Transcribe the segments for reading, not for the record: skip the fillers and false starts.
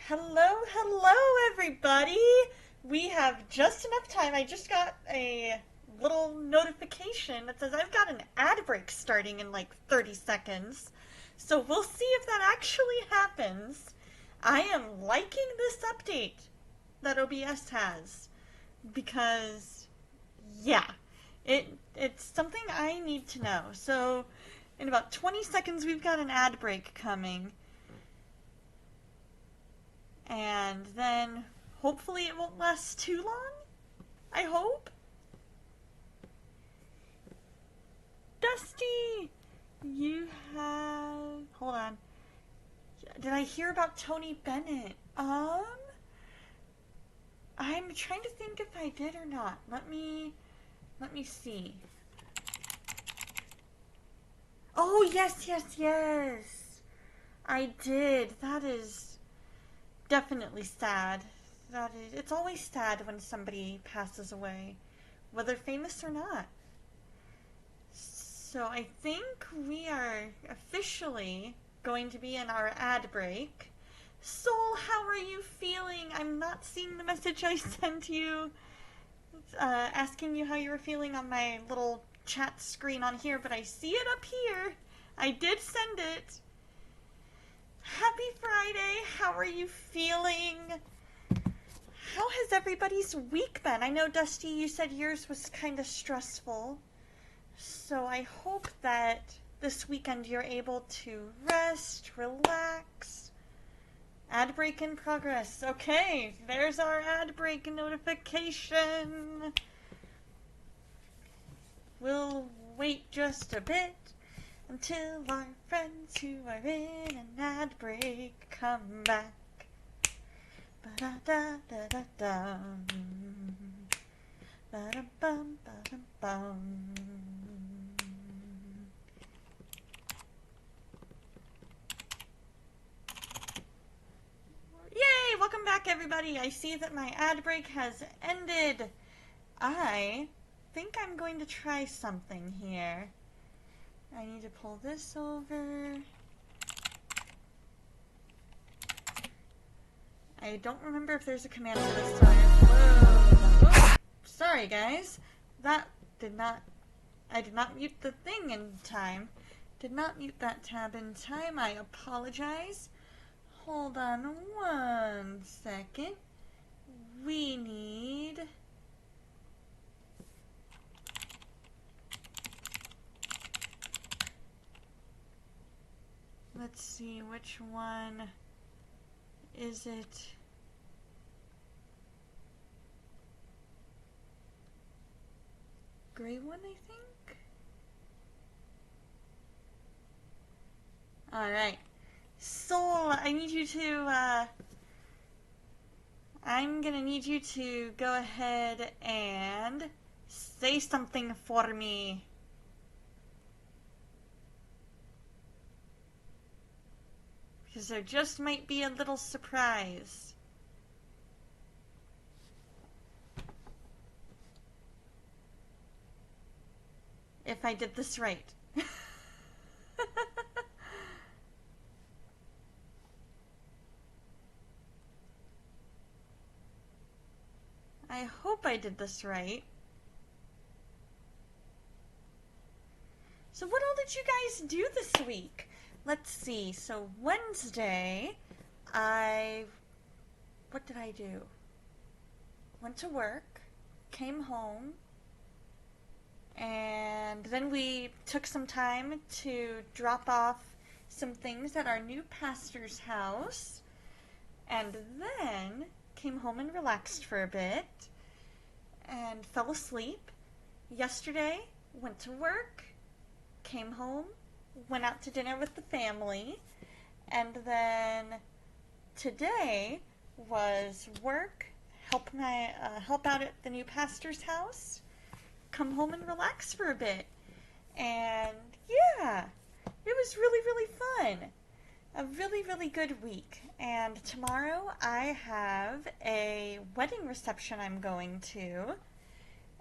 Hello, everybody. We have just enough time. I just got a little notification that says I've got an ad break starting in like 30 seconds. So we'll see if that actually happens. I am liking this update that OBS has because, yeah, it's something I need to know. So in about 20 seconds, we've got an ad break coming. And then hopefully it won't last too long. I hope. Dusty, you have. Hold on. Did I hear about Tony Bennett? I'm trying to think if I did or not. Let me see. Oh, yes. I did. That is definitely sad. It's always sad when somebody passes away, whether famous or not. So I think we are officially going to be in our ad break. Soul, how are you feeling? I'm not seeing the message I sent you, asking you how you were feeling on my little chat screen on here, but I see it up here. I did send it. Happy Friday. How are you feeling? How has everybody's week been? I know, Dusty, you said yours was kind of stressful. So I hope that this weekend you're able to rest, relax. Ad break in progress. Okay, there's our ad break notification. We'll wait just a bit until our friends who are in an ad break come back. Ba-da-da-da-da-dum. Ba-da-bum, ba-da-bum. Yay! Welcome back, everybody. I see that my ad break has ended. I think I'm going to try something here. I need to pull this over. I don't remember if there's a command for this time. Whoa. Sorry, guys. I did not mute the thing in time. Did not mute that tab in time. I apologize. Hold on one second. We need... Let's see, which one is it? Gray one, I think? Alright. Soul, I need you to, I'm gonna need you to go ahead and say something for me. Because there just might be a little surprise. If I did this right. I hope I did this right. So what all did you guys do this week? Let's see. So Wednesday, what did I do? Went to work, came home, and then we took some time to drop off some things at our new pastor's house, and then came home and relaxed for a bit, and fell asleep. Yesterday, went to work, came home, went out to dinner with the family, and then today was work, help out at the new pastor's house, come home and relax for a bit. And yeah, it was really fun. A really good week. And tomorrow I have a wedding reception I'm going to.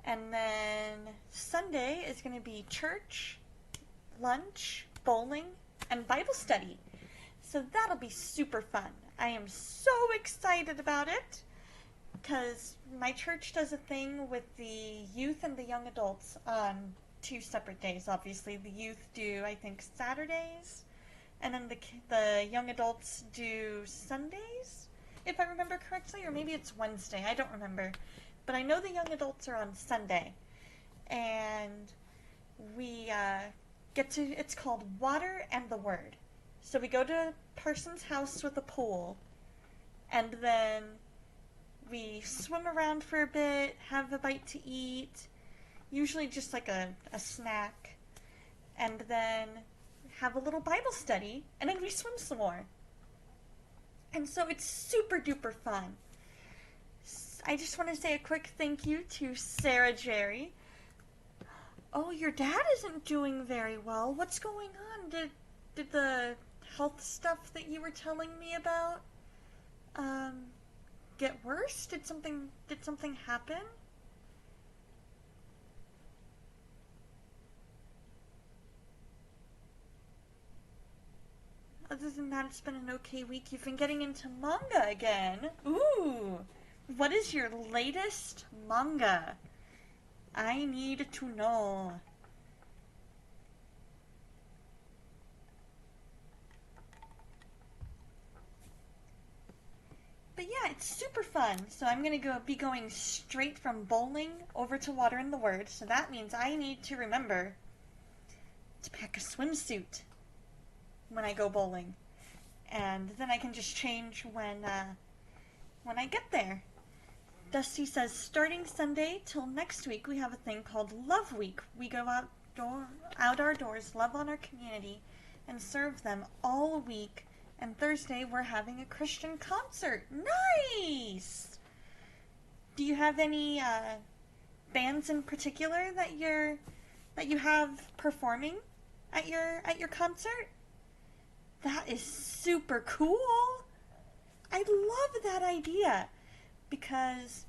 And then Sunday is going to be church, lunch, bowling, and Bible study. So that'll be super fun. I am so excited about it because my church does a thing with the youth and the young adults on 2 separate days. Obviously, the youth do, I think, Saturdays, and then the young adults do Sundays, if I remember correctly, or maybe it's Wednesday. I don't remember. But I know the young adults are on Sunday. And we it's called Water and the Word. So we go to a person's house with a pool, and then we swim around for a bit, have a bite to eat, usually just like a snack, and then have a little Bible study, and then we swim some more. And so it's super duper fun. I just want to say a quick thank you to Sarah Jerry. Oh, your dad isn't doing very well. What's going on? Did the health stuff that you were telling me about get worse? Did something happen? Other than that, it's been an okay week. You've been getting into manga again. Ooh. What is your latest manga? I need to know. But yeah, it's super fun. So I'm going to be going straight from bowling over to Water in the Word. So that means I need to remember to pack a swimsuit when I go bowling. And then I can just change when I get there. Dusty says, starting Sunday till next week, we have a thing called Love Week. We go out our doors, love on our community, and serve them all week. And Thursday, we're having a Christian concert. Nice! Do you have any bands in particular that you have performing at your concert? That is super cool. I love that idea. Because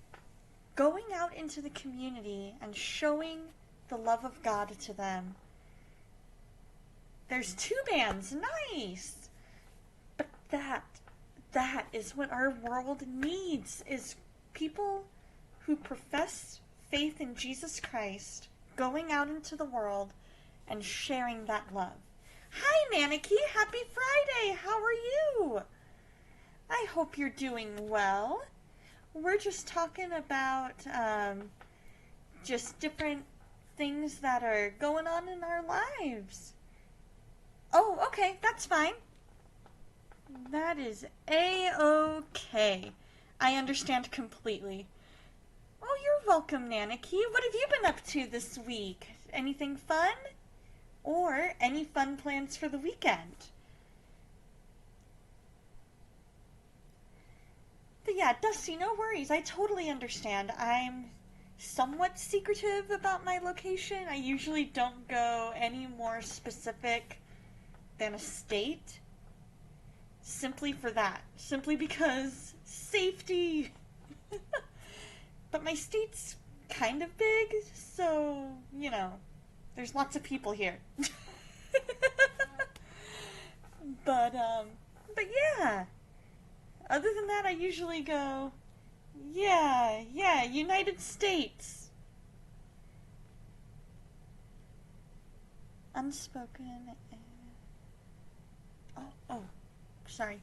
going out into the community and showing the love of God to them. There's 2 bands. Nice! But that is what our world needs, is people who profess faith in Jesus Christ going out into the world and sharing that love. Hi, Maneki! Happy Friday! How are you? I hope you're doing well. We're just talking about just different things that are going on in our lives. Oh, okay, that's fine. That is A-okay. I understand completely. Oh, you're welcome, Nanaki. What have you been up to this week? Anything fun? Or any fun plans for the weekend? But yeah, Dusty, no worries. I totally understand. I'm somewhat secretive about my location. I usually don't go any more specific than a state. Simply for that. Simply because safety. But my state's kind of big, so, you know, there's lots of people here. But yeah. Other than that, I usually go, yeah, United States. Unspoken. Oh, sorry.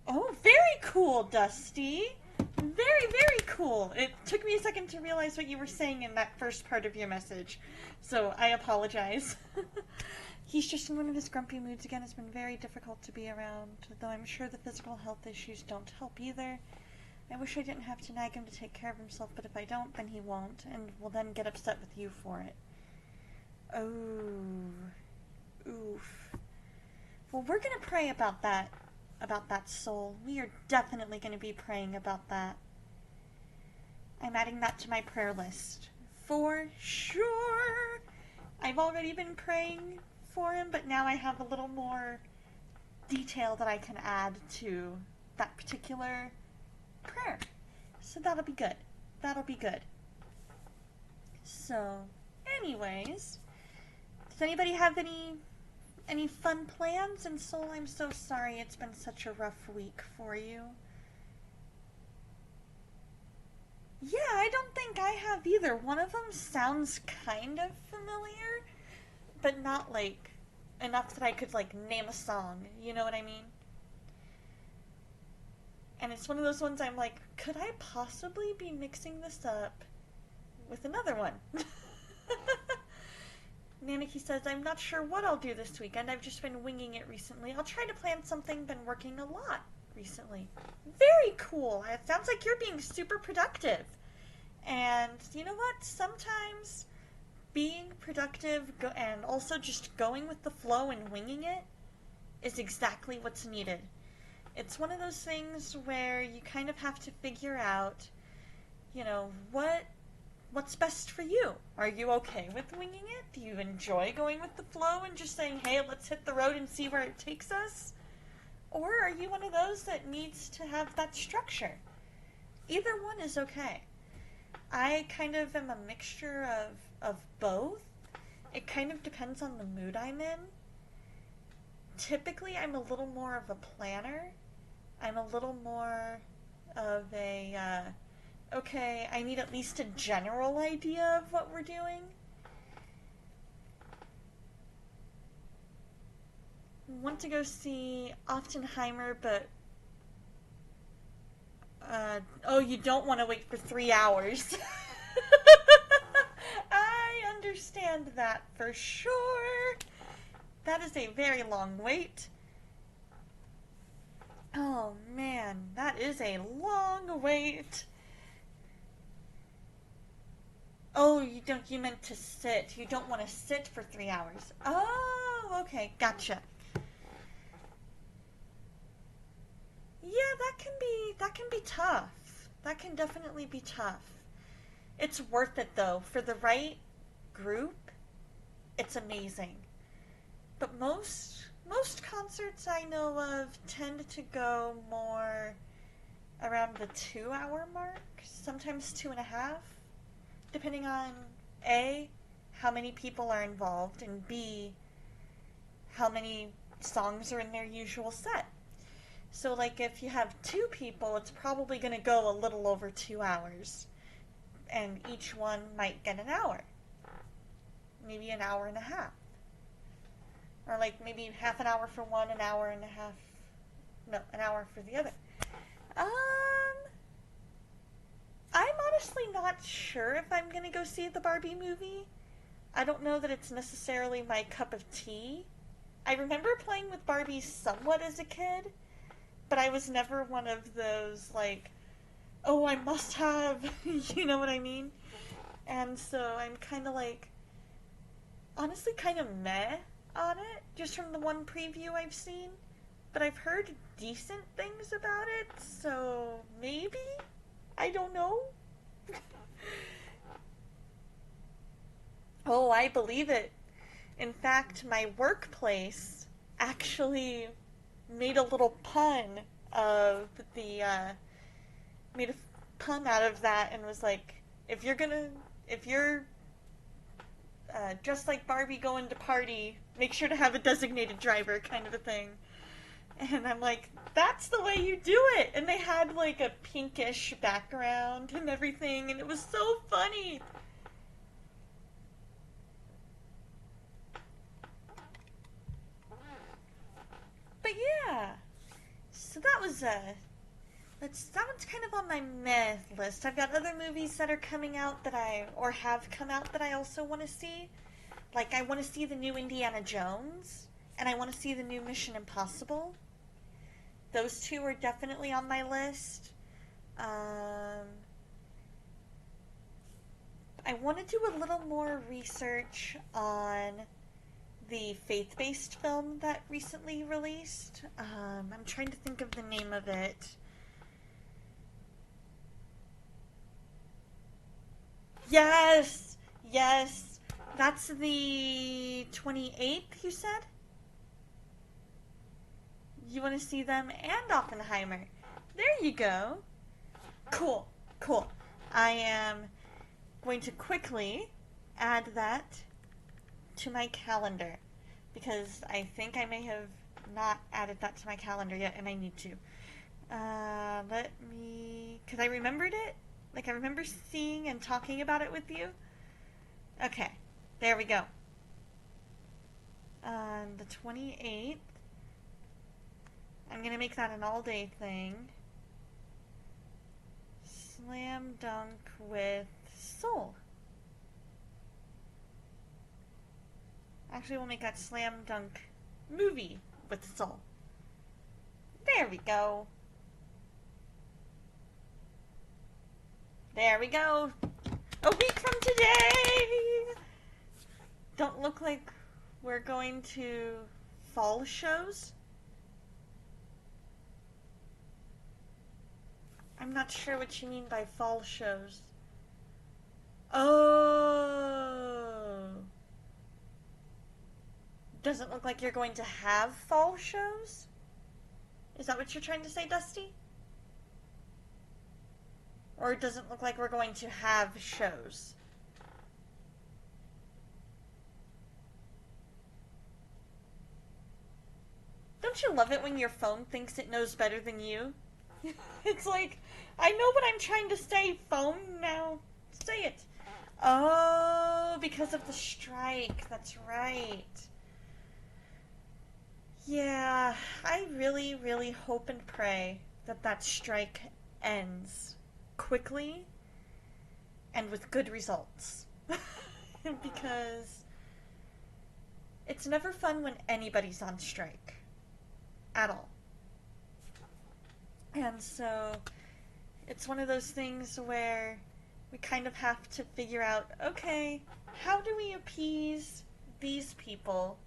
Oh, very cool, Dusty. Very, very cool. It took me a second to realize what you were saying in that first part of your message, so I apologize. He's just in one of his grumpy moods again. It's been very difficult to be around, though I'm sure the physical health issues don't help either. I wish I didn't have to nag him to take care of himself, but if I don't, then he won't, and will then get upset with you for it. Oh. Oof. Well, we're going to pray about that soul. We are definitely going to be praying about that. I'm adding that to my prayer list. For sure! I've already been praying for him, but now I have a little more detail that I can add to that particular prayer. So that'll be good. That'll be good. So, anyways, does anybody have any Any fun plans? And Soul, I'm so sorry it's been such a rough week for you. Yeah, I don't think I have either. One of them sounds kind of familiar, but not, like, enough that I could, like, name a song. You know what I mean? And it's one of those ones I'm like, could I possibly be mixing this up with another one? Nanaki says, I'm not sure what I'll do this weekend. I've just been winging it recently. I'll try to plan something. Been working a lot recently. Very cool. It sounds like you're being super productive. And you know what? Sometimes being productive and also just going with the flow and winging it is exactly what's needed. It's one of those things where you kind of have to figure out, you know, what's best for you. Are you okay with winging it? Do you enjoy going with the flow and just saying, hey, let's hit the road and see where it takes us? Or are you one of those that needs to have that structure? Either one is okay. I kind of am a mixture of both. It kind of depends on the mood I'm in. Typically, I'm a little more of a planner. I'm a little more of a, okay, I need at least a general idea of what we're doing. Want to go see Oppenheimer, but oh, you don't want to wait for 3 hours. I understand that for sure. That is a very long wait. Oh man, that is a long wait. Oh, you meant to sit. You don't want to sit for 3 hours. Oh, okay, gotcha. Yeah, that can be tough. That can definitely be tough. It's worth it though. For the right group, it's amazing. But most concerts I know of tend to go more around the 2 hour mark, sometimes 2.5, depending on A, how many people are involved, and B, how many songs are in their usual set. So, like, if you have 2 people, it's probably going to go a little over 2 hours. And each one might get an hour. Maybe an hour and a half. Or, like, maybe half an hour for one, an hour and a half... No, an hour for the other. I'm honestly not sure if I'm going to go see the Barbie movie. I don't know that it's necessarily my cup of tea. I remember playing with Barbies somewhat as a kid, but I was never one of those, like, oh, I must have, you know what I mean? And so I'm kind of like, honestly kind of meh on it, just from the one preview I've seen. But I've heard decent things about it, so maybe? I don't know. Oh, I believe it. In fact, my workplace actually made a little pun of made a pun out of that and was like, if you're just like Barbie going to party, make sure to have a designated driver, kind of a thing. And I'm like, that's the way you do it. And they had like a pinkish background and everything, and it was so funny. But yeah, so that was that one's kind of on my meh list. I've got other movies that are coming out or have come out that I also want to see. Like, I want to see the new Indiana Jones, and I want to see the new Mission Impossible. Those 2 are definitely on my list. I want to do a little more research on the faith-based film that recently released. I'm trying to think of the name of it. Yes! Yes! That's the 28th, you said? You want to see them and Oppenheimer. There you go. Cool. Cool. I am going to quickly add that to my calendar. because I think I may have not added that to my calendar yet, and I need to. Let me... Because I remembered it. Like, I remember seeing and talking about it with you. Okay, there we go. On the 28th, I'm going to make that an all-day thing. Slam dunk with Soul. Actually, we'll make that slam dunk movie with Soul. There we go. There we go. A week from today! Don't look like we're going to fall shows. I'm not sure what you mean by fall shows. Oh. Doesn't look like you're going to have fall shows? Is that what you're trying to say, Dusty? Or it doesn't look like we're going to have shows? Don't you love it when your phone thinks it knows better than you? It's like, I know what I'm trying to say, phone, now say it. Oh, because of the strike, that's right. Yeah, I really, really hope and pray that that strike ends quickly and with good results. Because it's never fun when anybody's on strike. At all. And so it's one of those things where we kind of have to figure out, okay, how do we appease these people?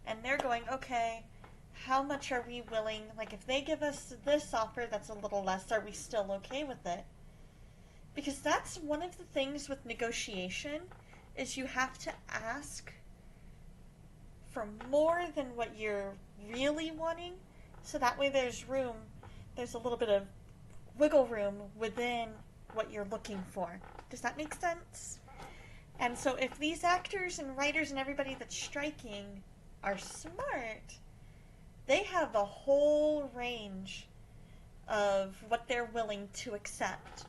And they're going, okay, how much are we willing, like if they give us this offer that's a little less, are we still okay with it? Because that's one of the things with negotiation, is you have to ask for more than what you're really wanting, so that way there's a little bit of wiggle room within what you're looking for. Does that make sense? And so if these actors and writers and everybody that's striking are smart, they have a whole range of what they're willing to accept.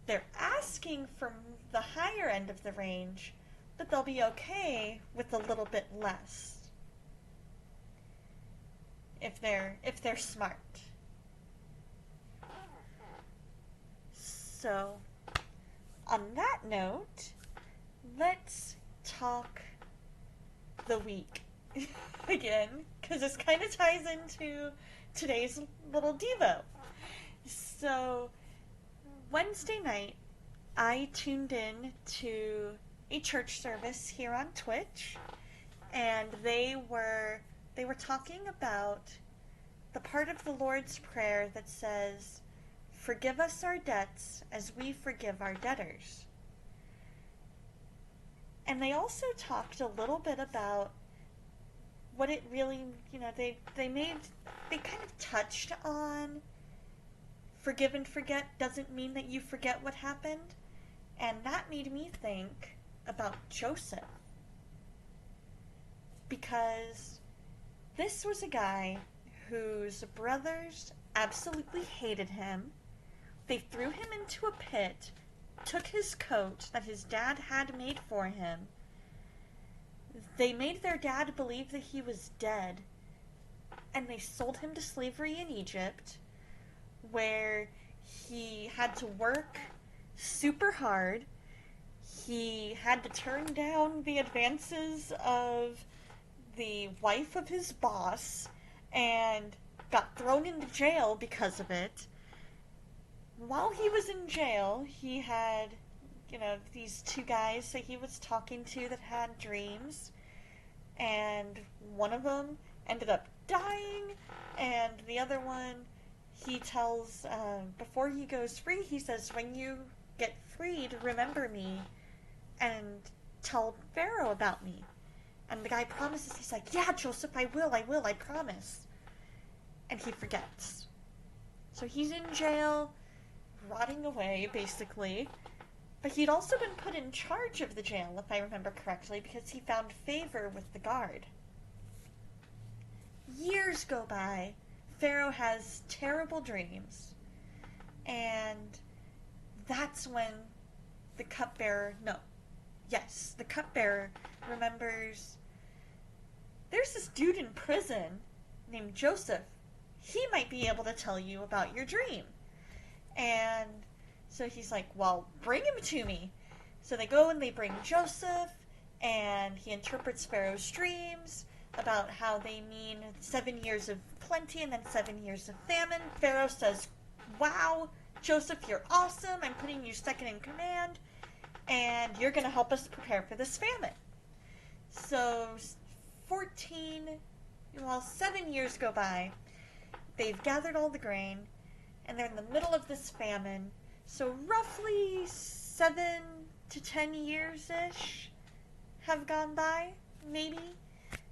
They're asking for the higher end of the range, but they'll be okay with a little bit less. If they're smart. So, on that note, let's talk the week again, because this kind of ties into today's little Devo. So, Wednesday night, I tuned in to a church service here on Twitch, and they were talking about the part of the Lord's Prayer that says, "Forgive us our debts as we forgive our debtors." And they also talked a little bit about what it really, they kind of touched on forgive and forget doesn't mean that you forget what happened. And that made me think about Joseph. Because this was a guy whose brothers absolutely hated him. They threw him into a pit, took his coat that his dad had made for him. They made their dad believe that he was dead, and they sold him to slavery in Egypt, where he had to work super hard. He had to turn down the advances of the wife of his boss, and got thrown into jail because of it. While he was in jail, he had, these two guys that he was talking to that had dreams, and one of them ended up dying, and the other one, he tells, before he goes free, he says, when you get freed, remember me, and tell Pharaoh about me. And the guy promises, he's like, yeah, Joseph, I will, I promise. And he forgets. So he's in jail, rotting away, basically. But he'd also been put in charge of the jail, if I remember correctly, because he found favor with the guard. years go by. Pharaoh has terrible dreams. And that's when the cupbearer, no, yes, the cupbearer remembers there's this dude in prison named Joseph. He might be able to tell you about your dream. And so he's like, well, bring him to me. So they go and they bring Joseph, and he interprets Pharaoh's dreams about how they mean 7 years of plenty and then 7 years of famine. Pharaoh says, wow, Joseph, you're awesome. I'm putting you second in command, and you're going to help us prepare for this famine. So 7 years go by. They've gathered all the grain, and they're in the middle of this famine. So roughly 7 to 10 years-ish have gone by, maybe.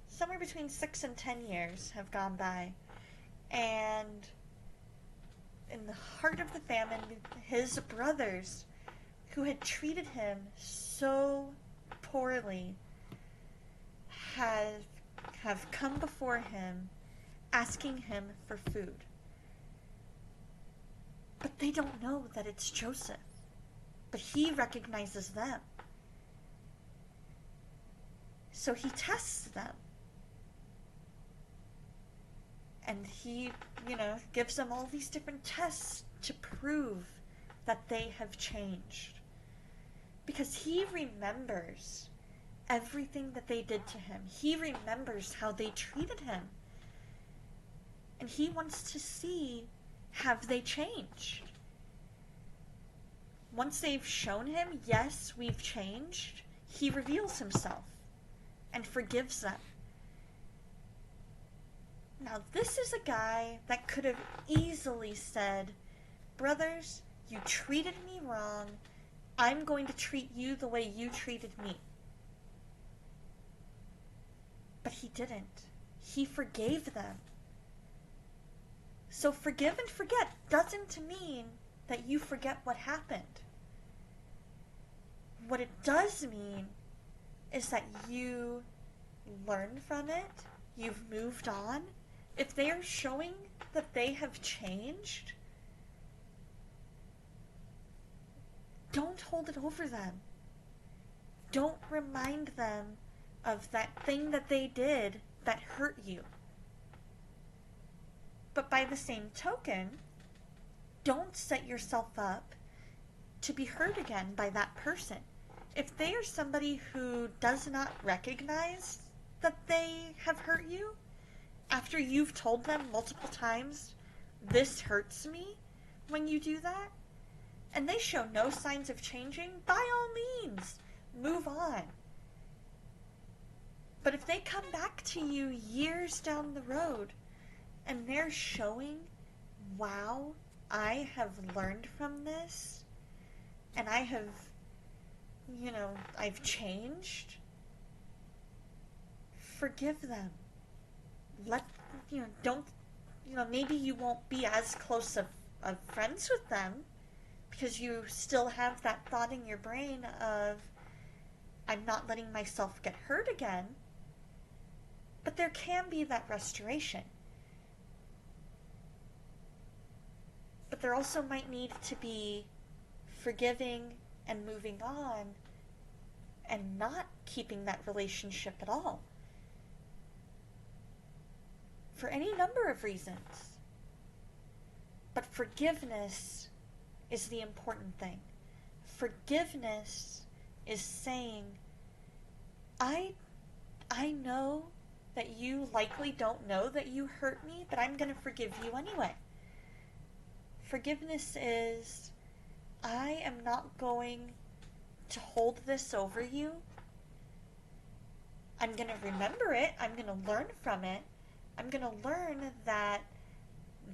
Somewhere between 6 and 10 years have gone by. And in the heart of the famine, his brothers, who had treated him so poorly, have come before him asking him for food. But they don't know that it's Joseph. But he recognizes them. So he tests them. And he, gives them all these different tests to prove that they have changed. Because he remembers everything that they did to him. He remembers how they treated him. And he wants to see, have they changed? Once they've shown him, yes, we've changed, he reveals himself and forgives them. Now, this is a guy that could have easily said, brothers, you treated me wrong. I'm going to treat you the way you treated me. But he didn't. He forgave them. So forgive and forget doesn't mean that you forget what happened. What it does mean is that you learn from it, you've moved on. If they are showing that they have changed, don't hold it over them. Don't remind them of that thing that they did that hurt you. But by the same token, don't set yourself up to be hurt again by that person. If they are somebody who does not recognize that they have hurt you, after you've told them multiple times, this hurts me when you do that, and they show no signs of changing, by all means, move on. But if they come back to you years down the road and they're showing, wow, I have learned from this, and I have, I've changed, forgive them. Maybe you won't be as close of friends with them because you still have that thought in your brain of, I'm not letting myself get hurt again. But there can be that restoration. But there also might need to be forgiving and moving on and not keeping that relationship at all. For any number of reasons. But forgiveness is the important thing. Forgiveness is saying, I know that you likely don't know that you hurt me, but I'm going to forgive you anyway. Forgiveness is, I am not going to hold this over you. I'm going to remember it. I'm going to learn from it. I'm going to learn that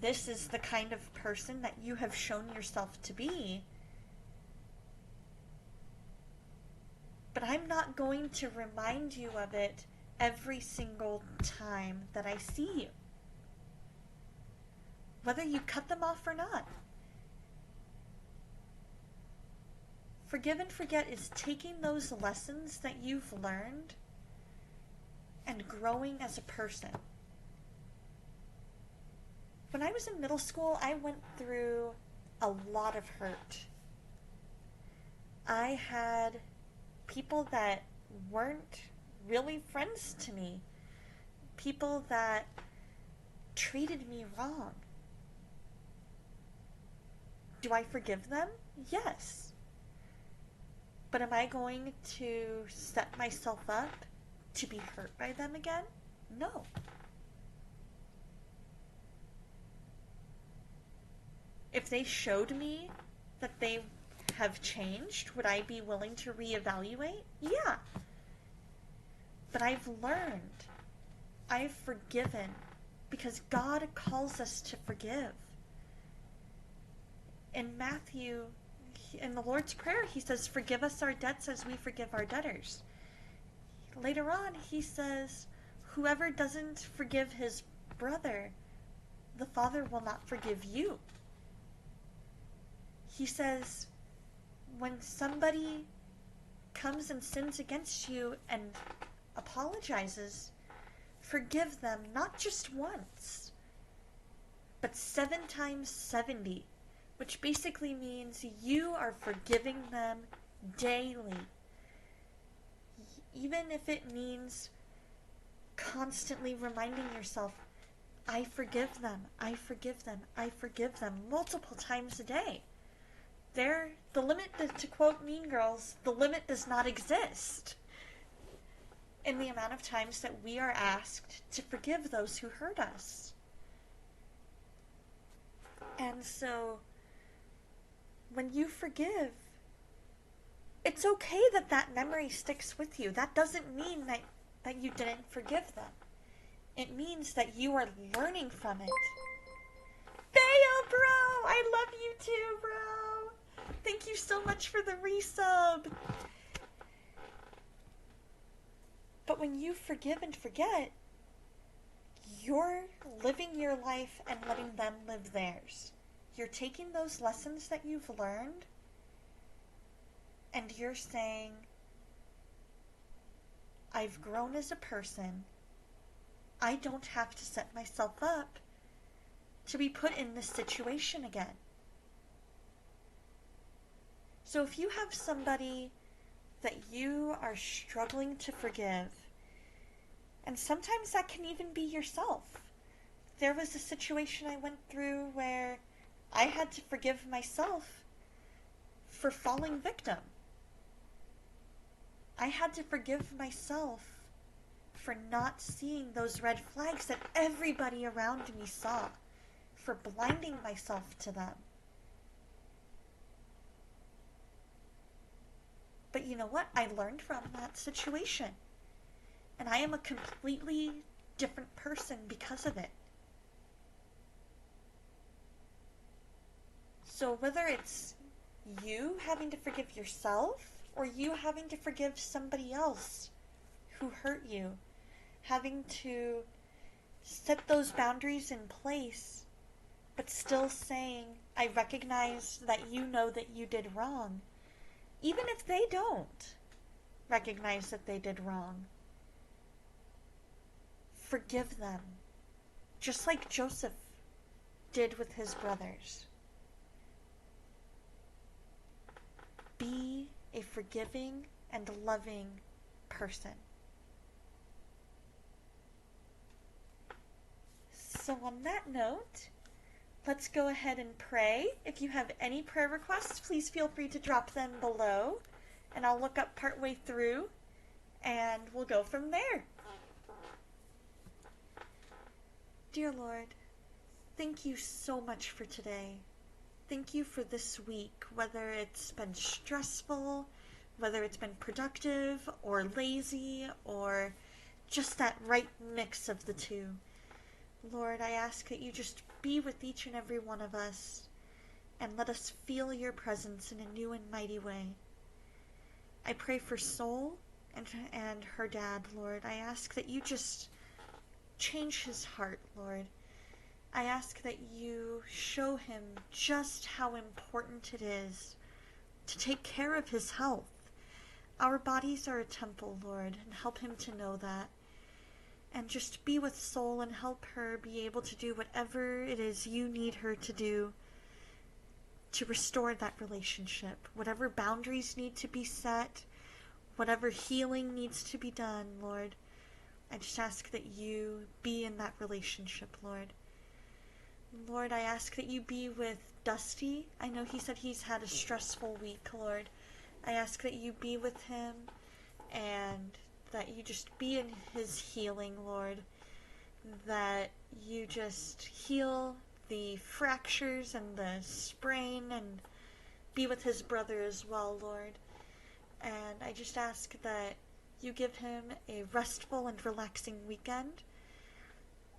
this is the kind of person that you have shown yourself to be. But I'm not going to remind you of it every single time that I see you. Whether you cut them off or not. Forgive and forget is taking those lessons that you've learned and growing as a person. When I was in middle school, I went through a lot of hurt. I had people that weren't really friends to me, people that treated me wrong. Do I forgive them? Yes. But am I going to set myself up to be hurt by them again? No. If they showed me that they have changed, would I be willing to reevaluate? Yeah. But I've learned. I've forgiven because God calls us to forgive. In Matthew, in the Lord's Prayer, he says, forgive us our debts as we forgive our debtors. Later on, he says, whoever doesn't forgive his brother, the Father will not forgive you. He says, when somebody comes and sins against you and apologizes, forgive them not just once, but 7 times 70, which basically means you are forgiving them daily. Even if it means constantly reminding yourself, I forgive them, I forgive them, I forgive them, multiple times a day. The limit, to quote Mean Girls, the limit does not exist in the amount of times that we are asked to forgive those who hurt us. And so, when you forgive, it's okay that that memory sticks with you. That doesn't mean that you didn't forgive them. It means that you are learning from it. Theo, bro! I love you too, bro! Thank you so much for the resub. But when you forgive and forget, you're living your life and letting them live theirs. You're taking those lessons that you've learned and you're saying, I've grown as a person. I don't have to set myself up to be put in this situation again. So if you have somebody that you are struggling to forgive, and sometimes that can even be yourself. There was a situation I went through where I had to forgive myself for falling victim. I had to forgive myself for not seeing those red flags that everybody around me saw, for blinding myself to them. But you know what? I learned from that situation. And I am a completely different person because of it. So whether it's you having to forgive yourself or you having to forgive somebody else who hurt you, having to set those boundaries in place, but still saying, I recognize that you know that you did wrong, even if they don't recognize that they did wrong. Forgive them, just like Joseph did with his brothers. Be a forgiving and loving person. So on that note, let's go ahead and pray. If you have any prayer requests, please feel free to drop them below, and I'll look up partway through, and we'll go from there. Dear Lord, thank you so much for today. Thank you for this week, whether it's been stressful, whether it's been productive or lazy, or just that right mix of the two. Lord, I ask that you just be with each and every one of us and let us feel your presence in a new and mighty way. I pray for Soul and her dad, Lord. I ask that you just change his heart, Lord. I ask that you show him just how important it is to take care of his health. Our bodies are a temple, Lord, and help him to know that. And just be with Soul and help her be able to do whatever it is you need her to do to restore that relationship. Whatever boundaries need to be set, whatever healing needs to be done, Lord. I just ask that you be in that relationship, Lord. Lord, I ask that you be with Dusty. I know he said he's had a stressful week, Lord. I ask that you be with him and that you just be in his healing, Lord. That you just heal the fractures and the sprain and be with his brother as well, Lord. And I just ask that you give him a restful and relaxing weekend.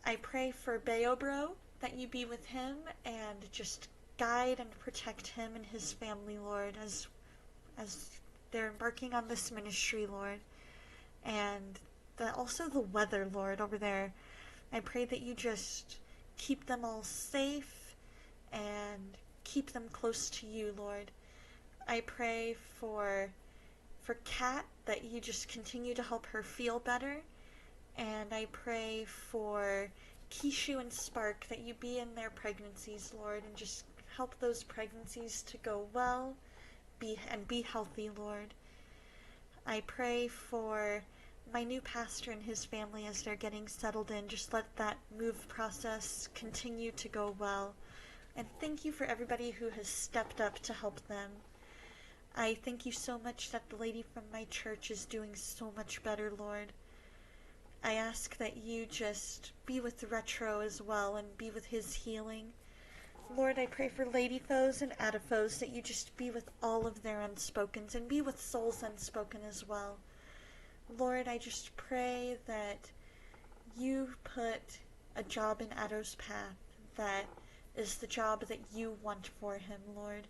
I pray for Beobro, that you be with him and just guide and protect him and his family, Lord, as they're embarking on this ministry, Lord. And also the weather, Lord, over there. I pray that you just keep them all safe and keep them close to you, Lord. I pray for Kat, that you just continue to help her feel better. And I pray for Kishu and Spark, that you be in their pregnancies, Lord, and just help those pregnancies to go well, be healthy, Lord. I pray for my new pastor and his family as they're getting settled in. Just let that move process continue to go well. And thank you for everybody who has stepped up to help them. I thank you so much that the lady from my church is doing so much better, Lord. I ask that you just be with Retro as well and be with his healing. Lord, I pray for Lady Foes and Adaphos, that you just be with all of their unspokens and be with Soul's unspoken as well. Lord, I just pray that you put a job in Addo's path that is the job that you want for him, Lord.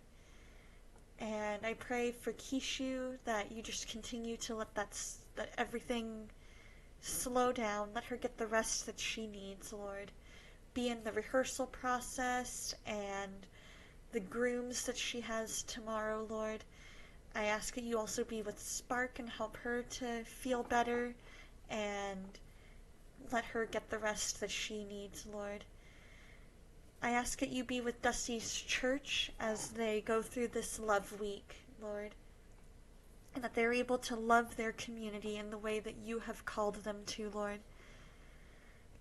And I pray for Kishu, that you just continue to let that everything slow down. Let her get the rest that she needs, Lord. Be in the rehearsal process and the grooms that she has tomorrow, Lord. I ask that you also be with Spark and help her to feel better and let her get the rest that she needs, Lord. I ask that you be with Dusty's church as they go through this love week, Lord, and that they're able to love their community in the way that you have called them to, Lord.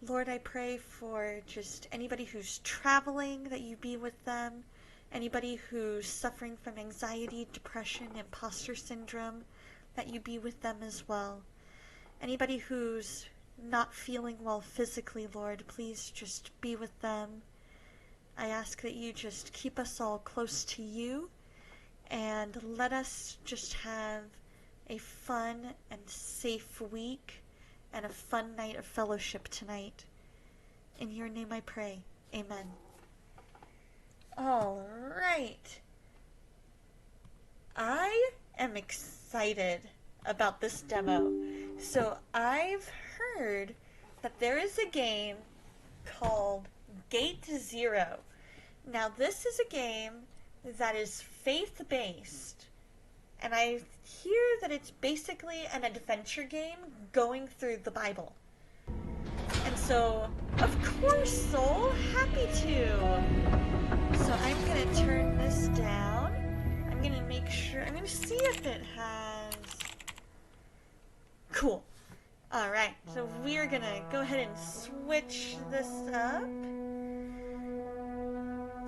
Lord, I pray for just anybody who's traveling, that you be with them. Anybody who's suffering from anxiety, depression, imposter syndrome, that you be with them as well. Anybody who's not feeling well physically, Lord, please just be with them. I ask that you just keep us all close to you and let us just have a fun and safe week and a fun night of fellowship tonight. In your name I pray. Amen. All right. I am excited about this demo. So I've heard that there is a game called Gate Zero. Now this is a game that is faith-based, and I hear that it's basically an adventure game going through the Bible. And so, of course, Soul, happy to. So I'm going to turn this down. I'm going to make sure, I'm going to see if it has... Cool. Alright, so we're going to go ahead and switch this up.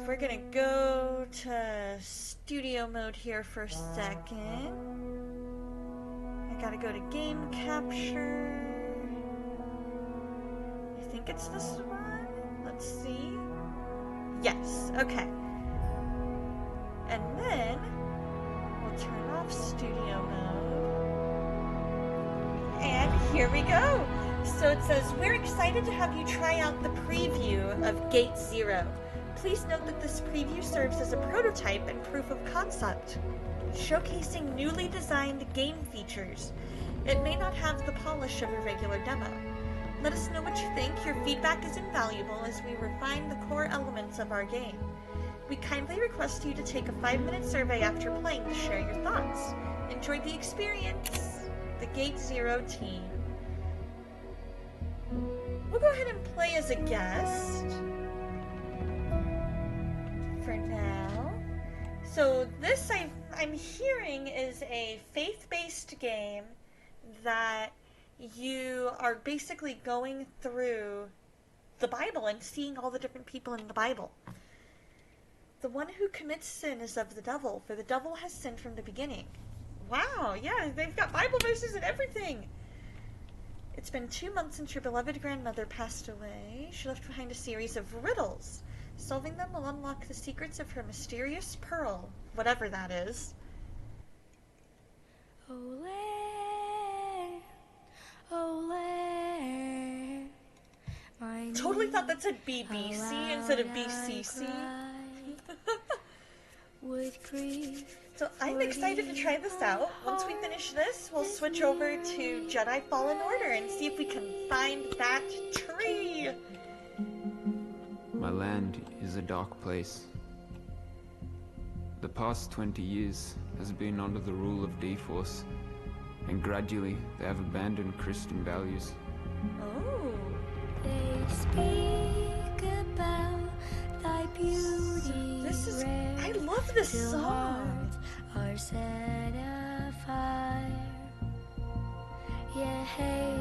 We're going to go to studio mode here for a second. I got to go to game capture. I think it's this one. Let's see. Yes, okay. And then we'll turn off studio mode. And here we go. So it says, we're excited to have you try out the preview of Gate Zero. Please note that this preview serves as a prototype and proof of concept, showcasing newly designed game features. It may not have the polish of a regular demo. Let us know what you think. Your feedback is invaluable as we refine the core elements of our game. We kindly request you to take a 5-minute survey after playing to share your thoughts. Enjoy the experience! The Gate Zero team. we'll go ahead and play as a guest for now. So this I'm hearing is a faith-based game that you are basically going through the Bible and seeing all the different people in the Bible. The one who commits sin is of the devil, for the devil has sinned from the beginning. Wow, yeah, they've got Bible verses and everything. It's been 2 months since your beloved grandmother passed away. She left behind a series of riddles. Solving them will unlock the secrets of her mysterious pearl, whatever that is. Ole, ole, my Totally thought that said BBC instead of BCC. So I'm excited to try this out. Once we finish this, we'll switch over to Jedi Fallen Order and see if we can find that tree. My land is a dark place. The past 20 years has been under the rule of D-Force, and gradually they have abandoned Christian values. Oh. They speak about thy beauty. This is... I love this song. Are set afire. Yea,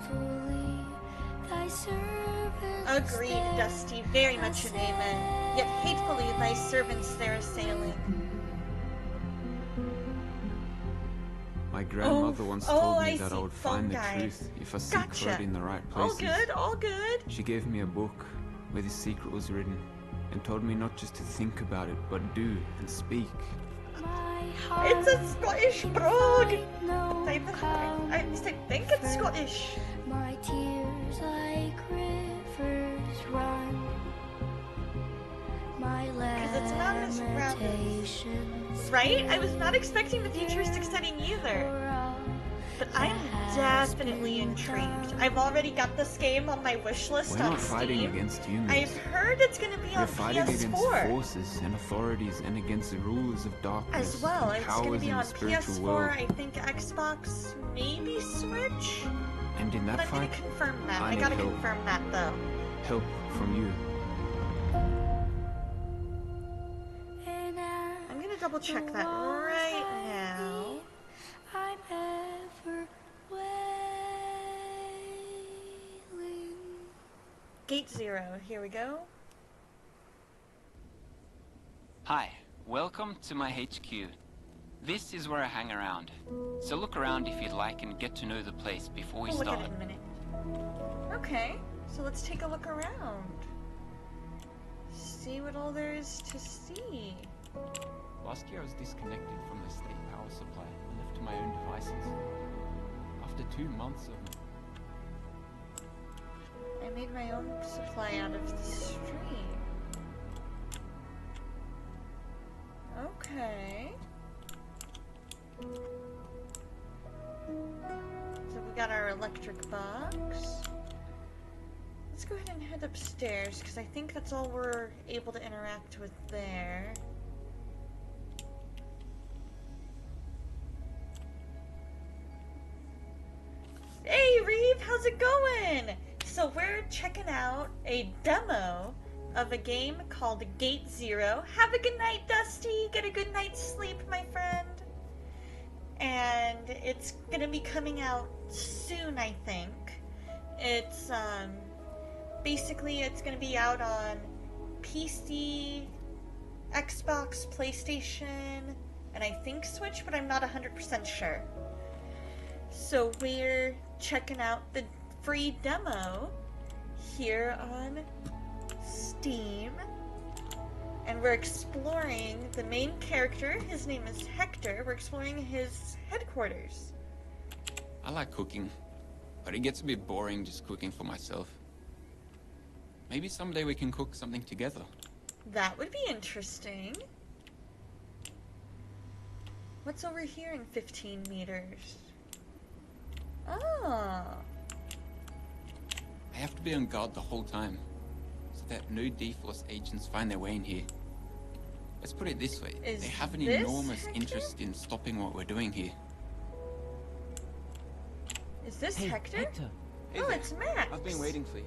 fully thy servants. Agreed, Dusty. Very much an amen. Yet hatefully thy servants there assailing. My grandmother once told me that I would find the Fungi. truth if I seek for it in the right places. All good, all good. She gave me a book where the secret was written, and told me not just to think about it, but do and speak. It's a Scottish brogue! No I think it's Scottish. My tears like rivers run. My it's not as round. lamentations. Right? I was not expecting the futuristic setting either. But I'm definitely intrigued. I've already got this game on my wish list We're on not fighting Steam. against humans. I've heard it's going to be We're on fighting against PS4 forces and authorities and against the rulers of darkness as well. and It's going to powers be in on the spiritual PS4, world. I think Xbox, maybe Switch. And in But that I'm going fight, to confirm that. I I need got to help. confirm that though. help from you. I'm going to double check that right now. I'm ever wailing. Gate 0, here we go. Hi, welcome to my HQ. This is where I hang around. So look around if you'd like and get to know the place before we We'll look start. at it in a minute. Okay, so let's take a look around. See what all there is to see. Last year I was disconnected from the state power supply and left to my own devices. After 2 months of... I made my own supply out of the stream. Okay. So we got our electric box. Let's go ahead and head upstairs, because I think that's all we're able to interact with there. Hey Reeve, how's it going? So we're checking out a demo of a game called Gate 0. Have a good night, Dusty. Get a good night's sleep, my friend. And it's gonna be coming out soon, I think. It's basically it's gonna be out on PC, Xbox, PlayStation, and I think Switch, but I'm not 100% sure. So we're checking out the free demo here on Steam, and we're exploring the main character. His name is Hector. We're exploring his headquarters. I like cooking, but it gets a bit boring just cooking for myself. Maybe someday we can cook something together. That would be interesting. What's over here in 15 meters? Oh. I have to be on guard the whole time, so that no D-Force agents find their way in here. Let's put it this way, Is they have an this enormous Hector? interest in stopping what we're doing here. Is this Hey, Hector? Hector, Hey Oh, there. it's Max. I've been waiting for you.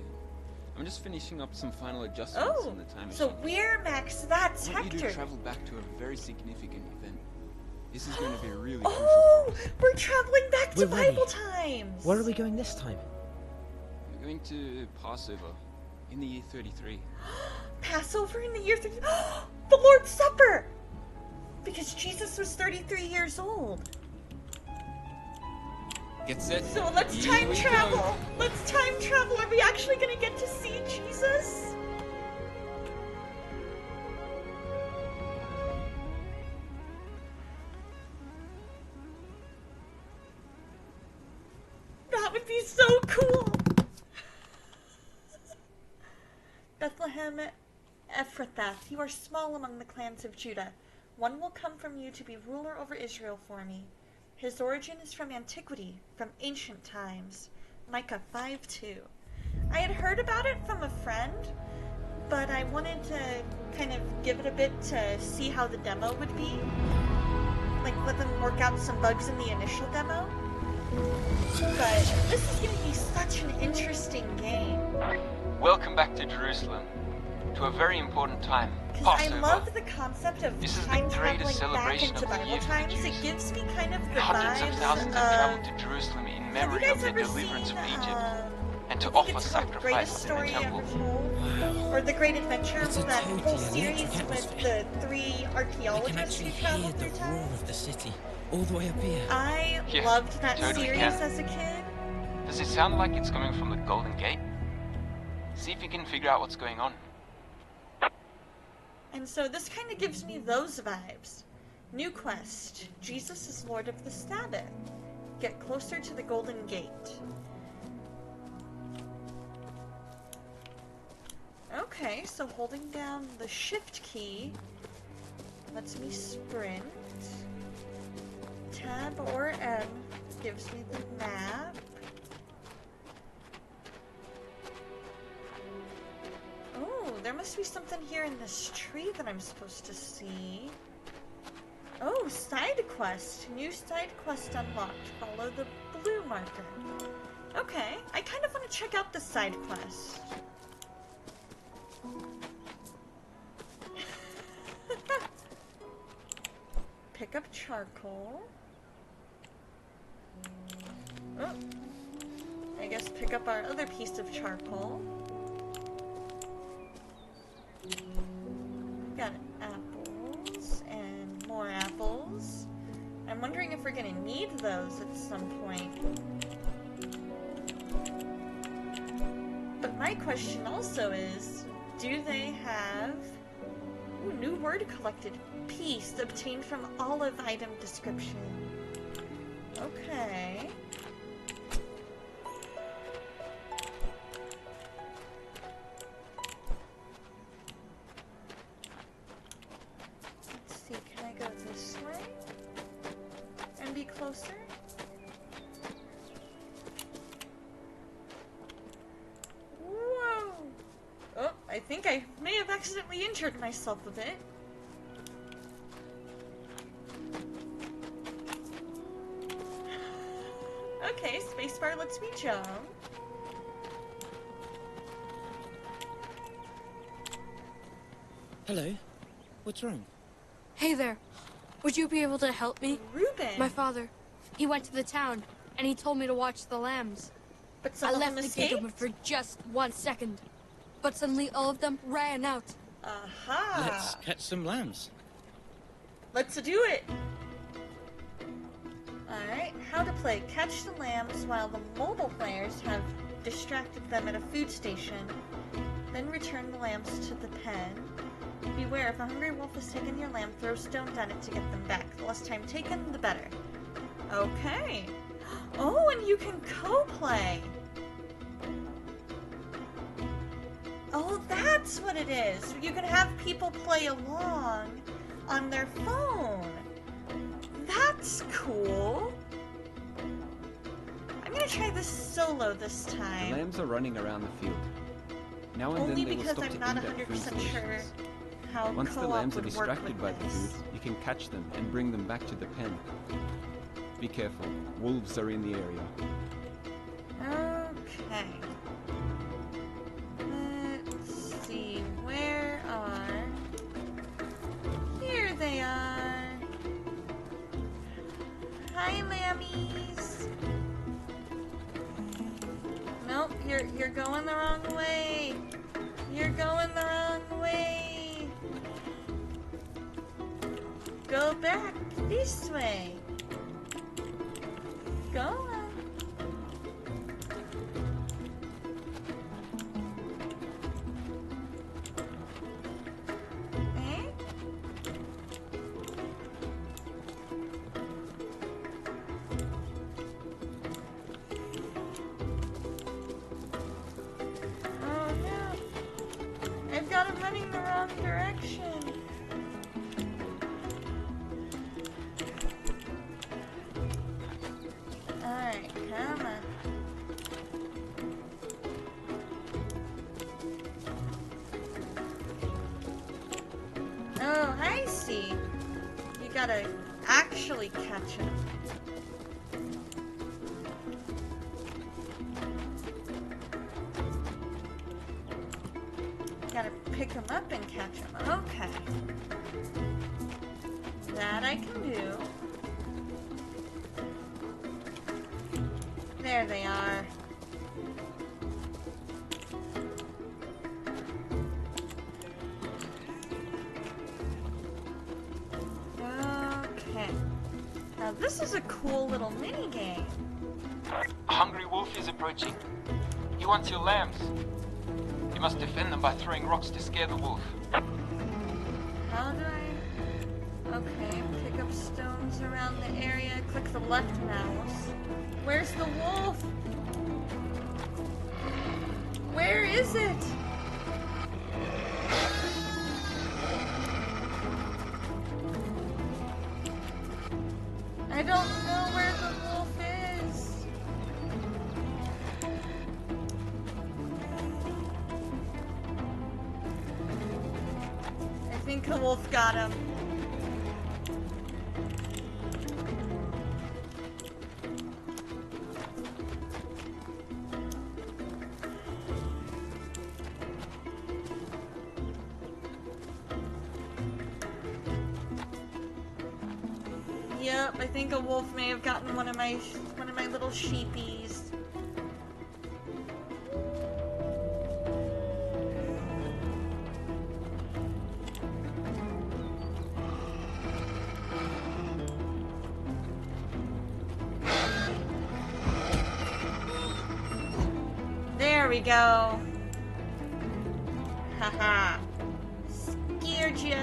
I'm just finishing up some final adjustments Oh, on the time so machine. we're Max, that's I want you Hector. to travel back to a very significant event. This is going to be really Oh, crucial. we're traveling back to We're ready. Bible times. Where are we going this time? We're going to Passover in the year 33. Passover in the year 30. The Lord's Supper! Because Jesus was 33 years old. Get set. So let's Here time we travel. go. Let's time travel. Are we actually going to get to see Jesus? That would be so cool. Bethlehem Ephrathah, you are small among the clans of Judah. One will come from you to be ruler over Israel for me. His origin is from antiquity, from ancient times. Micah 5:2. I had heard about it from a friend, but I wanted to kind of give it a bit to see how the demo would be. Like, let them work out some bugs in the initial demo. But this is going to be such an interesting game. Welcome back to Jerusalem, to a very important time, Because I Passover. love the concept of This is the time greatest traveling back celebration into of the Bible year for the times. It Jews. gives me kind of the Hundreds of vibes thousands have traveled of... to Jerusalem in Have you memory guys of the ever deliverance seen, from Egypt, and to I think offer it's called sacrifice Greatest in the Story temple. Ever Told? Or The Great Adventure, It's a that totally whole electric series with atmosphere. the three I can archaeologists actually who hear traveled the through roar time. of the city, all the way up here. I Yeah, loved that totally series can. as a kid. Does it sound like it's coming from the Golden Gate? See if you can figure out what's going on. And so this kind of gives me those vibes. New quest. Jesus is Lord of the Sabbath. Get closer to the Golden Gate. Okay, so holding down the shift key lets me sprint. Tab or M gives me the map. Oh, there must be something here in this tree that I'm supposed to see. Oh, side quest. New side quest unlocked. Follow the blue marker. Okay, I kind of want to check out the side quest. Pick up charcoal. Oh, I guess pick up our other piece of charcoal. Got apples and more apples. I'm wondering if we're gonna need those at some point. But my question also is, do they have... Ooh, new word collected. Peace obtained from olive item description. Okay. Let's see, can I go this way? And be closer? Whoa! Oh, I think I may have accidentally injured myself a bit. Okay, spacebar lets me jump. Hello? What's wrong? Hey there. Would you be able to help me? Reuben! My father, he went to the town, and he told me to watch the lambs. But some I of left them the gate escaped? open for just 1 second. But suddenly all of them ran out. Aha! Let's catch some lambs. Let's do it! Alright, how to play. Catch the lambs while the mobile players have distracted them at a food station. Then return the lambs to the pen. Beware, if a hungry wolf has taken your lamb, throw stones at it to get them back. The less time taken, the better. Okay. Oh, and you can co-play! Oh, that's what it is! You can have people play along on their phone. That's cool. I'm gonna try this solo this The time. lambs are running around the field. Now and Only then they will because stop I'm to not eat at food 100% sure stations. how Once the co-op lambs are would work distracted by with the this. food, you can catch them and bring them back to the pen. Be careful, wolves are in the area. Okay. Okay. Let's see, where are... Here they are. Hi, lammies. Nope, you're going the wrong way. You're going the wrong way. Go back this way. Go on. Eh? Oh no. I've got him running the wrong direction. Alright, come on. Oh, I see. You gotta actually catch him. Gotta pick him up and catch him. Okay. That I can do. There they are. Okay. Now this is a cool little mini game. A hungry wolf is approaching. He wants your lambs. You must defend them by throwing rocks to scare the wolf. How do I... Okay, pick up stones around the area, click the left mouse. Where's the wolf? Where is it? I don't know where the wolf is. I think the wolf got him. Yep, I think a wolf may have gotten one of my little sheepies. There we go. Haha. Scared ya.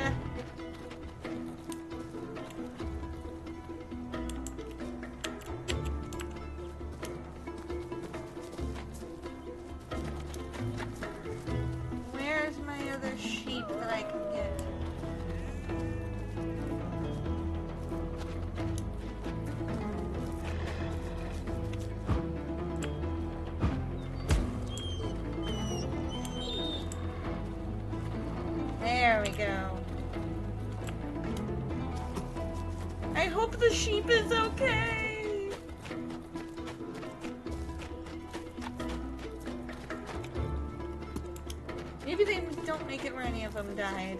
Where's my other sheep that I can get? There we go. I hope the sheep is okay. Maybe they don't make it where any of them died.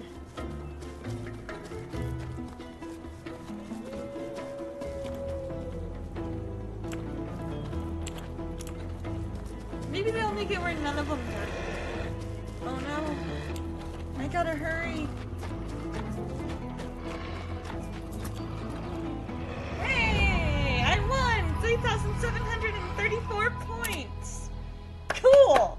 Maybe they'll make it where none of them died. Oh no. I gotta hurry. Hey! I won! 3,734 points! Cool!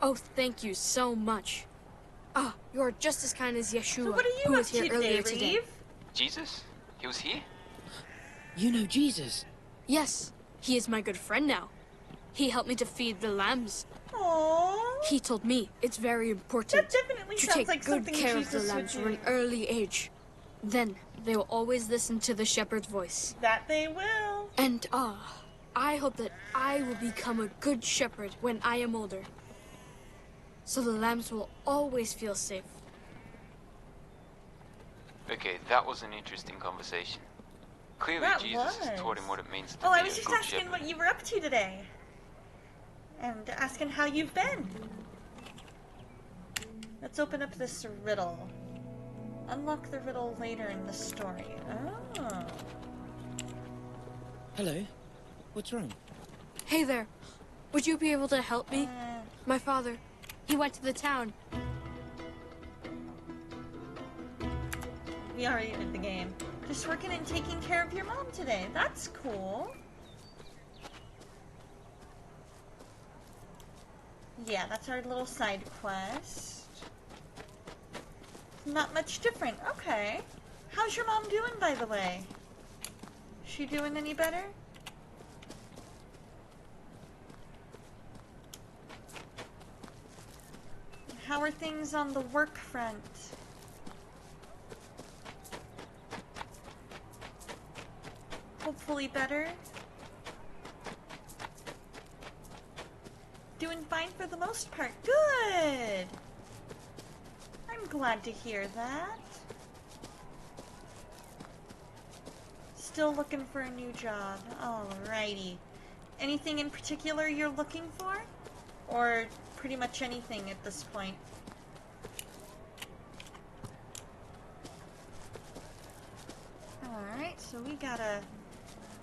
Oh, thank you so much. Ah, you are just as kind as Yeshua, So what are who you up was to here today, earlier today. Reeve? Jesus? He was here? You know Jesus. Yes, he is my good friend now. He helped me to feed the lambs. Aww. He told me it's very important That definitely to sounds take like good something care of the Jesus would lambs do. from an early age. Then they will always listen to the shepherd's voice. That they will. And I hope that I will become a good shepherd when I am older. So the lambs will always feel safe. Okay, that was an interesting conversation. Clearly, That Jesus has was. taught him what it means to Oh, be I was a just good asking shepherd. what you were up to today. And asking how you've been. Let's open up this riddle. Unlock the riddle later in the story. Oh. Hello. What's wrong? Hey there. Would you be able to help me? Uh, My father, he went to the town. we already did the game. Just working and taking care of your mom today. That's cool. Yeah, that's our little side quest. Not much different. Okay. How's your mom doing, by the way? She doing any better? How are things on the work front? Hopefully better. Doing fine for the most part. Good! I'm glad to hear that. Still looking for a new job. Alrighty. Anything in particular you're looking for? Or pretty much anything at this point? Alright, so we gotta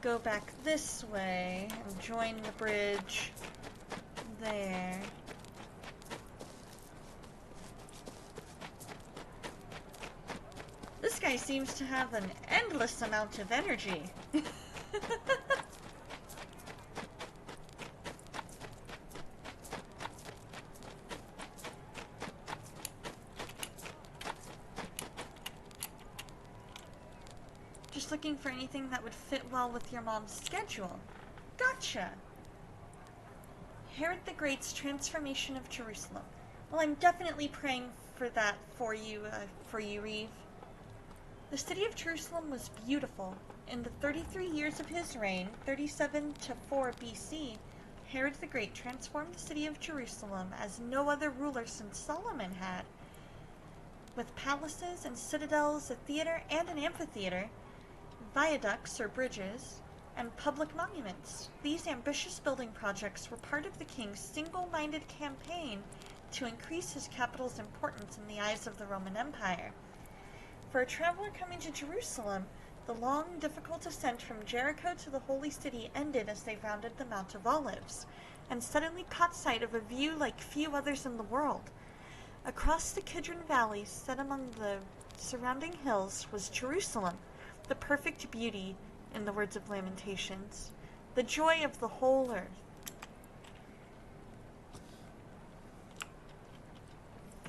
go back this way and join the bridge there. This guy seems to have an endless amount of energy. Just looking for anything that would fit well with your mom's schedule. Gotcha. Herod the Great's transformation of Jerusalem. Well, I'm definitely praying for that for you, Reeve. The city of Jerusalem was beautiful. In the 33 years of his reign, 37 to 4 BC, Herod the Great transformed the city of Jerusalem as no other ruler since Solomon had. With palaces and citadels, a theater and an amphitheater, viaducts or bridges, and public monuments. These ambitious building projects were part of the king's single-minded campaign to increase his capital's importance in the eyes of the Roman Empire. For a traveler coming to Jerusalem, the long, difficult ascent from Jericho to the Holy City ended as they rounded the Mount of Olives, and suddenly caught sight of a view like few others in the world. Across the Kidron Valley, set among the surrounding hills, was Jerusalem, the perfect beauty, in the words of Lamentations, the joy of the whole earth.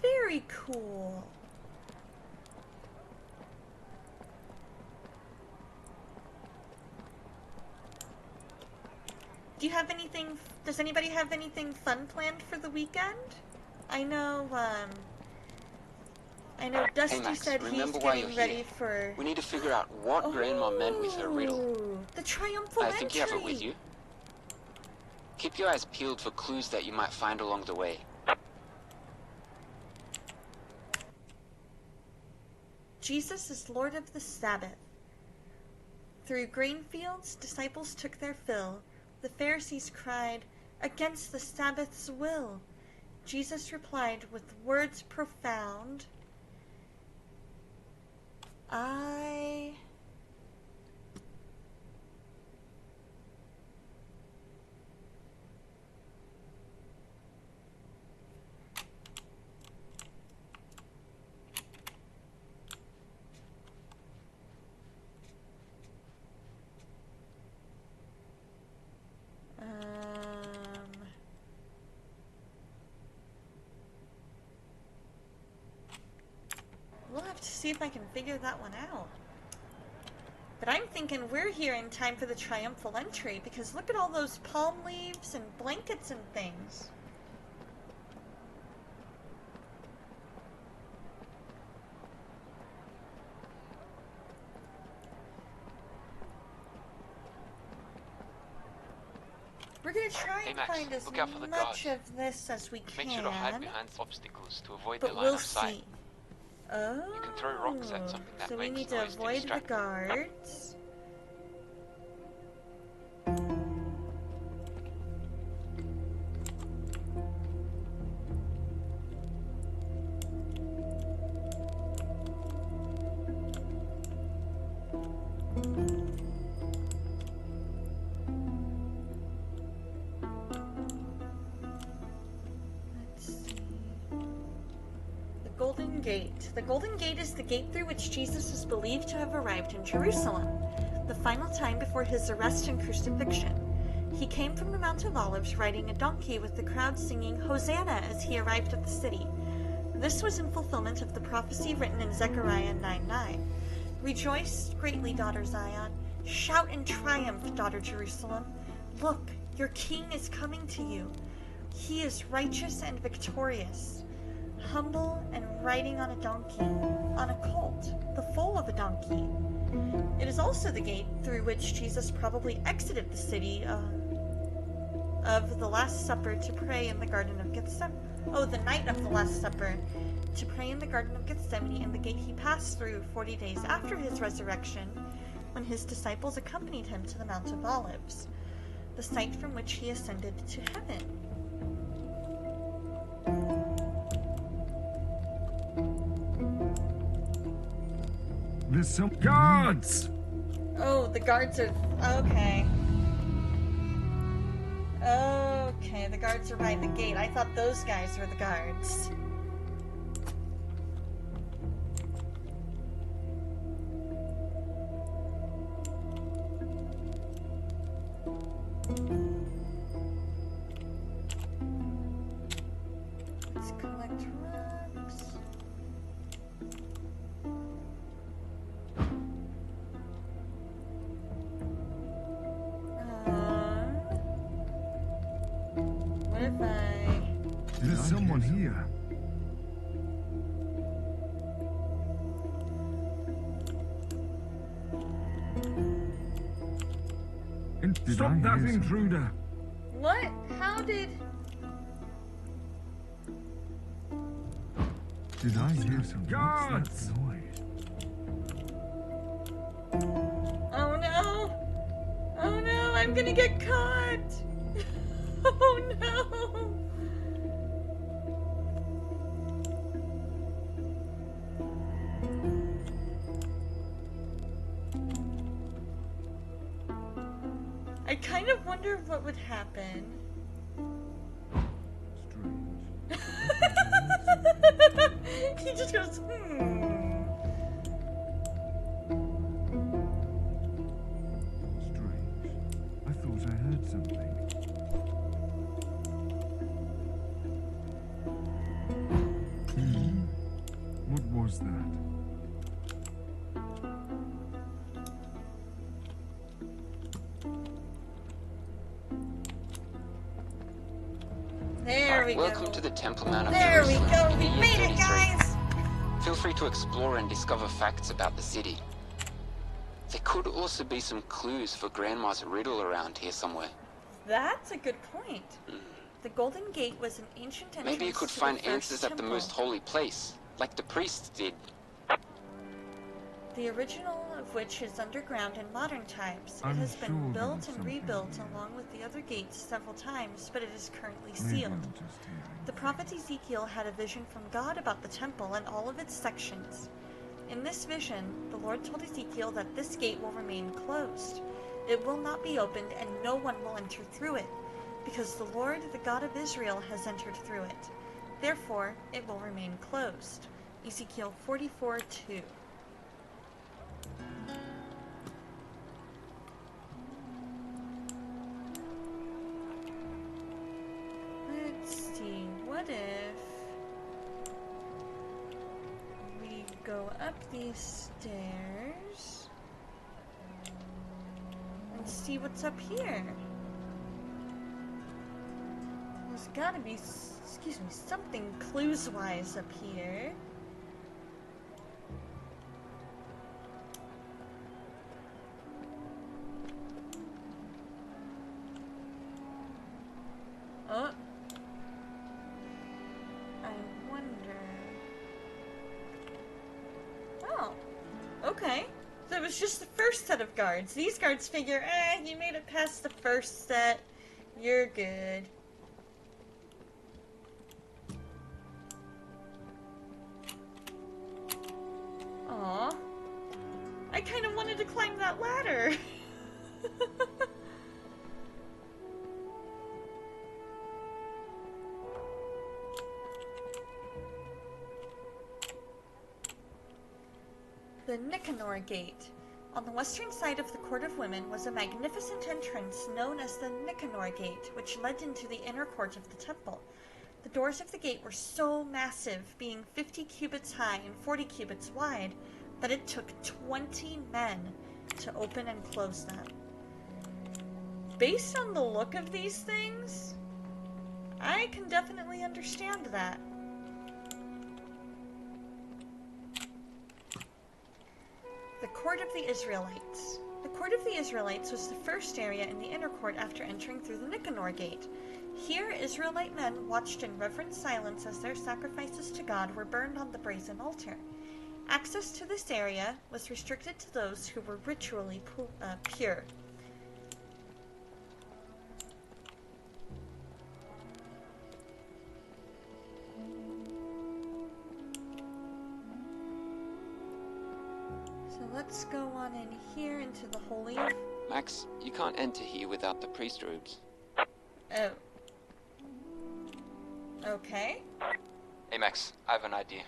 Very cool. Does anybody have anything fun planned for the weekend? I know Dusty Hey Max, said he's remember why getting you're ready here. for... We need to figure out what Grandma meant with her riddle. Oh, the triumphal I think you have it with entry. you. Keep your eyes peeled for clues that you might find along the way. Jesus is Lord of the Sabbath. Through grain fields, disciples took their fill. The Pharisees cried, "Against the Sabbath's will." Jesus replied with words profound, we'll have to see if I can figure that one out. But I'm thinking we're here in time for the triumphal entry, because look at all those palm leaves and blankets and things. We're gonna try Hey and Max, find as look out for the much guards. of this as we can. Make sure to hide behind obstacles to avoid But their line we'll of sight. see. Oh, You can throw rocks at something that so we makes need to noise to avoid the distract them. guards. Gate. The Golden Gate is the gate through which Jesus is believed to have arrived in Jerusalem, the final time before his arrest and crucifixion. He came from the Mount of Olives riding a donkey with the crowd singing Hosanna as he arrived at the city. This was in fulfillment of the prophecy written in Zechariah 9:9. Rejoice greatly, daughter Zion. Shout in triumph, daughter Jerusalem. Look, your king is coming to you. He is righteous and victorious, humble and riding on a donkey, on a colt, the foal of a donkey. It is also the gate through which Jesus probably exited the city of the Last Supper to pray in the Garden of Gethsemane. Oh, the night of the Last Supper to pray in the Garden of Gethsemane, and the gate he passed through 40 days after his resurrection, when his disciples accompanied him to the Mount of Olives, the site from which he ascended to heaven. There's some guards! Oh, the guards are... Okay. Okay, the guards are by the gate. I thought those guys were the guards. Let's collect rocks. What if I... There's someone here. Stop that intruder! What? How did... Did I hear some guards? Oh no! Oh no, I'm gonna get caught! Oh no! I kind of wonder what would happen. He just goes, Strange. I thought I heard something. What was that? There we go. Welcome to the Temple Mount of There we Jerusalem. go. We Year made it, 33. guys. Feel free to explore and discover facts about the city. There could also be some clues for Grandma's riddle around here somewhere. That's a good point. The Golden Gate was an ancient entrance. Maybe you could to the find first answers at the temple. most holy place, like the priests did. The original of which is underground in modern times. It I'm has been sure there built was and something rebuilt here. along with the other gates several times, but it is currently Maybe sealed. I'm just hearing The prophet Ezekiel had a vision from God about the temple and all of its sections. In this vision, the Lord told Ezekiel that this gate will remain closed. It will not be opened and no one will enter through it, because the Lord, the God of Israel, has entered through it. Therefore, it will remain closed. Ezekiel 44:2. Let's see, what if we go up these stairs and see what's up here? There's gotta be, excuse me, something clues-wise up here. Oh. I wonder. Oh. Okay. That was just the first set of guards. These guards figure, you made it past the first set. You're good. Aw. I kind of wanted to climb that ladder. The Nicanor Gate. On the western side of the Court of Women was a magnificent entrance known as the Nicanor Gate, which led into the inner court of the temple. The doors of the gate were so massive, being 50 cubits high and 40 cubits wide, that it took 20 men to open and close them. Based on the look of these things, I can definitely understand that. The Court of the Israelites. The Court of the Israelites was the first area in the inner court after entering through the Nicanor Gate. Here, Israelite men watched in reverent silence as their sacrifices to God were burned on the brazen altar. Access to this area was restricted to those who were ritually pure. So let's go on in here into the Holy of... Max, you can't enter here without the priest robes. Oh. Okay. Hey Max, I have an idea.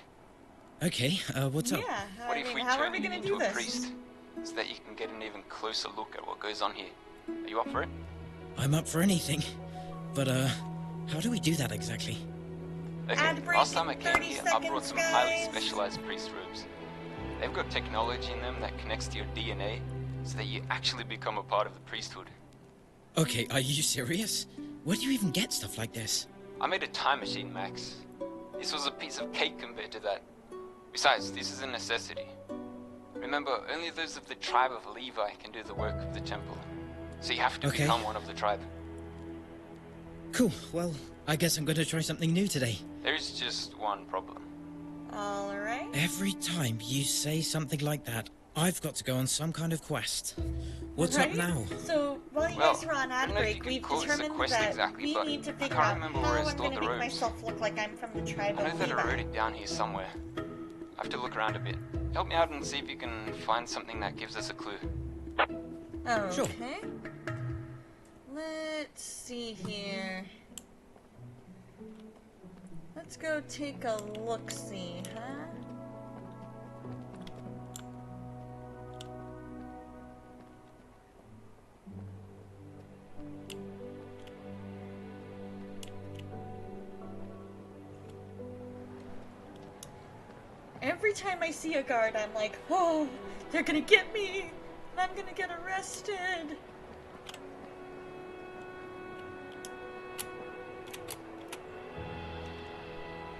Okay, what's up? Yeah, What I if mean, we how are turn we you gonna into do a this? priest, so that you can get an even closer look at what goes on here? Are you up for it? I'm up for anything. But, how do we do that exactly? Okay, Ad break last time I in came 30 here, I brought seconds, some highly guys. specialized priest robes. They've got technology in them that connects to your DNA, so that you actually become a part of the priesthood. Okay, are you serious? Where do you even get stuff like this? I made a time machine, Max. This was a piece of cake compared to that. Besides, this is a necessity. Remember, only those of the tribe of Levi can do the work of the temple. So you have to Okay. become one of the tribe. Cool, well, I guess I'm gonna try something new today. There's just one problem. Alright. Every time you say something like that, I've got to go on some kind of quest. What's Right? up now? So, while you Well, guys were on I ad don't know if break, you could we've call this a determined quest that exactly, we but need to I figure can't out remember how where I I'm stored going to the make robes. myself look like I'm from the tribe I know of that I Levi. wrote it down here somewhere. I have to look around a bit. Help me out and see if you can find something that gives us a clue. Okay. Sure. Let's see here. Let's go take a look-see, huh? Every time I see a guard, I'm like, oh, they're gonna get me, and I'm gonna get arrested.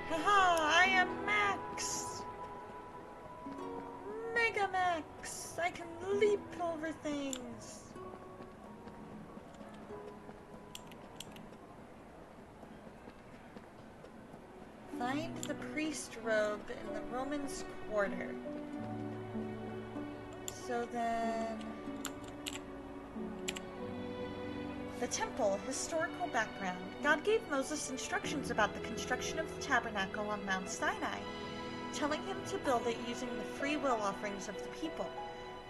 Haha, I am Max! Mega Max! I can leap over things! Find the priest robe in the Romans' quarter. So then... The temple, historical background. God gave Moses instructions about the construction of the tabernacle on Mount Sinai, telling him to build it using the free will offerings of the people.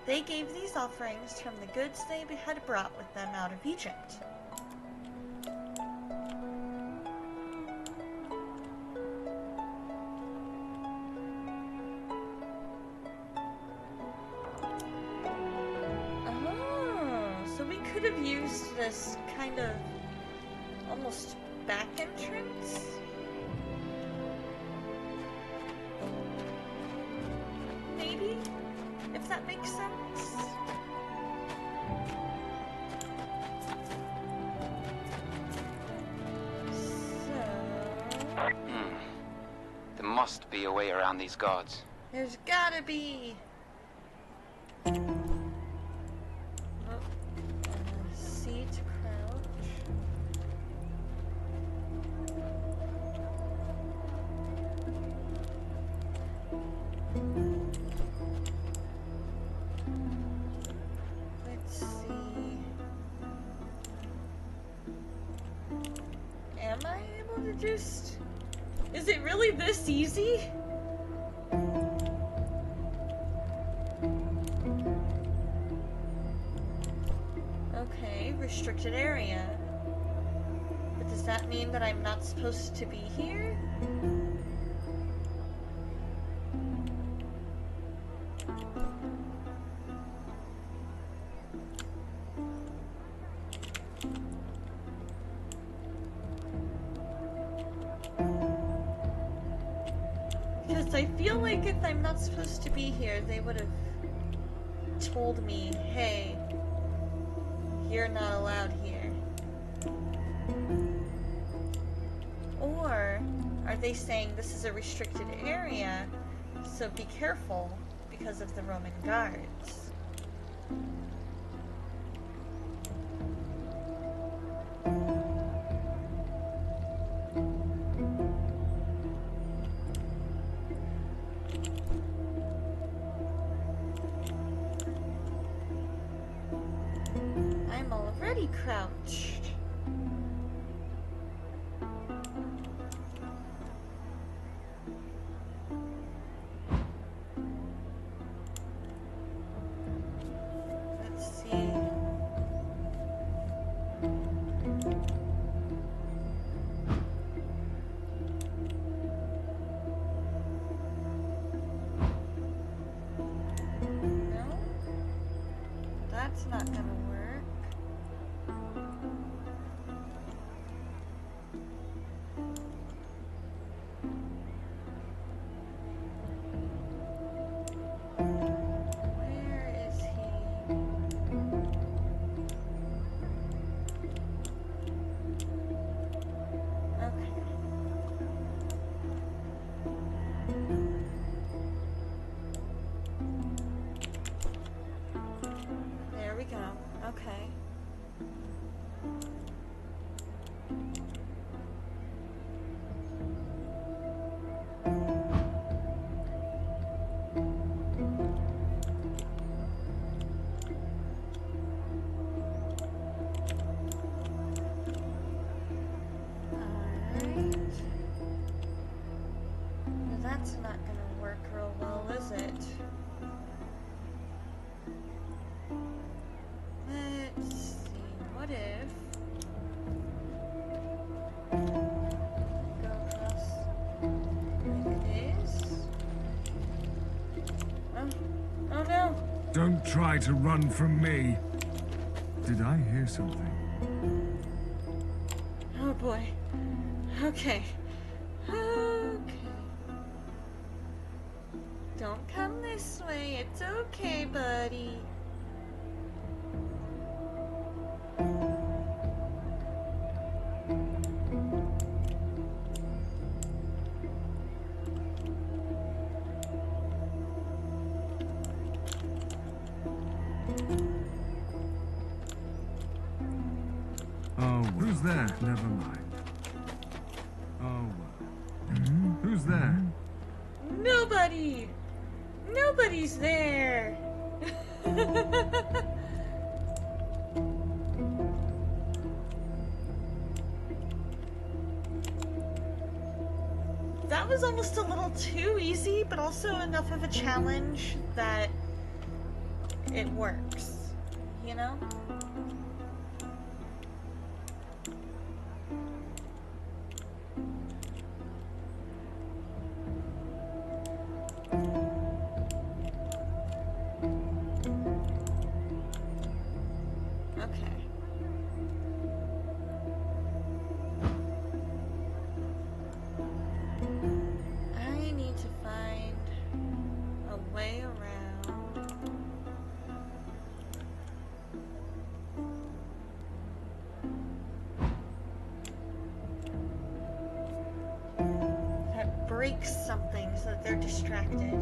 They gave these offerings from the goods they had brought with them out of Egypt. So we could have used this kind of almost back entrance. Maybe, if that makes sense. So, There must be a way around these guards. there's gotta be. C to crouch. Let's see. Am I able to just... Is it really this easy? Okay, restricted area. But does that mean that I'm not supposed to be here? Because I feel like if I'm not supposed to be here, they would have told me, hey, you're not allowed here. Or are they saying this is a restricted area, so be careful because of the Roman guards? I'm already crouched. Let's see. No? That's not gonna work. Where is he? Okay. There we go. Okay. Alright. Well, that's not gonna work real well, is it? Let's see. What if go across like this? Oh no! Don't try to run from me. Did I hear something? Oh boy. Okay. Okay. Don't come this way. It's okay, buddy. Oh, who's there? Never mind. Oh, well. Who's there? Nobody! Nobody's there! That was almost a little too easy, but also enough of a challenge that it works, you know? Okay. I need to find a way around. That breaks something so that they're distracted.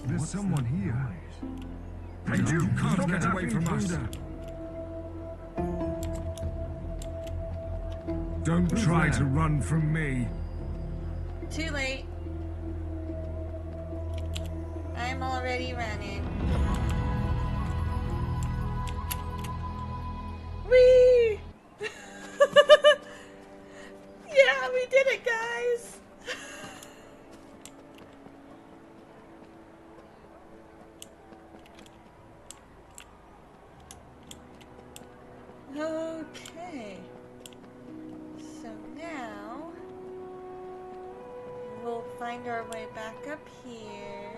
There's someone here. And you can't get away from us. Don't try to run from me. Too late. I'm already running. Whee! Yeah, we did it, guys! find our way back up here.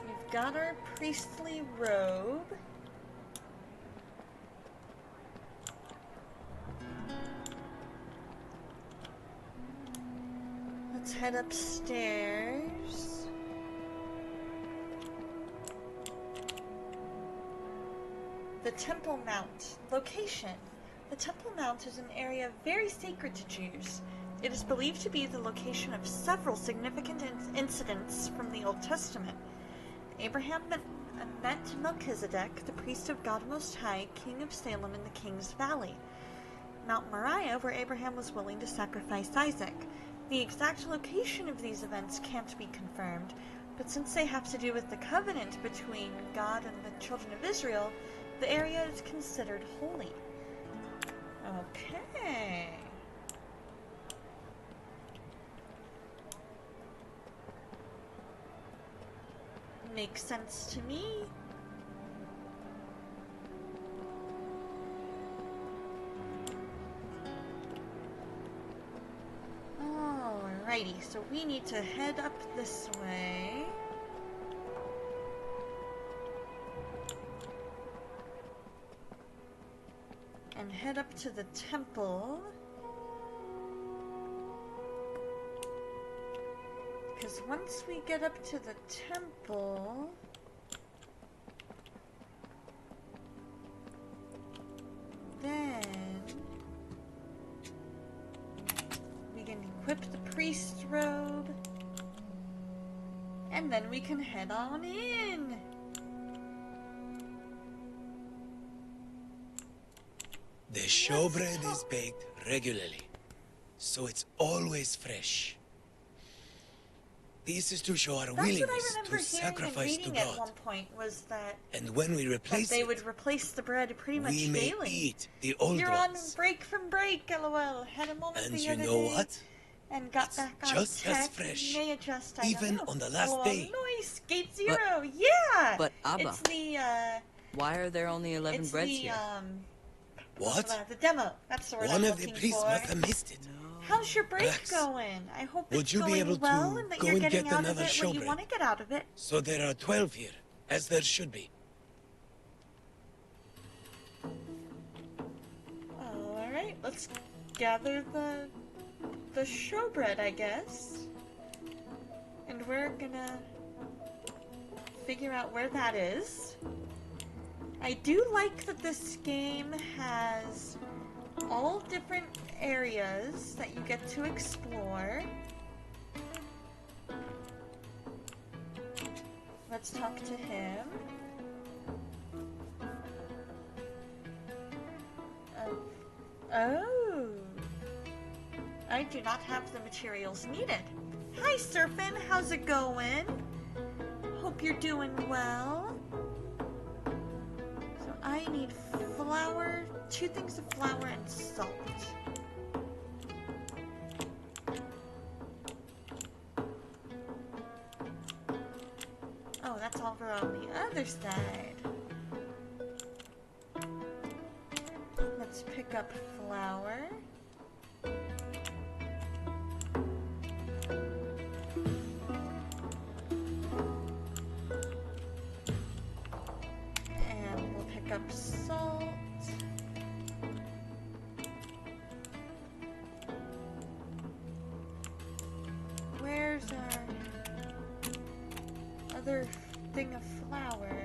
We've got our priestly robe. Let's head upstairs. The Temple Mount. Location. The Temple Mount is an area very sacred to Jews. It is believed to be the location of several significant incidents from the Old Testament. Abraham met Melchizedek, the priest of God Most High, king of Salem in the King's Valley. Mount Moriah, where Abraham was willing to sacrifice Isaac. The exact location of these events can't be confirmed, but since they have to do with the covenant between God and the children of Israel, the area is considered holy. Okay. Makes sense to me. Alrighty, so we need to head up this way. And head up to the temple. Because once we get up to the temple, then we can equip the priest's robe, and then we can head on in. The showbread is baked regularly, so it's always fresh. This is to show our That's what I willingness remember to hearing and sacrifice to reading at God. one point, was that, And when we replace they it, would replace the bread pretty much we may daily. eat the old You're on ones. break from break, lol. Had a moment And the you other know day what? and got It's back on just as tech. fresh, May adjust, I even don't know. on the last LOL. day. Nice, Gate Zero, yeah. But Abba, it's the why are there only 11 it's breads the here? What? the demo. That's the word One I'm of the looking priests for. must have missed it. How's your break Rex, going? I hope would it's you be going able well to and that go you're and getting get out of another it what you showbread? want to get out of it. So there are 12 here, as there should be. Alright, let's gather the showbread, I guess. And we're gonna figure out where that is. I do like that this game has all different areas that you get to explore. Let's talk to him. Oh. I do not have the materials needed. Hi, Surfin. How's it going? Hope you're doing well. So I need flour, 2 things of flour and salt. Oh, that's over on the other side. Let's pick up flour. And we'll pick up salt. Where's our other thing of flour?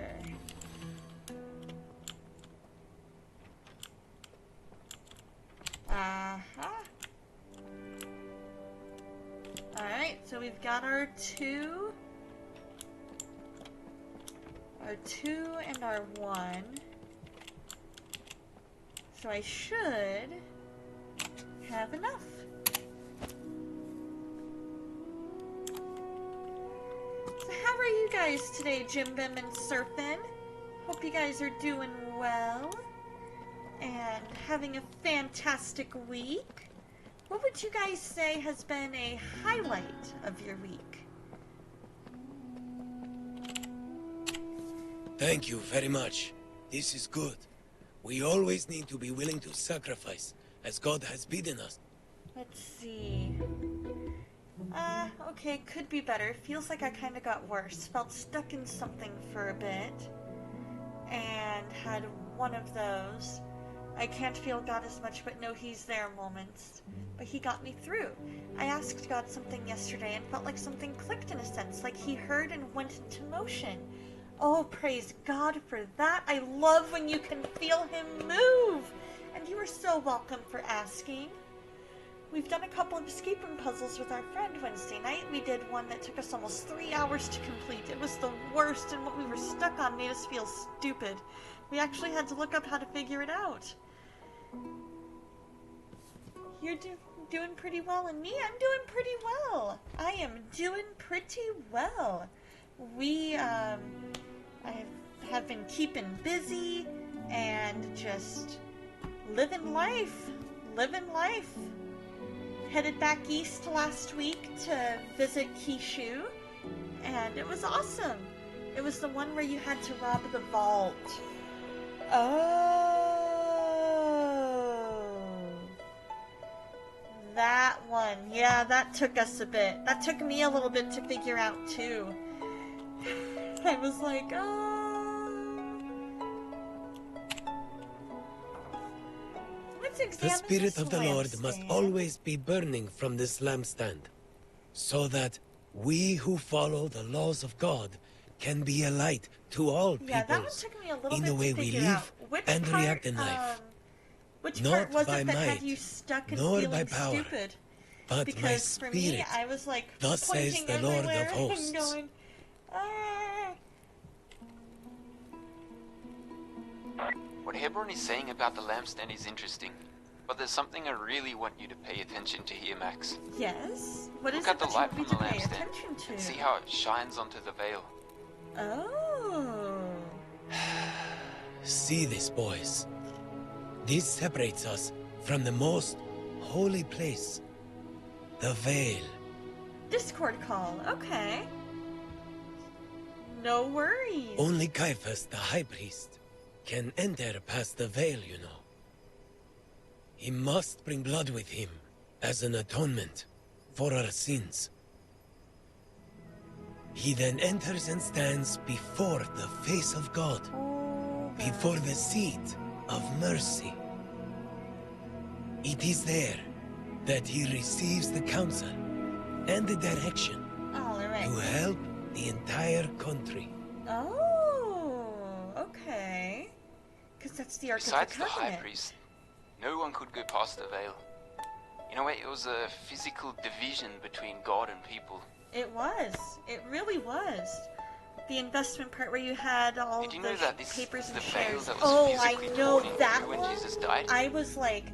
Alright, so we've got our 2 and our 1. So I should have enough. So how are you guys today, Jim Bim and Surfin? Hope you guys are doing well and having a fantastic week. What would you guys say has been a highlight of your week? Thank you very much. This is good. We always need to be willing to sacrifice, as God has bidden us. Let's see. Okay, could be better. Feels like I kind of got worse. Felt stuck in something for a bit. And had one of those I can't feel God as much but know He's there moments. But He got me through. I asked God something yesterday and felt like something clicked in a sense, like He heard and went into motion. Oh, praise God for that. I love when you can feel Him move. And you are so welcome for asking. We've done a couple of escape room puzzles with our friend Wednesday night. We did one that took us almost 3 hours to complete. It was the worst, and what we were stuck on made us feel stupid. We actually had to look up how to figure it out. You're doing pretty well, and me, I'm doing pretty well. I am doing pretty well. We, I have been keeping busy and just living life. Headed back east last week to visit Kishu, and it was awesome. It was the one where you had to rob the vault. Oh. That one. Yeah, that took us a bit. That took me a little bit to figure out, too. I was like, oh. The Spirit of the Lord must always be burning from this lampstand, so that we who follow the laws of God can be a light to all people in the way we live and react in life. Which not part was by it that might, had you stuck and nor feeling by power, stupid? but Because my for me, spirit, I was like thus says pointing the Lord of everywhere hosts. and going, ah. What Hebron is saying about the lampstand is interesting, but there's something I really want you to pay attention to here, Max. Yes? What is Look it at the that light you from want me the to pay lampstand attention to? and see how it shines onto the veil. Oh. See this, boys. This separates us from the most holy place, the veil. Discord call. Okay. No worries. Only Caiaphas, the high priest, can enter past the veil, you know. He must bring blood with him as an atonement for our sins. He then enters and stands before the face of God, before the seat of mercy. It is there that he receives the counsel and the direction to help the entire country. Oh, okay. Because that's the Ark of the Besides the Covenant. high priest, no one could go past the veil. In a way, it was a physical division between God and people. It was. It really was. The investment part where you had all Did you the know that this papers is and the veil shares. that was Oh, I physically know torn in that two when one. Jesus died? I was like,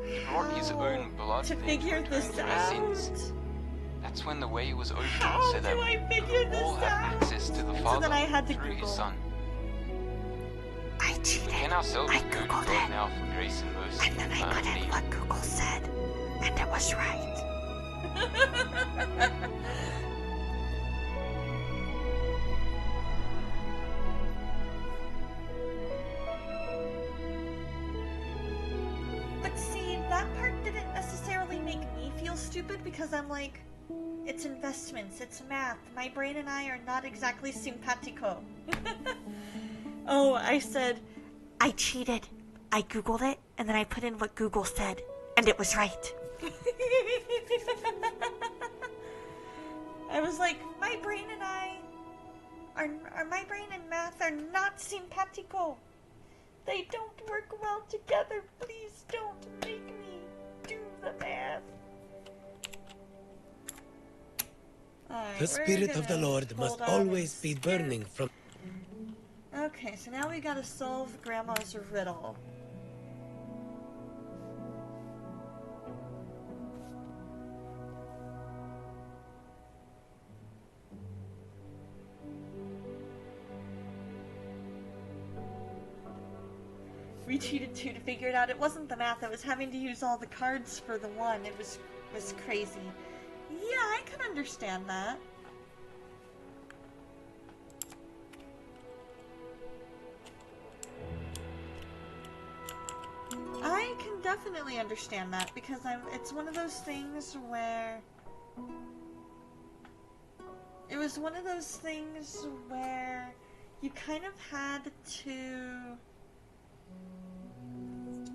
He brought his own blood to there figure atone this for our out. sins. That's when the way was opened How so that do I figure we all this have out? access to the So Father then I had to through Google. his Son. I cheated. We can ourselves I go to googled God it. now for grace and mercy. And then I put in what Google said, and it was right. But see, that part didn't necessarily make me feel stupid because I'm like, it's investments, it's math. My brain and I are not exactly simpatico. Oh, I said, I cheated. I Googled it, and then I put in what Google said, and it was right. I was like, my brain and I my brain and math are not simpatico. They don't work well together. Please don't make me do the math. Alright, The Spirit of the gonna Lord must hold on always and be skip. burning from... Okay, so now we gotta solve Grandma's riddle. We cheated too to figure it out. It wasn't the math, I was having to use all the cards for the one. It was crazy. Yeah, I can understand that. I can definitely understand that because it's one of those things where was one of those things where you kind of had to...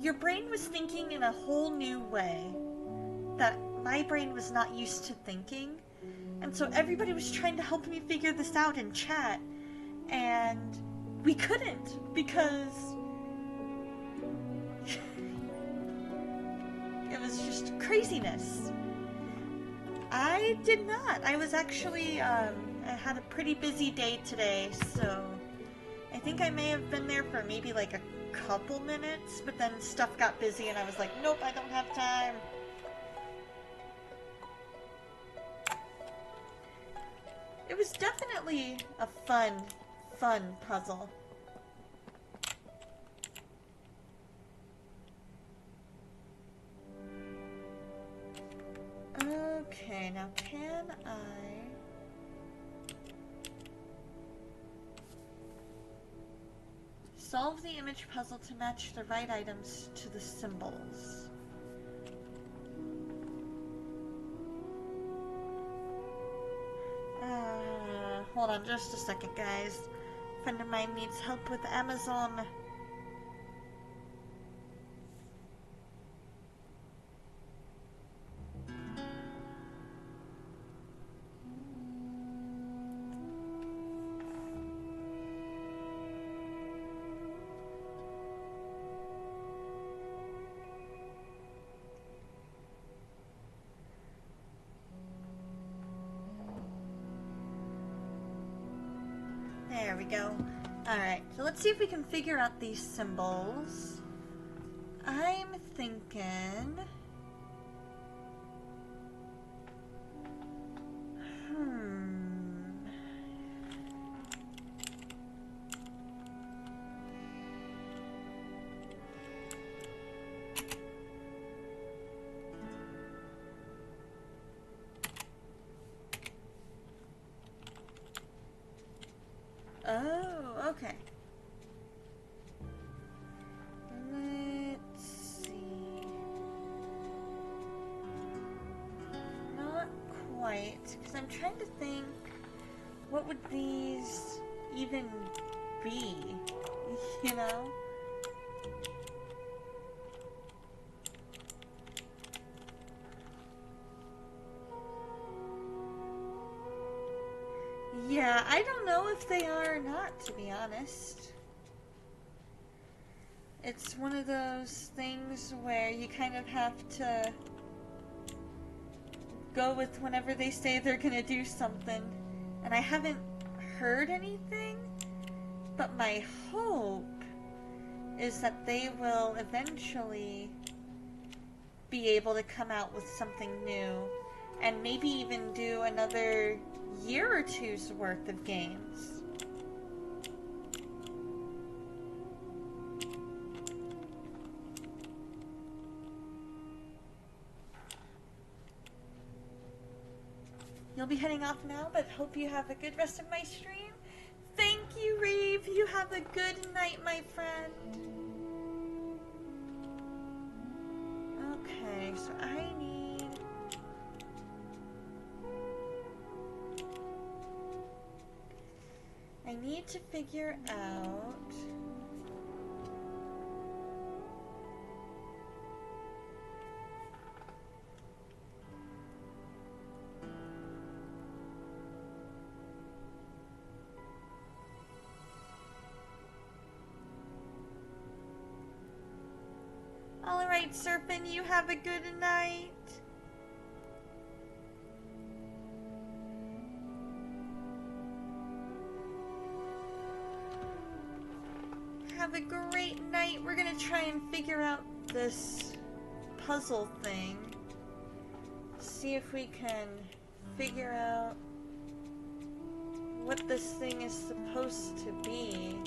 Your brain was thinking in a whole new way that my brain was not used to thinking. And so everybody was trying to help me figure this out in chat. And we couldn't because... it was just craziness. I did not. I was actually, I had a pretty busy day today, so I think I may have been there for maybe like a couple minutes, but then stuff got busy and I was like, nope, I don't have time. It was definitely a fun puzzle. Okay, now can I... solve the image puzzle to match the right items to the symbols? Hold on just a second, guys. A friend of mine needs help with Amazon. There we go. Alright, so let's see if we can figure out these symbols. I'm thinking... Oh, okay. Let's see. Not quite, because I'm trying to think, what would these even be, you know? Yeah, I don't know if they are or not, to be honest. It's one of those things where you kind of have to go with whenever they say they're gonna do something. And I haven't heard anything, but my hope is that they will eventually be able to come out with something new and maybe even do another year or two's worth of games. You'll be heading off now, but hope you have a good rest of my stream. Thank you, Reeve. You have a good night, my friend. Okay, so I need to figure out Alright, Surfin', you have a good night. Have a great night. We're gonna try and figure out this puzzle thing. See if we can figure out what this thing is supposed to be.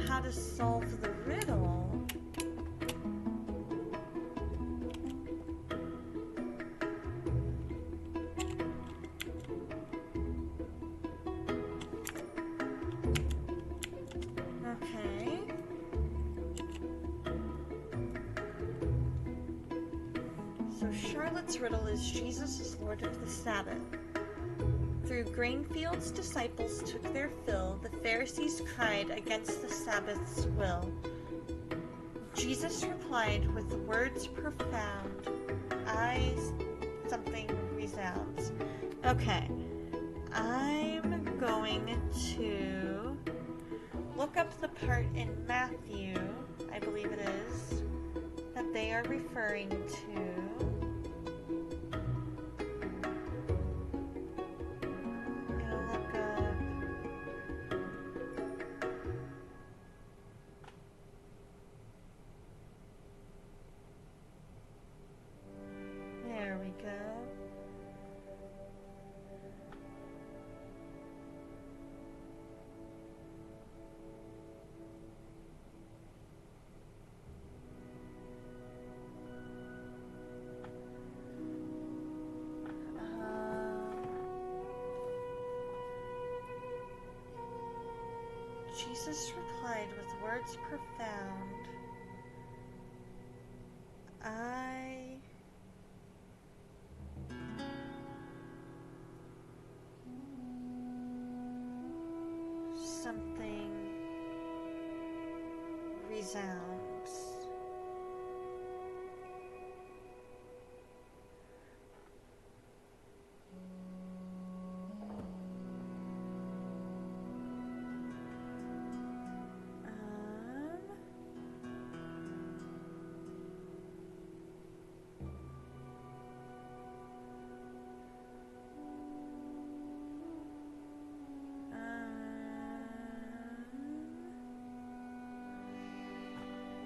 How to solve the riddle. So Charlotte's riddle is Jesus is Lord of the Sabbath. Through grain fields disciples took their fill, the Pharisees cried against the Sabbath's will. Jesus replied with words profound, something resounds. Okay, I'm going to look up the part in Matthew, I believe it is, that they are referring to. There we go. Jesus replied with words profound, something resounds.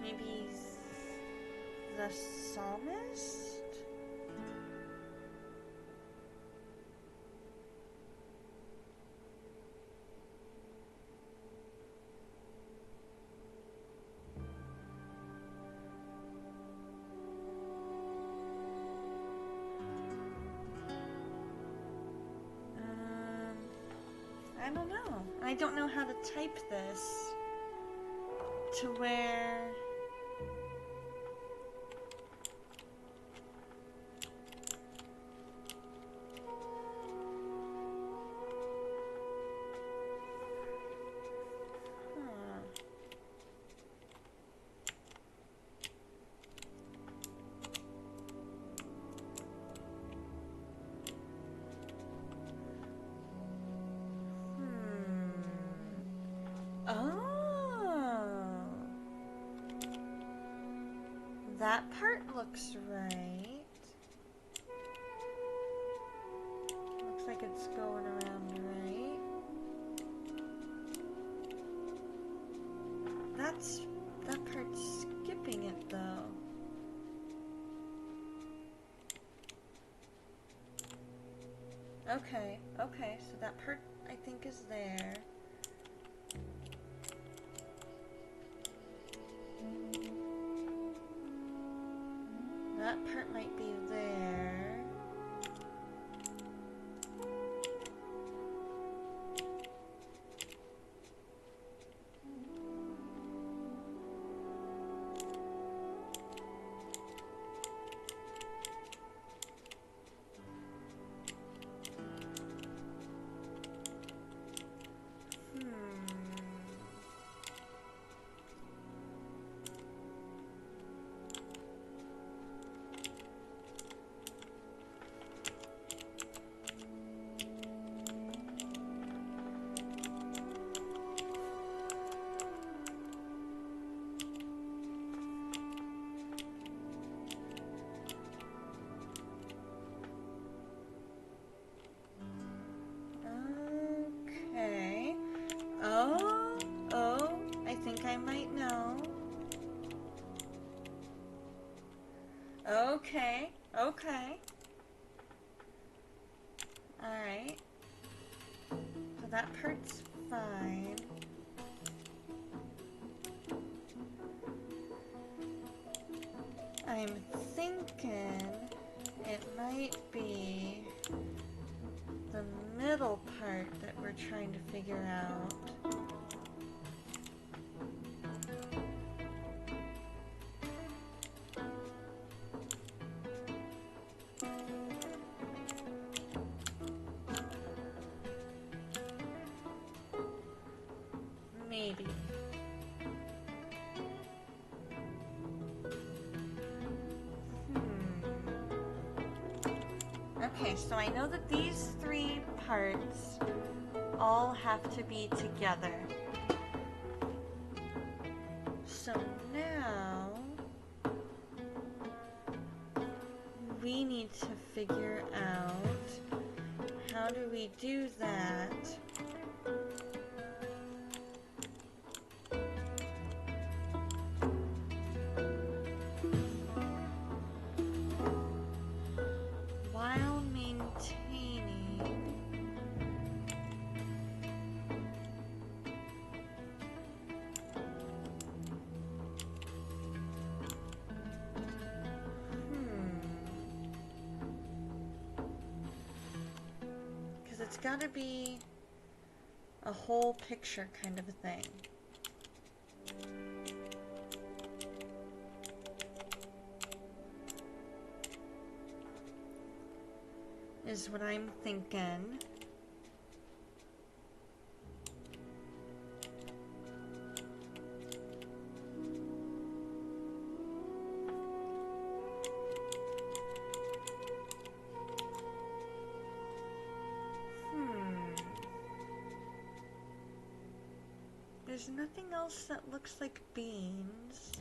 Maybe the psalmist? I don't know. I don't know how to type this to where that part looks right. Looks like it's going around right. That part's skipping it though. Okay, so that part I think is there. That part might be there. I think I might know. Okay. Alright. So that part's fine. I'm thinking it might be the middle part that we're trying to figure out. Okay, so I know that these three parts all have to be together. So now we need to figure out how do we do that. While maintaining because it's got to be a whole picture kind of a thing. Is what I'm thinking. There's nothing else that looks like beans.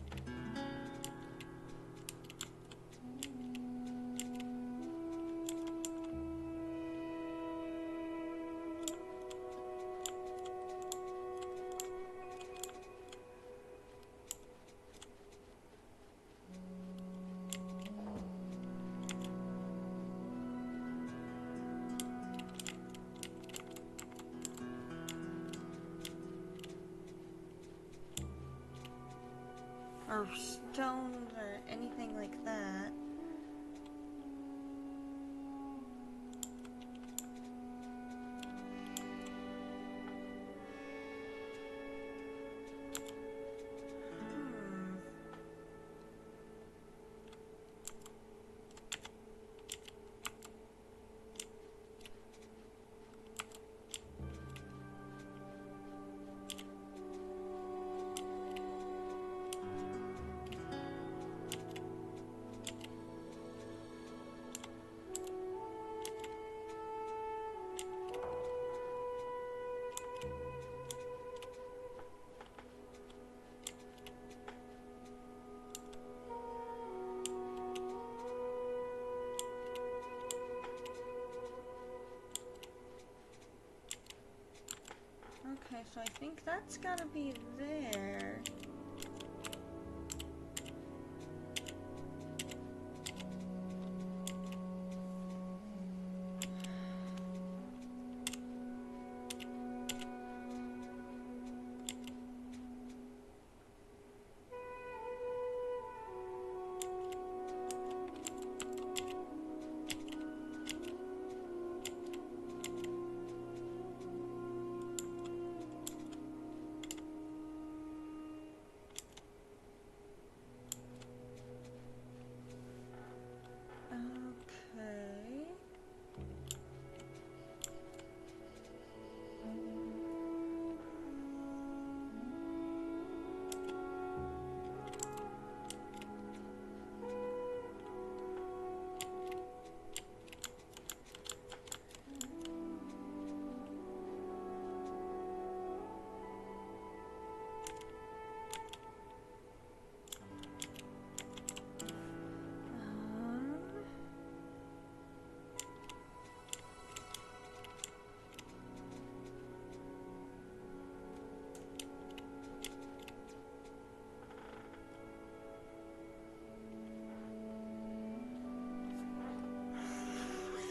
Or stones or anything like that. Okay, so I think that's gotta be there.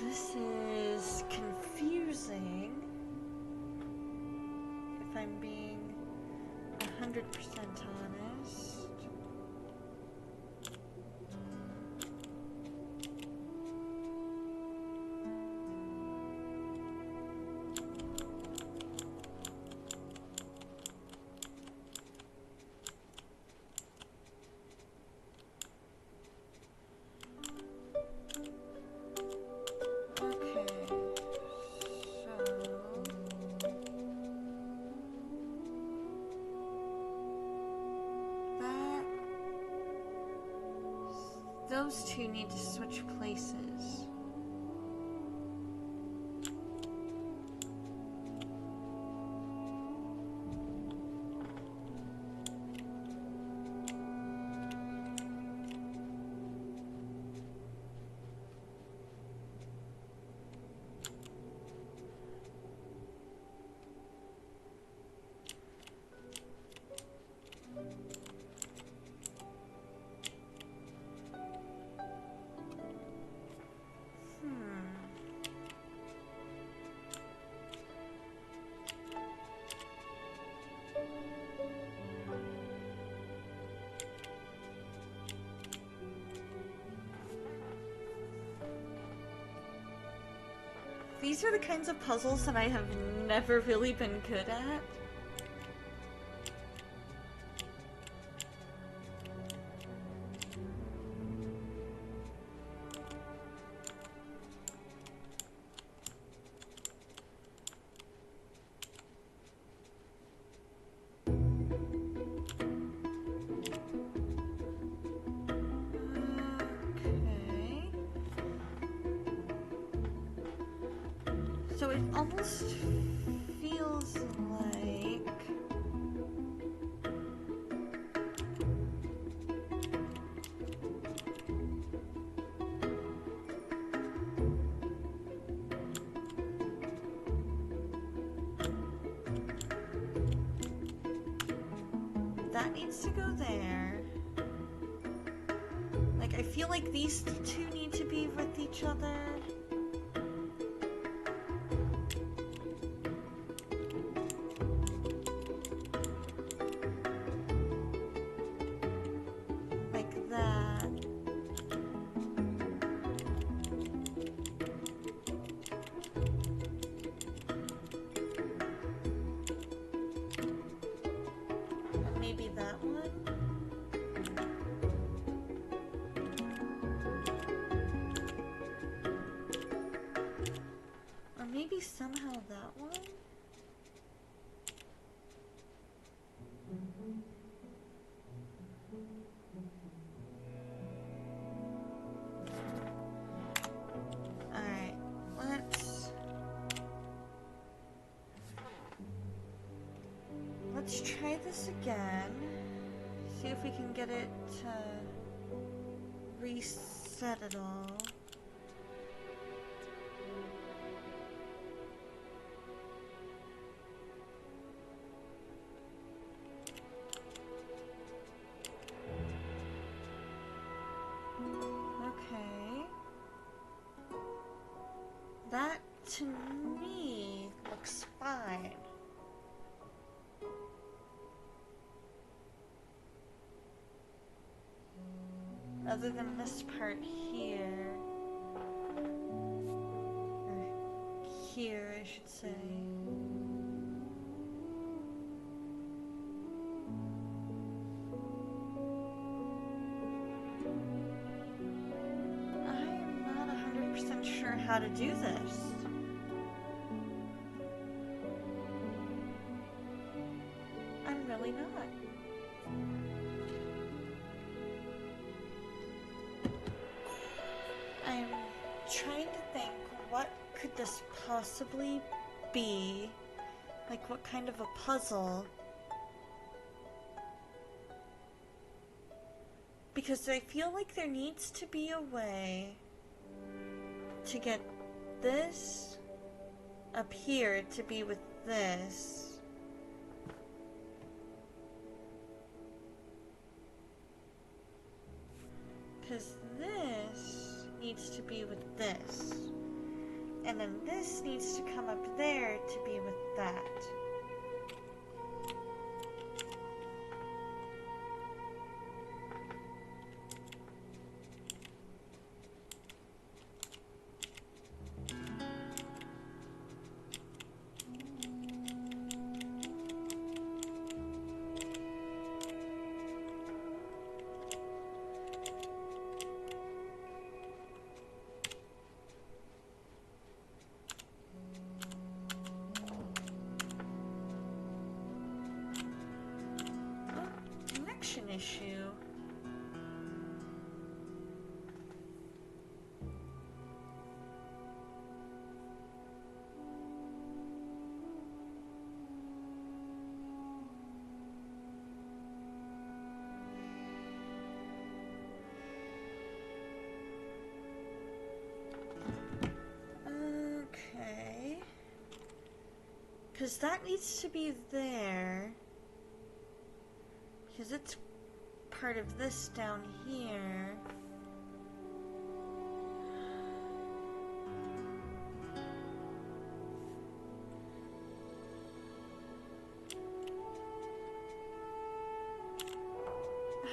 This is confusing, if I'm being 100% honest. Those two need to switch places. These are the kinds of puzzles that I have never really been good at. So it almost feels like... that needs to go there. Like, I feel like these two need to be with each other. Maybe somehow that one? Alright, let's try this again. See if we can get it to reset it all. That, to me, looks fine. Other than this part here. Or here, I should say. How to do this. I'm really not. I'm trying to think, what could this possibly be? Like, what kind of a puzzle? Because I feel like there needs to be a way to get this up here to be with this. Because this needs to be with this. And then this needs to come up there to be with that. Issue. Okay. Because that needs to be there. Because it's part of this down here.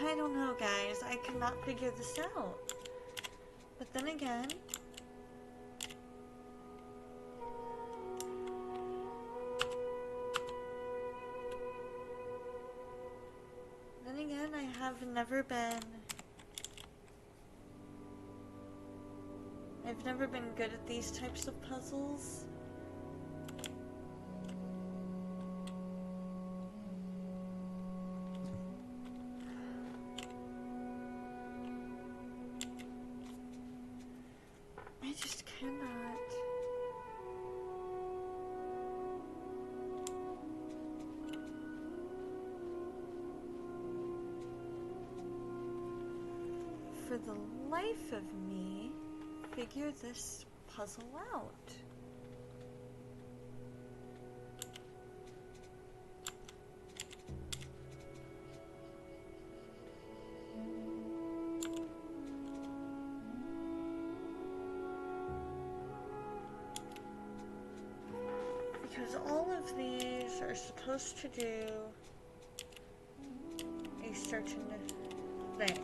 I don't know, guys. I cannot figure this out. But then again, have never been... I've never been good at these types of puzzles. I just cannot. For the life of me, figure this puzzle out. Because all of these are supposed to do a certain thing,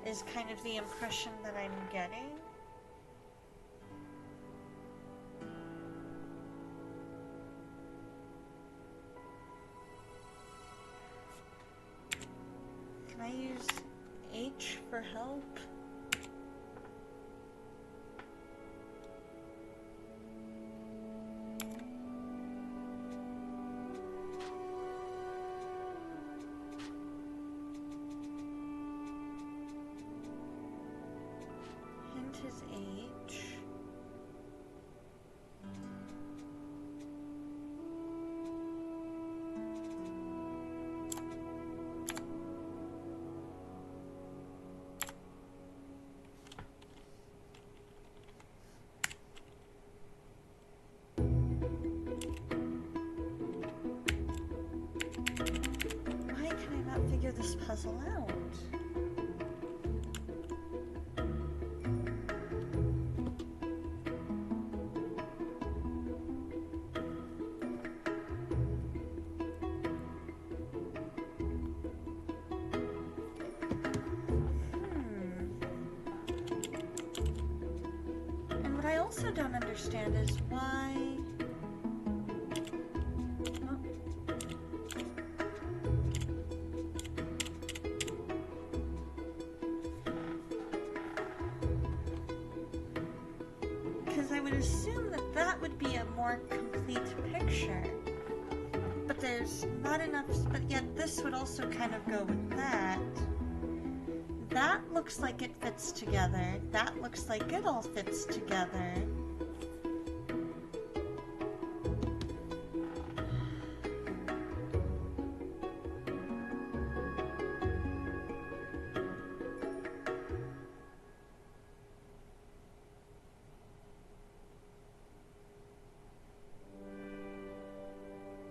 is kind of the impression that I'm getting. Can I use H for help? Hint is H. Why can I not figure this puzzle out? And what I also don't understand is why... Because I would assume that that would be a more complete picture. But there's not enough, but yet this would also kind of go with that. That looks like it fits together. That looks like it all fits together.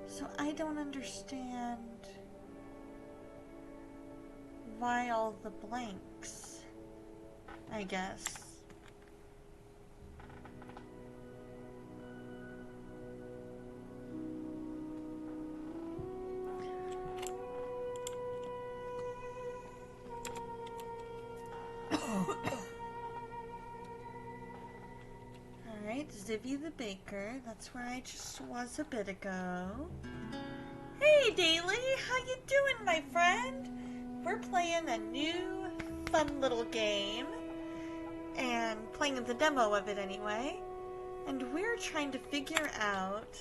So I don't understand why all the blanks, I guess. Alright, Zibby the Baker. That's where I just was a bit ago. Hey, Daily! How you doing, my friend? We're playing a new, fun little game. And playing the demo of it anyway. And we're trying to figure out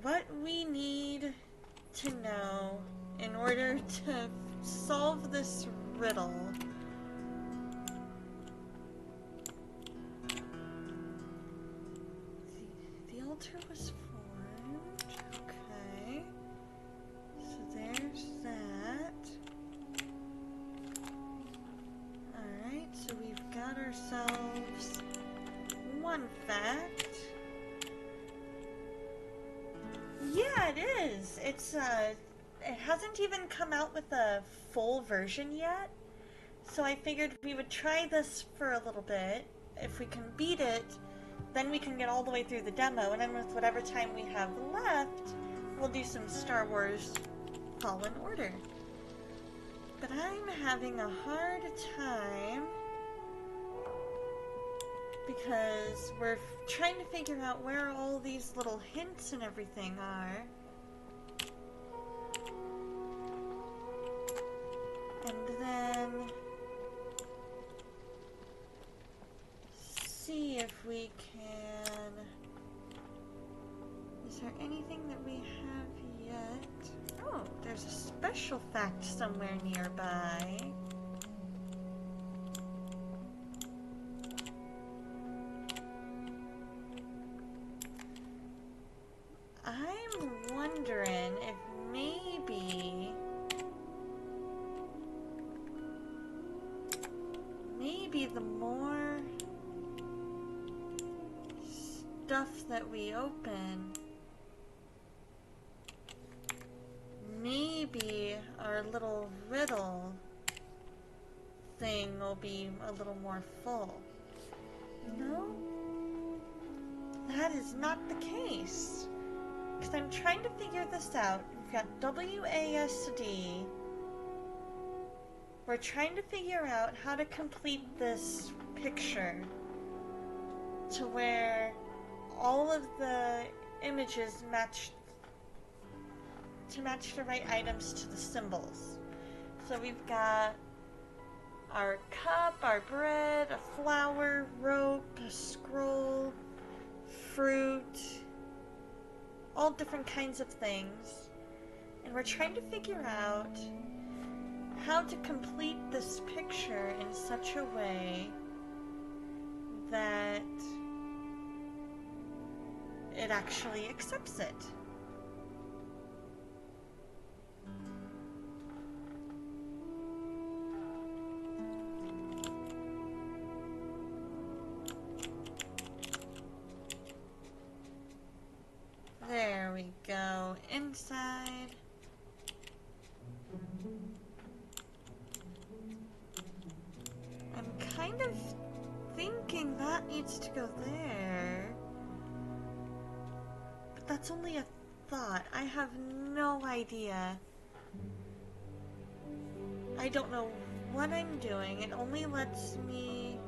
what we need to know in order to solve this riddle. The altar was formed. Okay. So there's that. Alright, so we've got ourselves one fact. Yeah, it is. It's it hasn't even come out with a full version yet. So I figured we would try this for a little bit. If we can beat it, then we can get all the way through the demo, and then with whatever time we have left, we'll do some Star Wars Fallen Order. But I'm having a hard time because we're trying to figure out where all these little hints and everything are. see if we can... Is there anything that we have yet? Oh, there's a special fact somewhere nearby. I'm wondering if maybe the more stuff that we open, maybe our little riddle thing will be a little more full. No, that is not the case. Because I'm trying to figure this out. We've got WASD. We're trying to figure out how to complete this picture to where all of the images match the right items to the symbols. So we've got our cup, our bread, a flower, rope, a scroll, fruit, all different kinds of things. And we're trying to figure out how to complete this picture in such a way that it actually accepts it. There we go. Inside. I'm kind of thinking that needs to go there. But that's only a thought. I have no idea. I don't know what I'm doing. It only lets me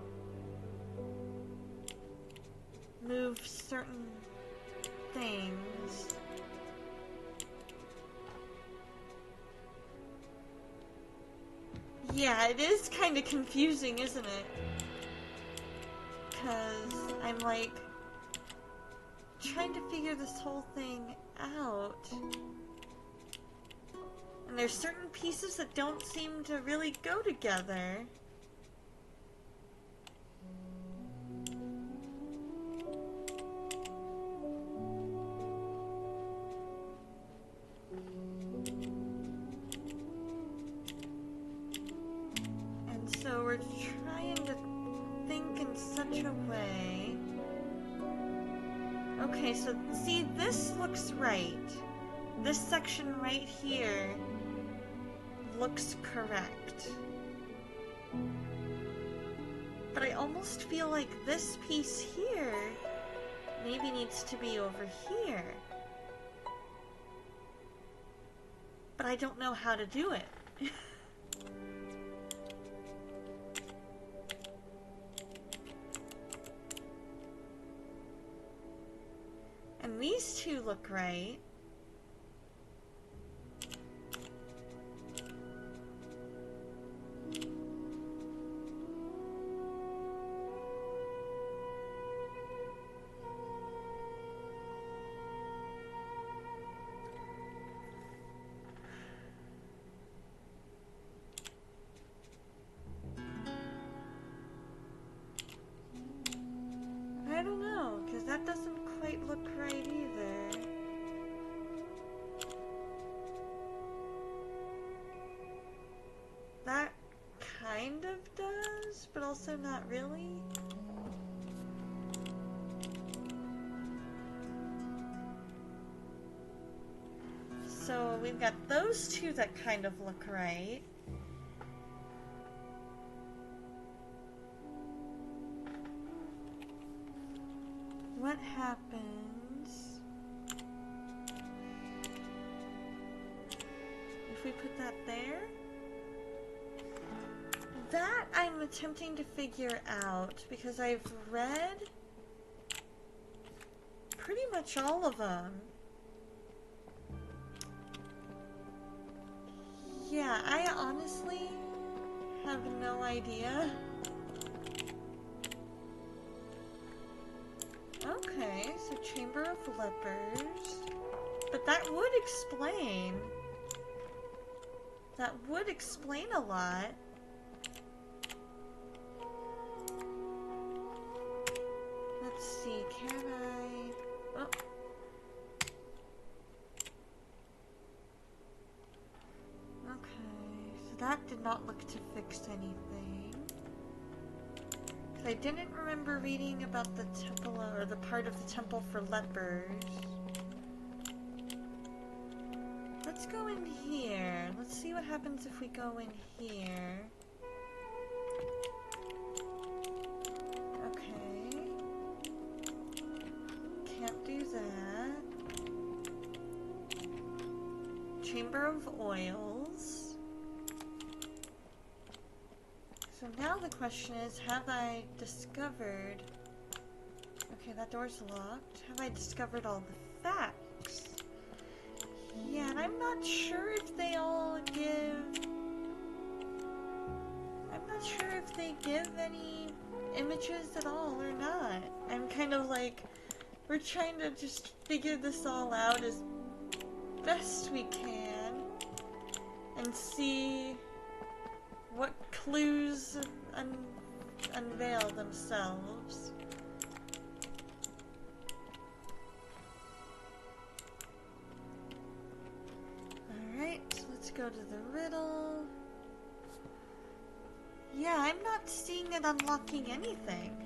move certain things. Yeah, it is kind of confusing, isn't it? Because I'm like trying to figure this whole thing out. And there's certain pieces that don't seem to really go together. So we're trying to think in such a way. Okay, so see, this looks right. This section right here looks correct. But I almost feel like this piece here maybe needs to be over here. But I don't know how to do it. And these two look right. I don't know, because that doesn't quite look right either. That kind of does, but also not really. So we've got those two that kind of look right. What happens if we put that there? That I'm attempting to figure out because I've read pretty much all of them. Yeah, I honestly have no idea. Okay, so Chamber of Lepers. But that would explain. That would explain a lot. Let's see, can I... Oh. Okay, so that did not look to fix anything. I didn't remember reading about the temple, or the part of the temple for lepers. Let's go in here. Let's see what happens if we go in here. Okay. Can't do that. Chamber of Oils. So now the question is, have I discovered... Okay, that door's locked. Have I discovered all the facts? Yeah, and I'm not sure if they all give... I'm not sure if they give any images at all or not. I'm kind of like... We're trying to just figure this all out as best we can. And see what clues unveil themselves. Alright, let's go to the riddle. Yeah, I'm not seeing it unlocking anything.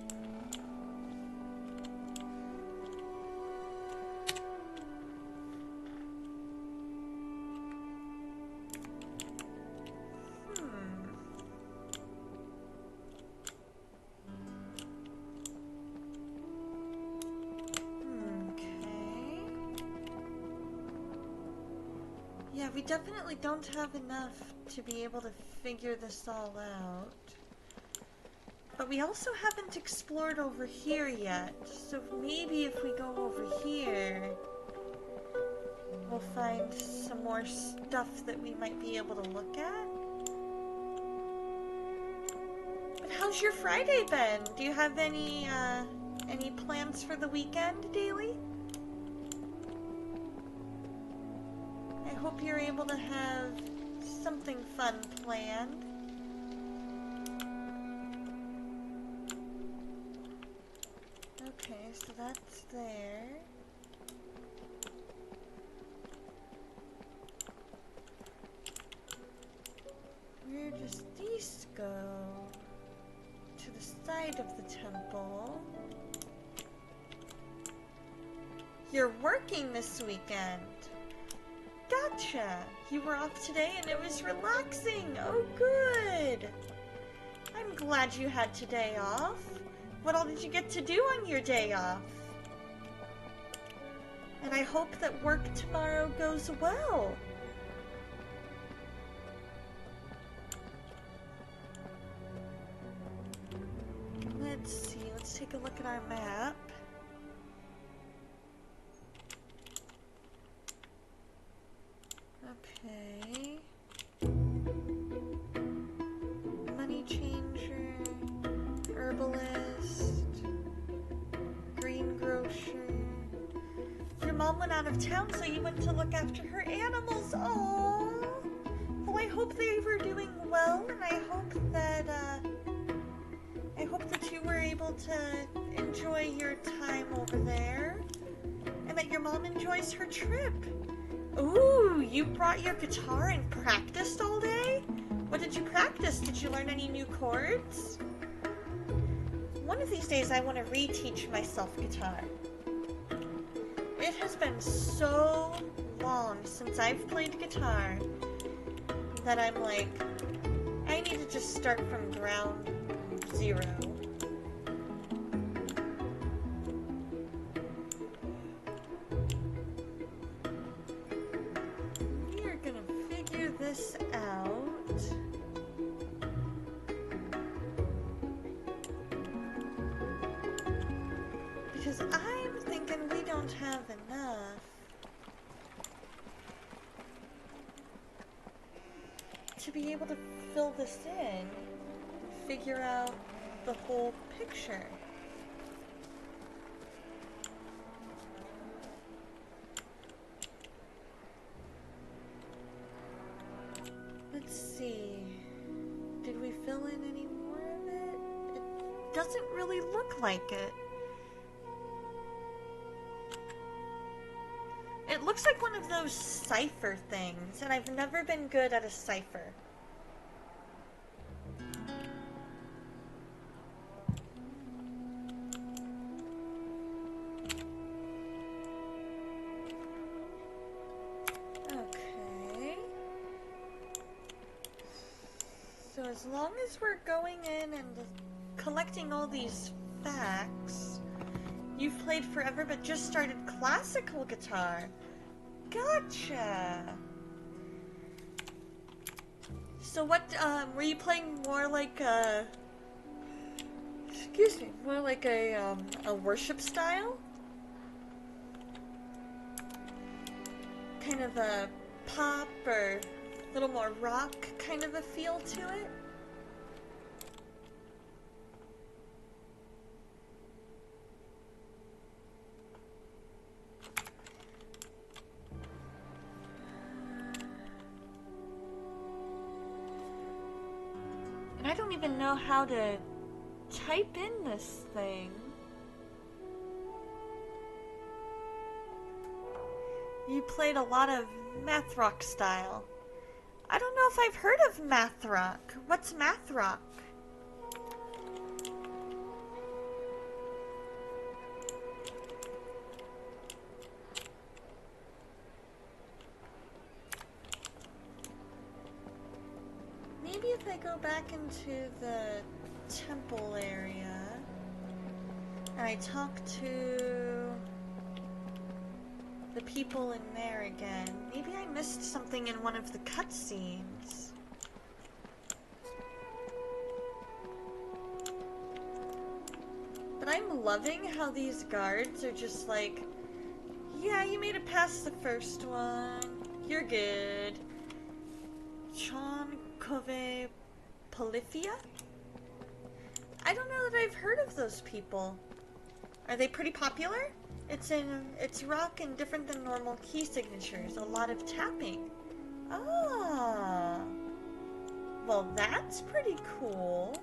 Yeah, we definitely don't have enough to be able to figure this all out. But we also haven't explored over here yet, so maybe if we go over here, we'll find some more stuff that we might be able to look at. But how's your Friday been? Do you have any plans for the weekend, Daily? I hope you're able to have something fun planned. Okay, so that's there. Where does these go? To the side of the temple. You're working this weekend. Gotcha! You were off today and it was relaxing! Oh, good! I'm glad you had today off. What all did you get to do on your day off? And I hope that work tomorrow goes well. Let's see, let's take a look at our map. Okay. Money changer, herbalist, greengrocer. Your mom went out of town, so you went to look after her animals. Oh, well, I hope they were doing well, and I hope that you were able to enjoy your time over there, and that your mom enjoys her trip. Ooh, you brought your guitar and practiced all day? What did you practice? Did you learn any new chords? One of these days I want to reteach myself guitar. It has been so long since I've played guitar that I'm like, I need to just start from ground zero. This out. Because I'm thinking we don't have enough to be able to fill this in and figure out the whole picture. really look like it. It looks like one of those cipher things, and I've never been good at a cipher. Okay. So as long as we're going in and collecting all these facts... You've played forever but just started classical guitar. Gotcha. So what, were you playing more like a... Excuse me, more like a worship style? Kind of a pop or a little more rock kind of a feel to it? I don't even know how to type in this thing. You played a lot of math rock style. I don't know if I've heard of math rock. What's math rock? Maybe if I go back into the temple area and I talk to the people in there again, maybe I missed something in one of the cutscenes. But I'm loving how these guards are just like, yeah, you made it past the first one. You're good. Chon Kove Polyphia? I don't know that I've heard of those people. Are they pretty popular? It's rock and different than normal key signatures. A lot of tapping. Ah. Well, that's pretty cool.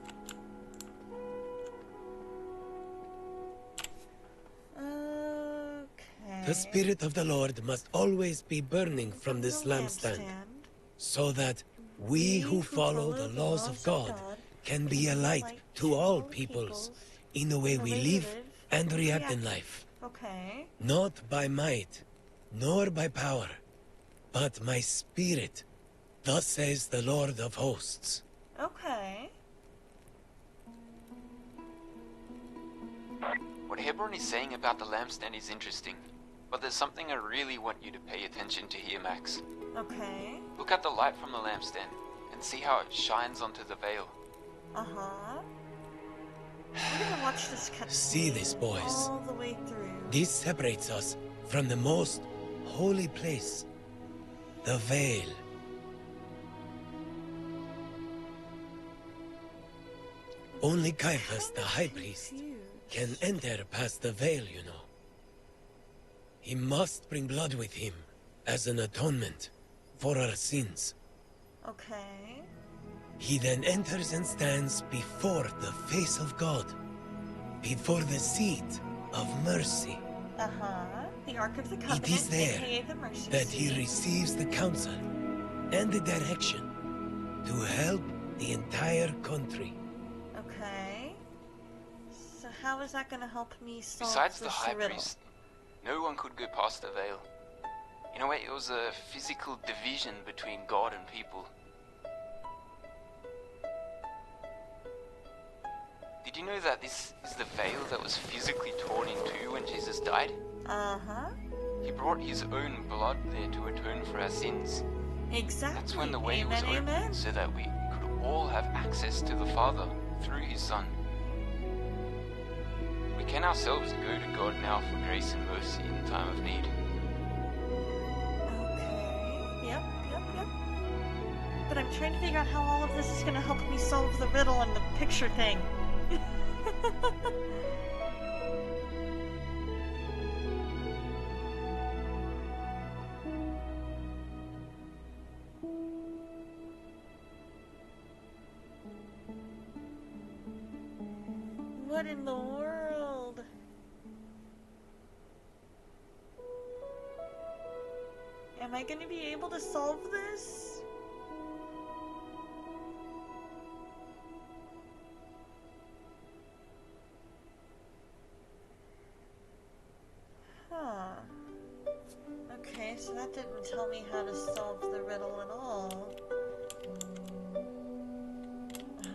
Okay. The Spirit of the Lord must always be burning from this lampstand, so that we who follow the laws of God can be a light to all peoples in the way we live and react in life. Okay. Not by might, nor by power, but my spirit, thus says the Lord of hosts. Okay. What Hebron is saying about the lampstand is interesting, but there's something I really want you to pay attention to here, Max. Okay. Look at the light from the lampstand and see how it shines onto the veil. Uh-huh. We're gonna watch this cutscene. See this, boys. All the way through. This separates us from the most holy place, the veil. Only Caiaphas, the high priest, can enter past the veil, you know. He must bring blood with him as an atonement for our sins. Okay. He then enters and stands before the face of God, before the seat of mercy. Uh-huh. The Ark of the Covenant, It is there aka the Mercy that Seat. he receives the counsel and the direction to help the entire country. Okay. So how is that gonna help me solve Besides the this high riddle? priest, no one could go past the veil. In a way, it was a physical division between God and people. Did you know that this is the veil that was physically torn in two when Jesus died? Uh-huh. He brought his own blood there to atone for our sins. Exactly. That's when the way was Amen, opened amen. so that we could all have access to the Father through his Son. We can ourselves go to God now for grace and mercy in time of need. Okay. Yep. But I'm trying to figure out how all of this is gonna help me solve the riddle and the picture thing. What in the world? Am I gonna be able to solve this? Huh. Okay, so that didn't tell me how to solve the riddle at all.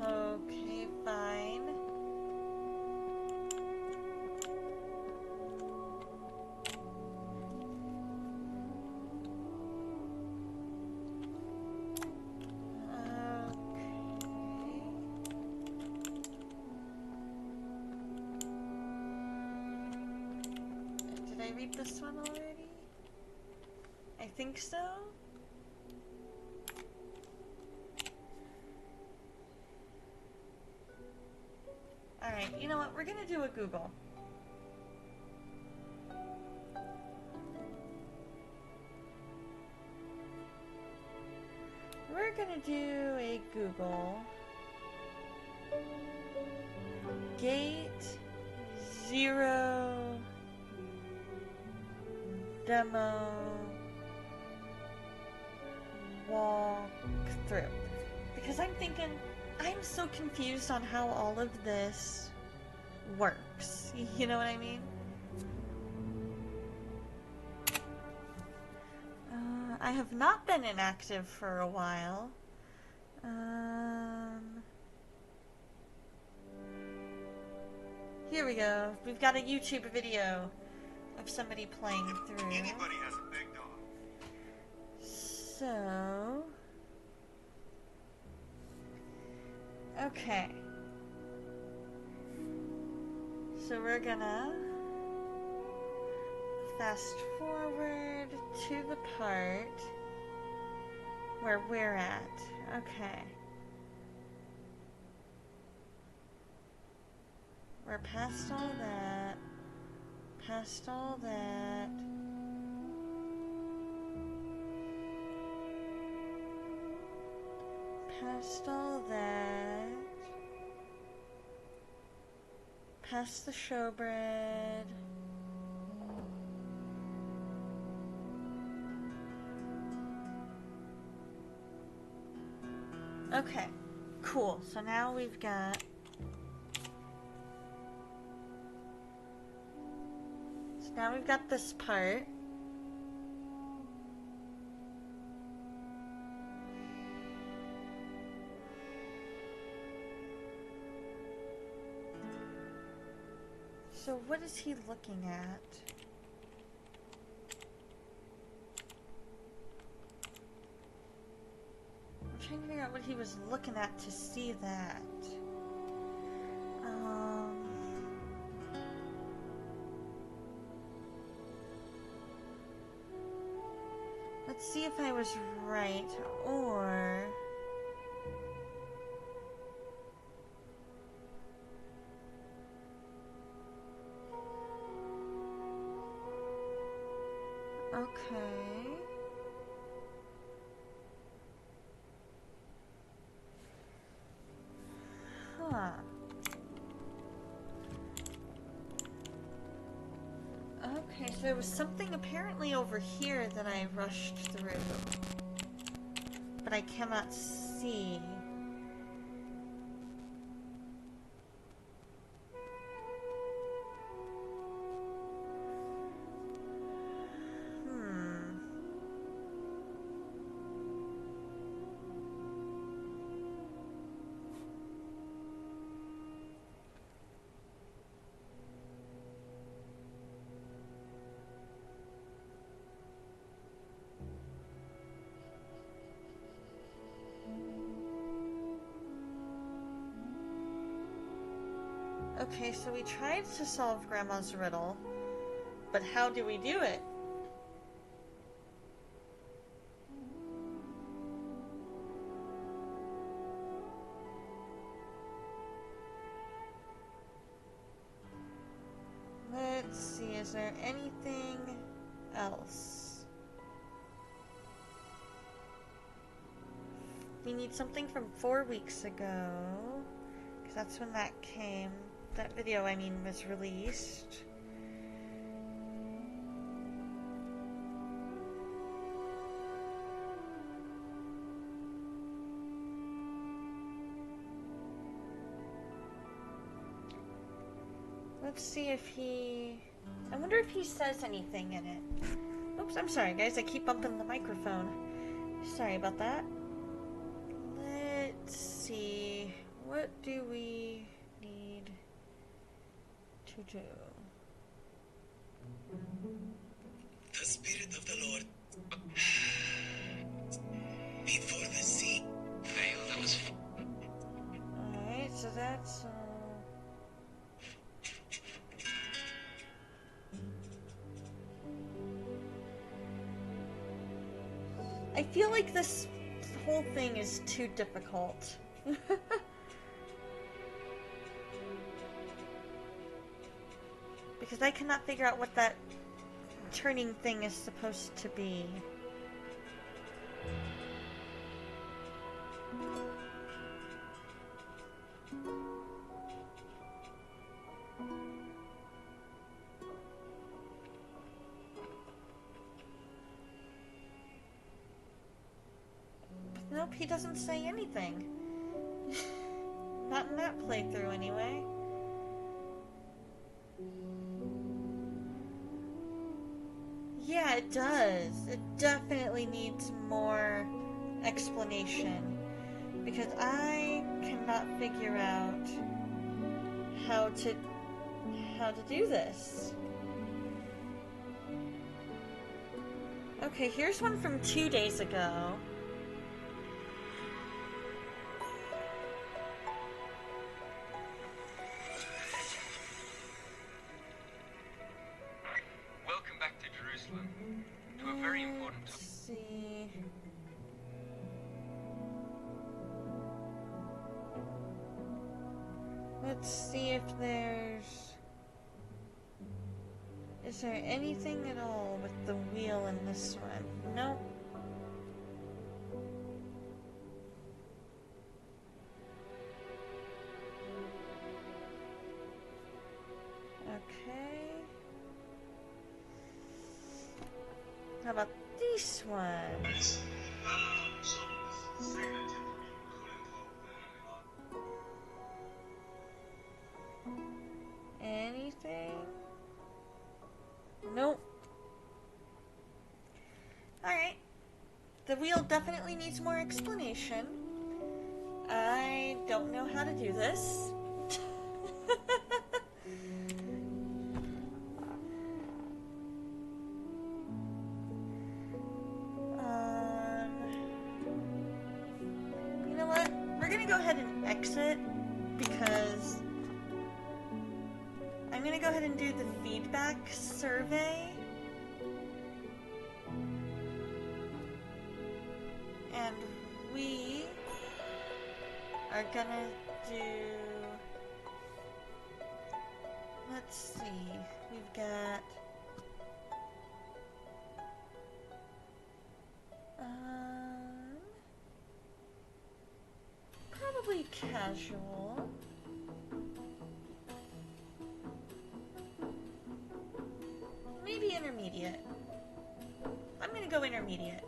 Okay, fine. Did I read this one already? I think so. Alright, you know what? We're gonna do a Google. We're gonna do a Google. Gate 0 demo walkthrough. Because I'm thinking, I'm so confused on how all of this works. You know what I mean? I have not been inactive for a while. Here we go. We've got a YouTube video of somebody playing through. Anybody has a big dog. So... okay. So we're gonna fast forward to the part where we're at. Okay. We're past all that. Past all that. Past all that. Past the showbread. Okay, cool. So now we've got... so now we've got this part. So what is he looking at? I'm trying to figure out what he was looking at to see that. Let's see if I was right, or... okay. Huh. Okay, so there was something apparently over here that I rushed through, but I cannot see. Okay, so we tried to solve Grandma's riddle, but how do we do it? Let's see, is there anything else? We need something from 4 weeks ago, because that's when that came. that video, I mean, was released. Let's see if he... I wonder if he says anything in it. Oops, I'm sorry guys, I keep bumping the microphone. Sorry about that. Let's see. What do we need to do? The Spirit of the Lord before the sea veil that was... Alright, so that's... I feel like this whole thing is too difficult. Because I cannot figure out what that turning thing is supposed to be. Nope, he doesn't say anything. Not in that playthrough, anyway. Yeah, it does. It definitely needs more explanation. Because I cannot figure out how to do this. Okay, here's one from 2 days ago. Welcome back to Jerusalem. To a very important... Let's see. Let's see if there's... Is there anything at all with the wheel in this one? Nope. Okay. How about this one? Anything? Nope. Alright. The wheel definitely needs more explanation. I don't know how to do this. You know what? We're gonna go ahead and exit because I'm gonna go ahead and do the feedback survey. And we are gonna do... Let's see. We've got... Probably casual. Maybe intermediate. I'm gonna go intermediate.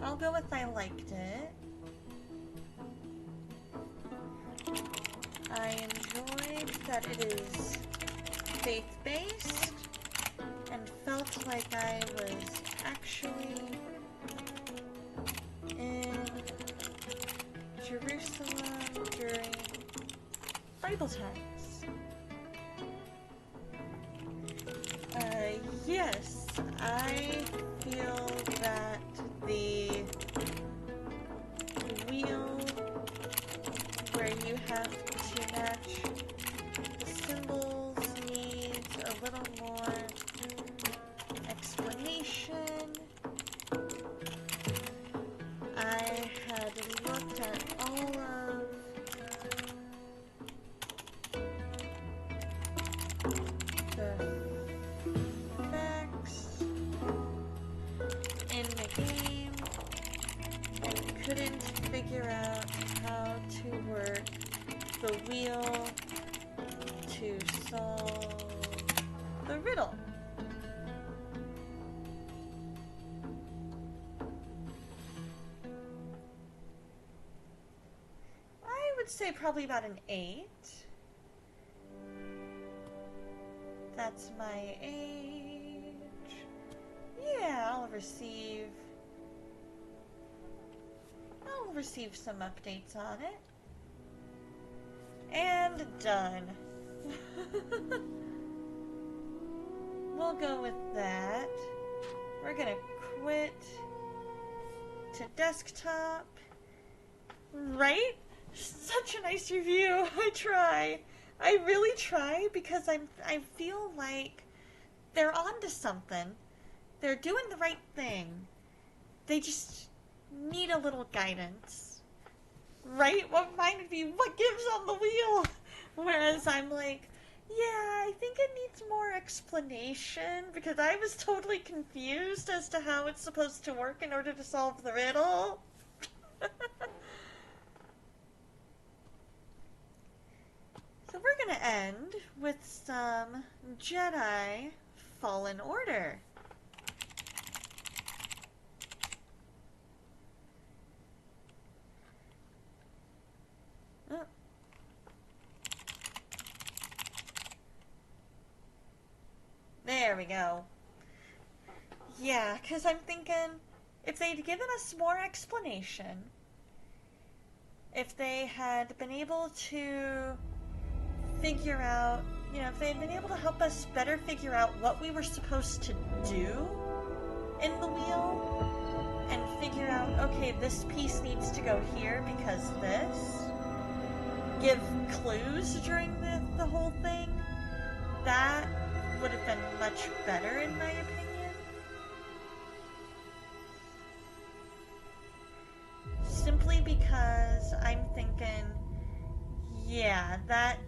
I'll go with I liked it. I enjoyed that it is faith-based and felt like I was actually in Jerusalem during Bible times. Yes, I feel that the wheel where you have to match the symbols needs a little more explanation. I had looked at all of the facts in the game and couldn't figure out how to work the wheel to solve the riddle. I would say probably about an 8. That's my age. Yeah, I'll receive some updates on it. And done. We'll go with that. We're gonna quit to desktop. Right? Such a nice review. I try. I really try because I feel like they're onto something. They're doing the right thing. They just need a little guidance. Right? What reminded me, what gives on the wheel? Whereas I'm like, yeah, I think it needs more explanation because I was totally confused as to how it's supposed to work in order to solve the riddle. So we're gonna end with some Jedi Fallen Order. Oh. There we go. Yeah, because I'm thinking if they'd given us more explanation, if they had been able to figure out, if they had been able to help us better figure out what we were supposed to do in the wheel, and figure out, okay, this piece needs to go here because this, give clues during the whole thing, that would have been much better in my opinion. Simply because I'm thinking, yeah, that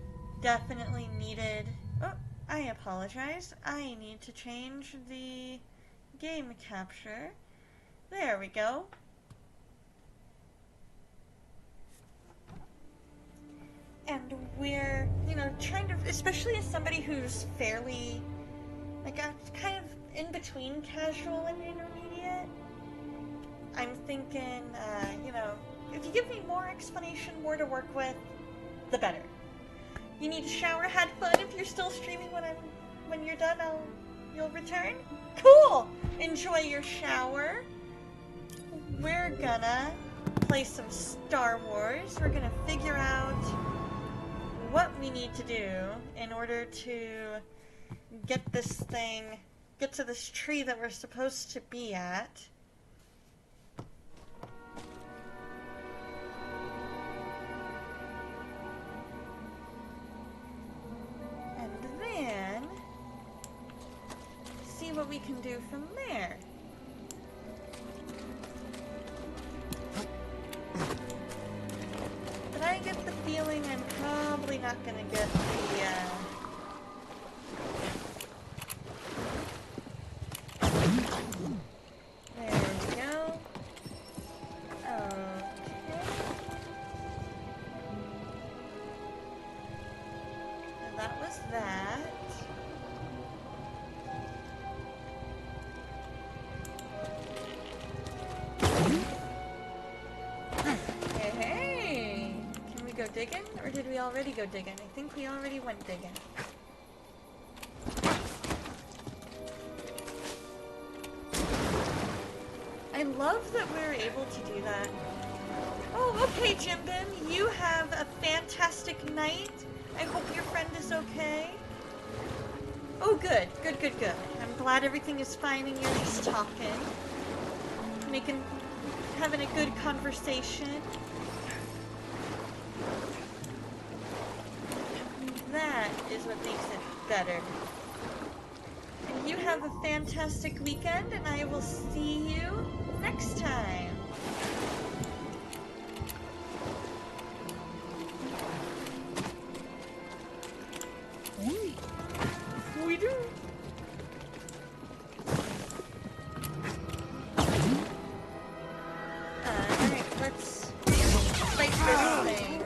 definitely needed... Oh, I apologize. I need to change the game capture. There we go. And we're, trying to... Especially as somebody who's fairly, kind of in between casual and intermediate, I'm thinking, if you give me more explanation, more to work with, the better. You need a shower, had fun. If you're still streaming when you're done, you'll return. Cool! Enjoy your shower. We're gonna play some Star Wars. We're gonna figure out what we need to do in order to get to this tree that we're supposed to be at. And see what we can do from there. But I get the feeling I'm probably not gonna get the, there we go. Okay. And that was that. Hey! Can we go digging? Or did we already go digging? I think we already went digging. I love that we're able to do that. Oh, okay, Jimbin. You have a fantastic night. I hope your friend is okay. Oh, good. Good, good, good. I'm glad everything is fine and you're just talking. Having a good conversation. That is what makes it better. And you have a fantastic weekend, and I will see you next time. We do. Alright, let's fight this thing.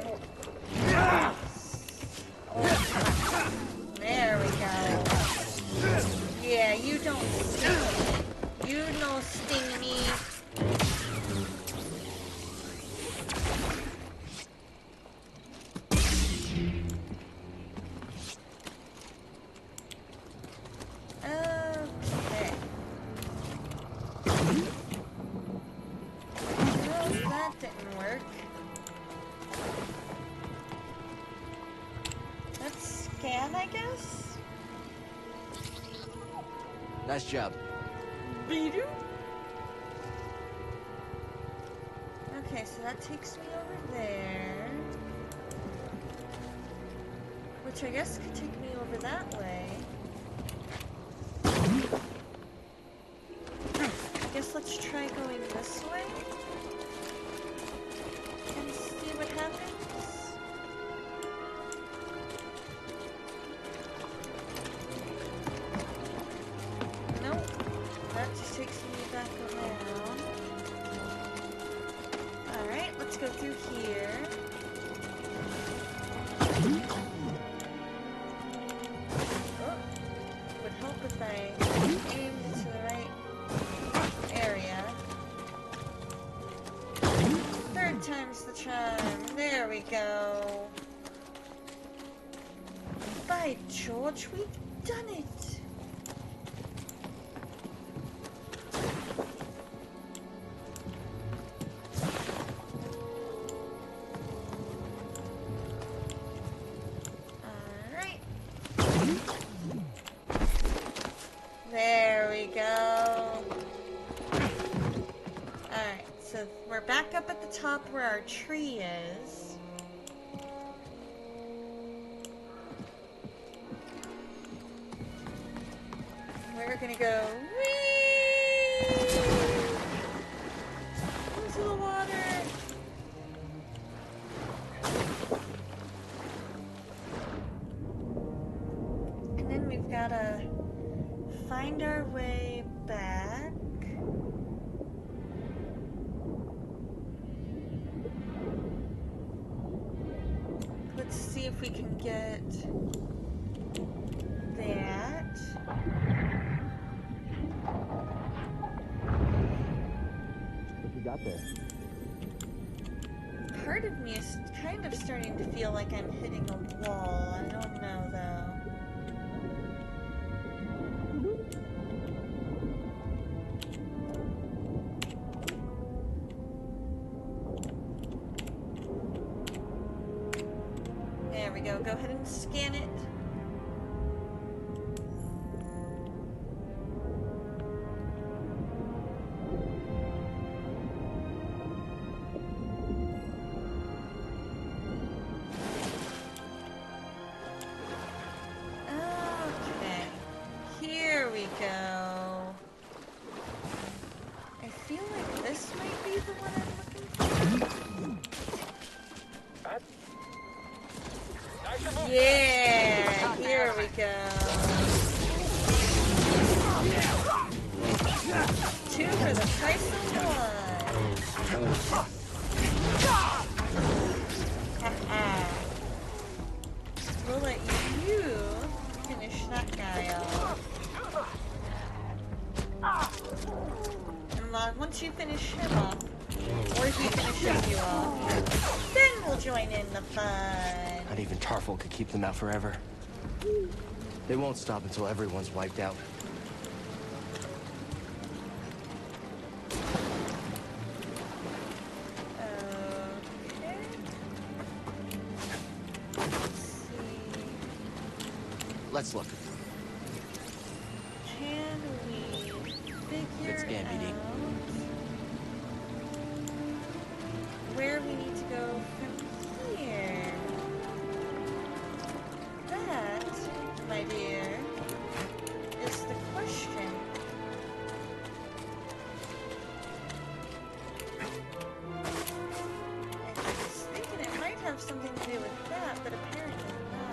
I guess? Nice job. Beedu? Okay, so that takes me over there. Which I guess could take me over that way. I guess let's try going this way. And see what happens. That just takes me back around. Alright, let's go through here. Oh, would help if I aimed to the right area. Third time's the charm. There we go. By George, we've done it! There we go. Alright, so we're back up at the top where our tree is. We're gonna go whee into the water. And then we've gotta find our way back. Let's see if we can get that. What you got there? Part of me is kind of starting to feel like I'm hitting a wall. I don't know though. There we go. Go ahead and scan it. Okay. Here we go. I feel like this might be the one I'm looking for. Yeah, here we go. 2 for the price of 1. We'll let you finish that guy off. And once you finish him off, or if he finishes you off, then we'll join in the fun. Not even Tarful could keep them out forever. They won't stop until everyone's wiped out. Okay. Let's see. Let's look. Can we figure It's Gambit. out where we need to go from here? That, my dear, is the question. I was thinking it might have something to do with that, but apparently not.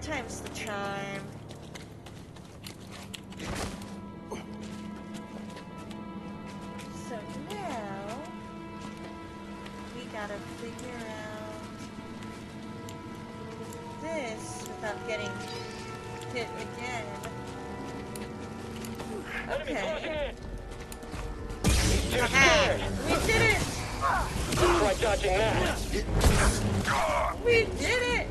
time's the charm. So now we gotta figure out this without getting hit again. Okay. Aha! We did it! Try dodging that. We did it!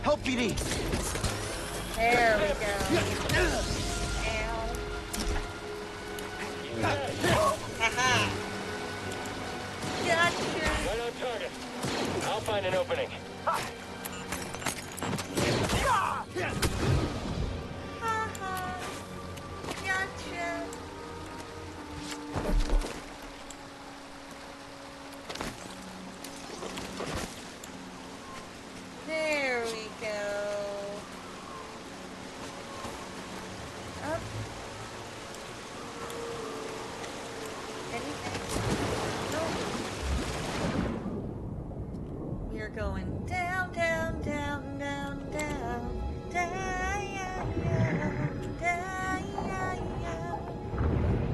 Help, BD! There we go. Ow. Haha. Gotcha. Right on target. I'll find an opening. Haha. Gotcha. There we go. Up. Anything? Nope. We're going down, down, down, down, down, down, down, down.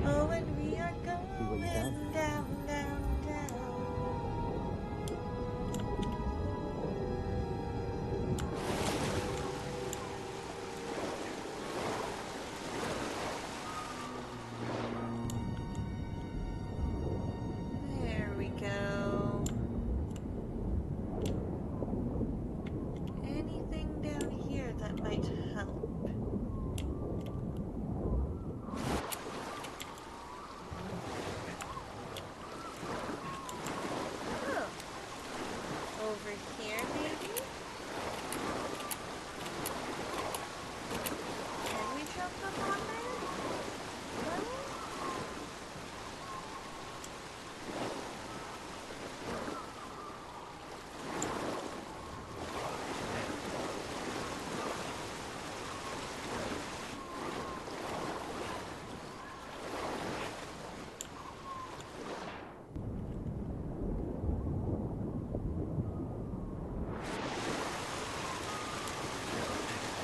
Oh, and we are going down, down, down. There we go. Anything down here that might help? Oh. Over here, maybe? Can we jump up on there? No?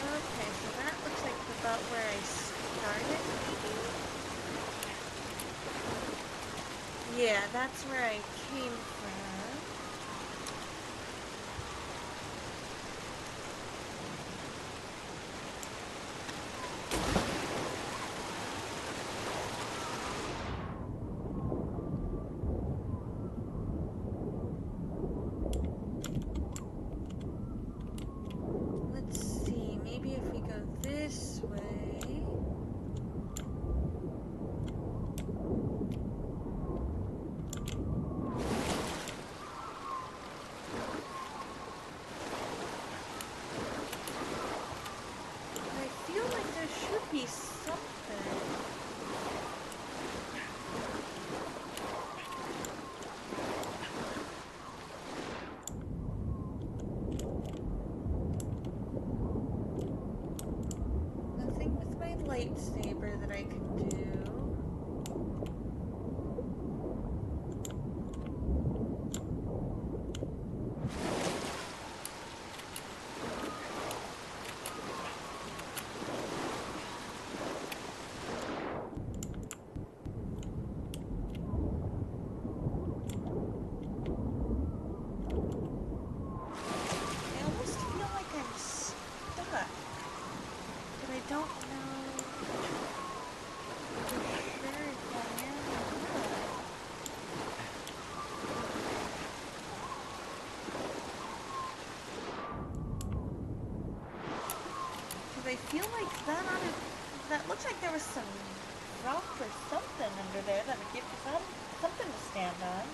Okay, so that looks like about where I started, maybe? Yeah, that's where I came from. Let's see, maybe if we go this way. I feel like there should be something. Nothing with my lightsaber that I can do. I almost feel like I'm stuck, but I don't know for sure if I am or not. Because I feel like that looks like there was some rock or something under there that would give you something to stand on.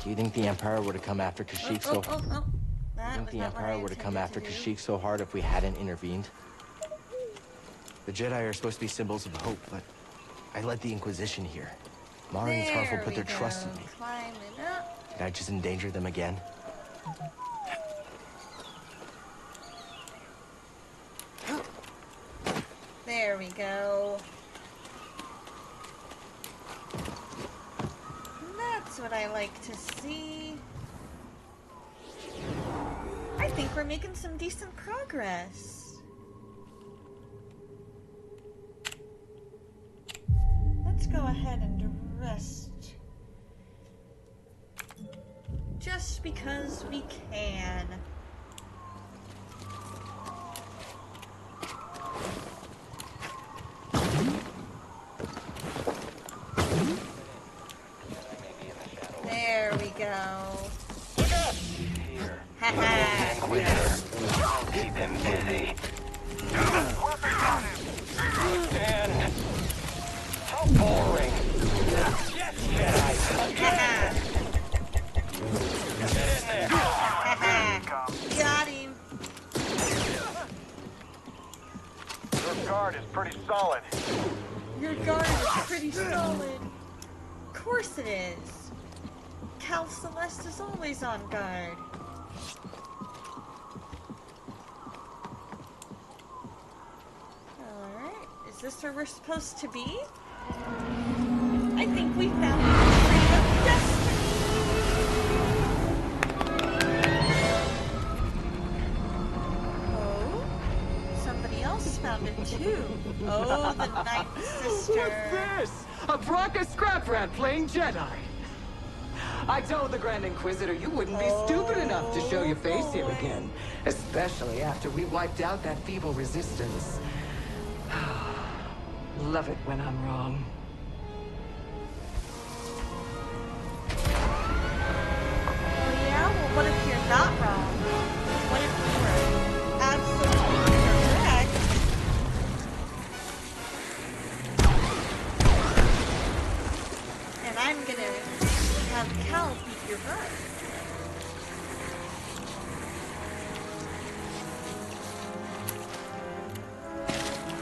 Do you think the Empire would have come after Kashyyyk so... That Do you think was the not what I Empire would have come intended after to do. Kashyyyk so hard if we hadn't intervened? The Jedi are supposed to be symbols of hope, but I led the Inquisition here. Mari and Tarful There put we their go. trust in me. Climbing up. Did I just endanger them again? There we go. That's what I like to see. I think we're making some decent progress. Let's go ahead and rest. Just because we can. There we go. Haha. I'll keep him busy. And how boring. Yes, Jedi. Haha. Get in there. Haha. Got him. Your guard is pretty solid. Your guard is pretty solid. Of course it is. Cal Celeste is always on guard. Alright, is this where we're supposed to be? I think we found the tree of destiny! Oh, somebody else found it too. Oh, the Ninth Sister. What's this? A Bracca scrap rat playing Jedi. I told the Grand Inquisitor you wouldn't be stupid enough to show your face here again. Especially after we wiped out that feeble resistance. Love it when I'm wrong. Oh yeah? Well, what if you're not wrong? What if you were absolutely correct? And I'm gonna have Cal beat your butt.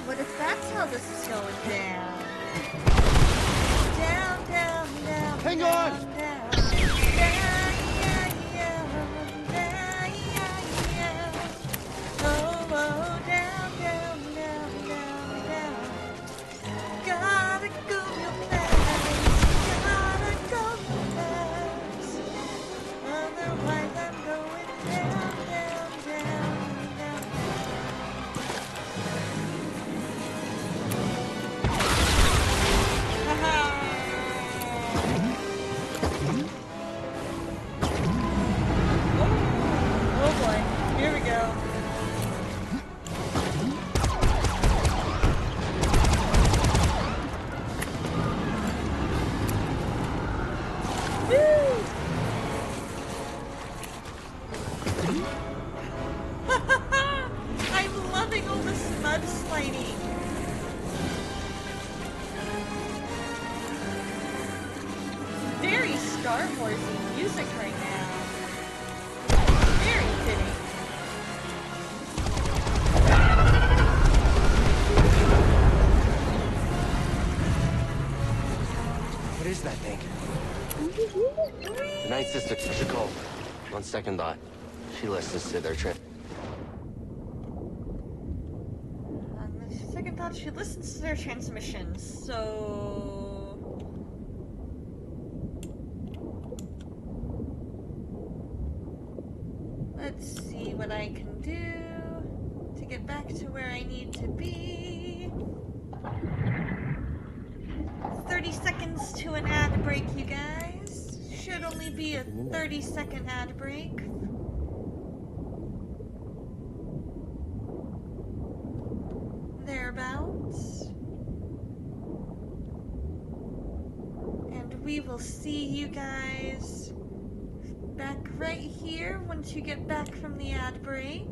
What if that's how this is going down? Down, down, down. Hang down, on! down. Oh, oh, down, down, down, down, down. Gotta go real fast. Gotta go real fast. Otherwise I'm going down, down, down, down. Oh boy, here we go. Woo! I'm loving all this mudsliding. Very Star Warsy music right now. Very fitting. What is that thing? The Ninth Sister, Shakal. On second thought, she lets us to their trip. On the second thought, she listens to their transmissions, so... Let's see what I can do to get back to where I need to be. 30 seconds to an ad break, you guys. Should only be a 30-second ad break. Thereabouts. And we will see you guys back right here once you get back from the ad break.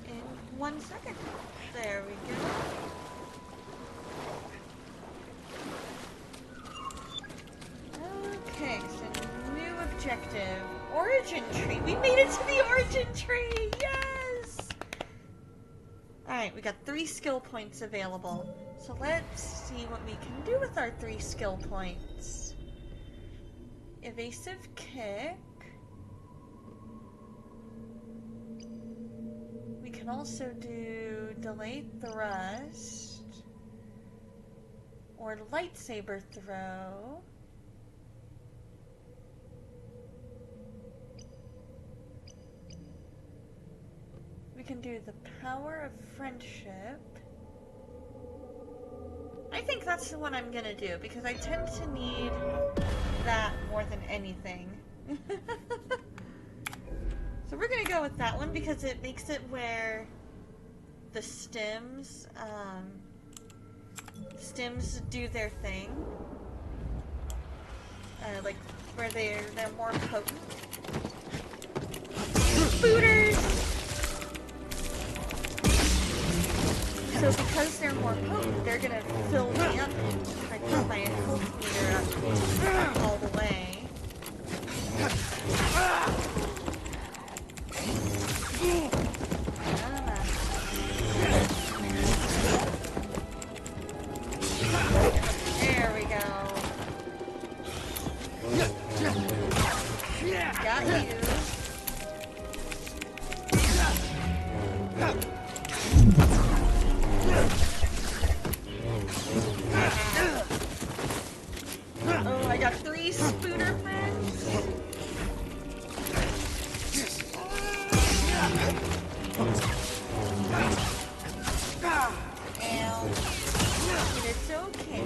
In 1 second. There we go. objective. Origin tree. We made it to the origin tree. Yes! Alright, we got 3 skill points available. So let's see what we can do with our 3 skill points. Evasive kick. We can also do delayed thrust. Or lightsaber throw. We can do the power of friendship. I think that's the one I'm gonna do because I tend to need that more than anything. So we're gonna go with that one because it makes it where the stims do their thing. Like where they're more potent. Booters! So because they're more potent, they're gonna fill me up. I put my health meter up all the way. There we go. Got you. Oh, I got 3 spooter friends. Ow. It's okay.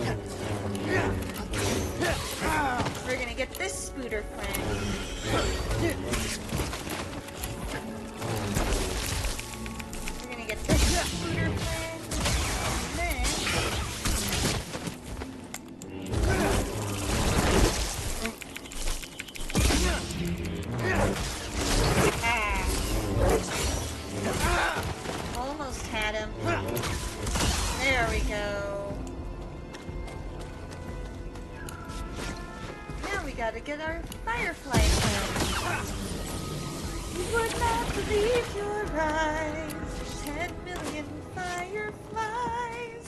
We're gonna get this spooter friend. We're gonna get this spooter friend. And then almost had him. There we go. Now we gotta get our firefly friend. You would not believe your eyes. 10 million fireflies.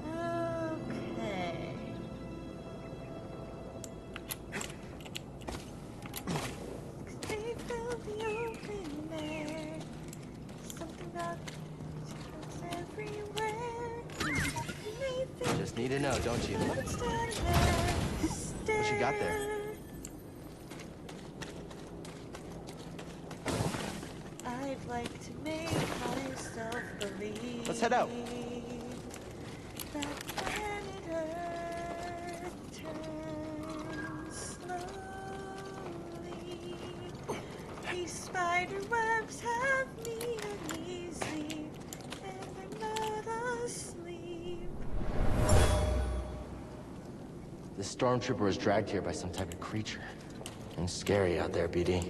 Okay. They fill the open air. Something about secrets everywhere. Just need to know, don't you? What you got there? I'd like to make myself believe. Let's head out. That planet Earth turns slowly. These spider webs have me uneasy, and I'm not asleep. The stormtrooper was dragged here by some type of creature. And scary out there, BD.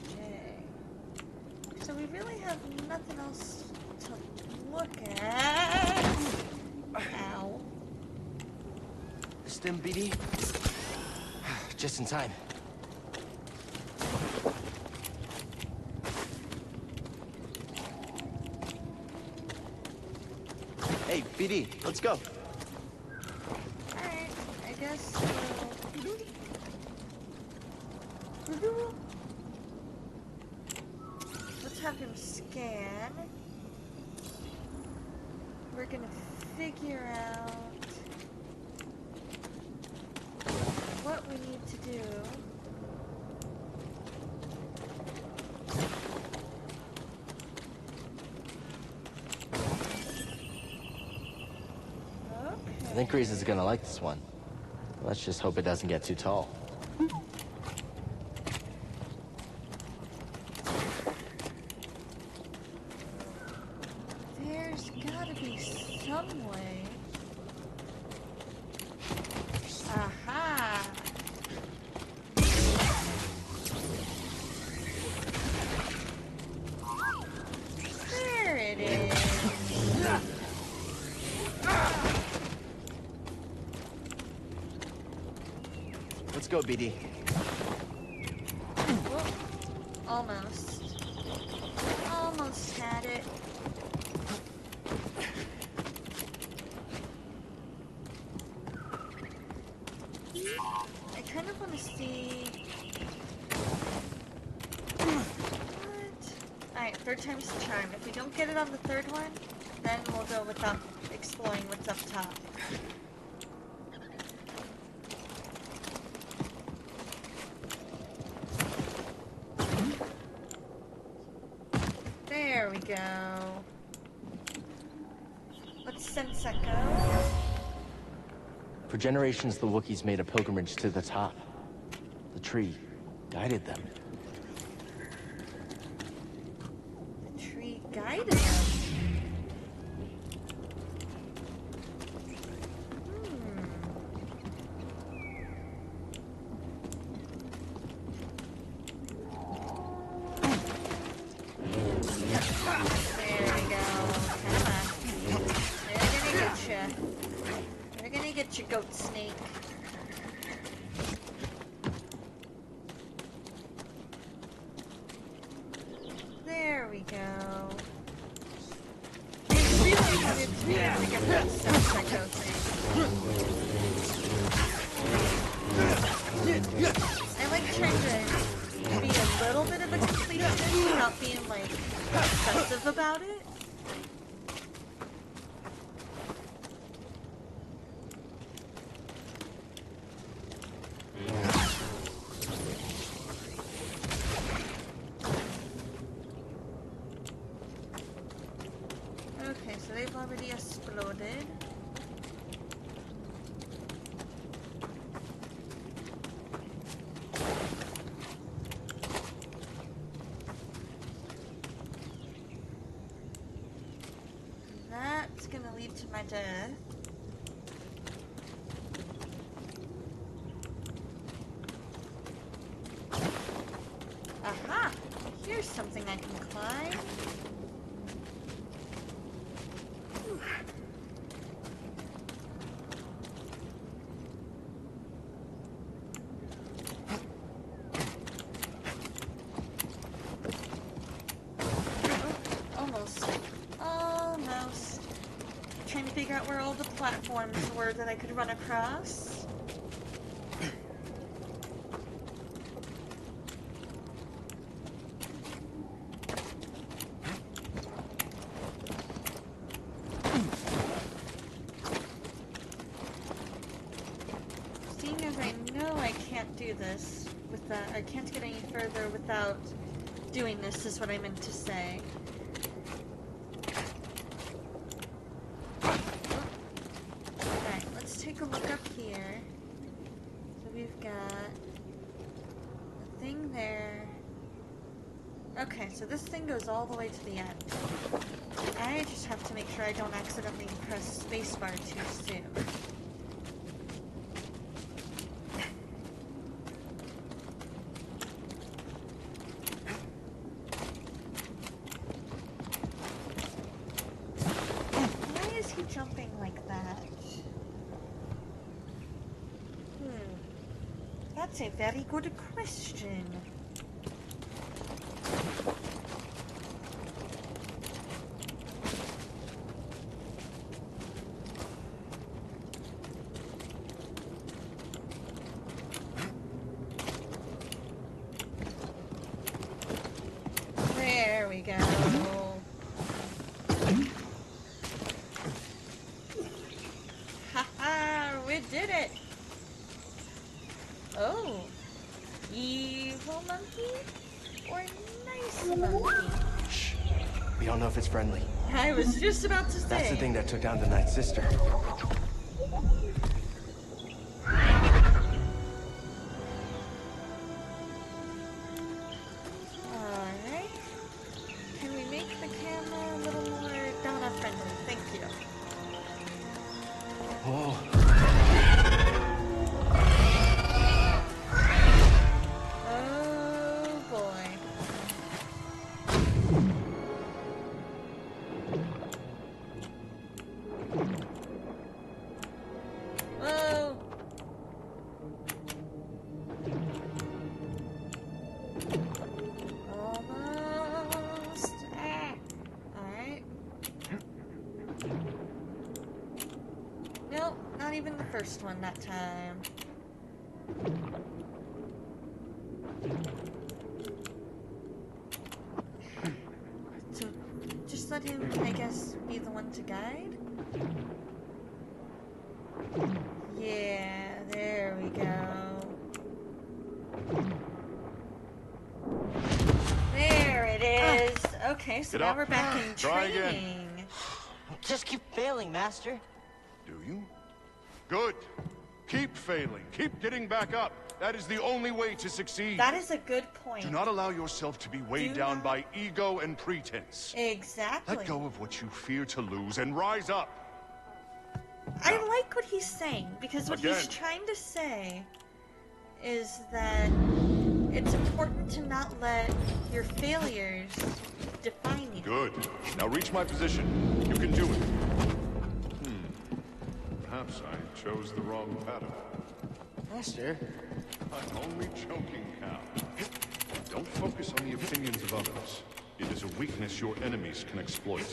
Okay. So we really have nothing else to look at. Ow. Stim, BD? Just in time. Hey, BD, let's go. Alright, I guess let's have him scan. We're gonna figure out what we need to do. I think Grease is gonna like this one. Let's just hope it doesn't get too tall. There's gotta be some way. Aha! Let's go, BD. Well, almost. Almost had it. I kind of want to see... What? Alright, third time's the charm. If we don't get it on the third one, then we'll go without exploring what's up top. There we go. Let's sense echo. For generations, the Wookiees made a pilgrimage to the top. The tree guided them. The tree guided them. Get your goat snake. There we go. I really wanted to be able to get that psycho thing. I like trying to be a little bit of a completionist without being like obsessive about it. Okay, so they've already exploded. That's gonna lead to my death. Aha! Here's something I can climb. Almost. Trying to figure out where all the platforms were that I could run across. Seeing as I know I can't do this with that, I can't get any further without doing this is what I meant to say. Alright, let's take a look up here. So we've got a thing there. Okay, so this thing goes all the way to the end. I just have to make sure I don't accidentally press spacebar too soon. Jumping like that? That's a very good question. There we go. We did it! Oh. Evil monkey? Or nice monkey? Shh. We don't know if it's friendly. I was just about to say. That's the thing that took down the Night Sister. Alright. Can we make the camera a little more Donna friendly? Thank you. Whoa. Oh boy. Oh. Not even the first one that time. So, just let him, I guess, be the one to guide? Yeah, there we go. There it is. Okay, so now we're back in training. Just keep failing, Master. Do you? Good. Keep failing. Keep getting back up. That is the only way to succeed. That is a good point. Do not allow yourself to be weighed down by ego and pretense. Exactly. Let go of what you fear to lose and rise up. I like what he's saying, because what he's trying to say is that it's important to not let your failures define you. Good. Now reach my position. You can do it. Perhaps I chose the wrong pattern. Master? I'm only joking, Cal. Don't focus on the opinions of others. It is a weakness your enemies can exploit.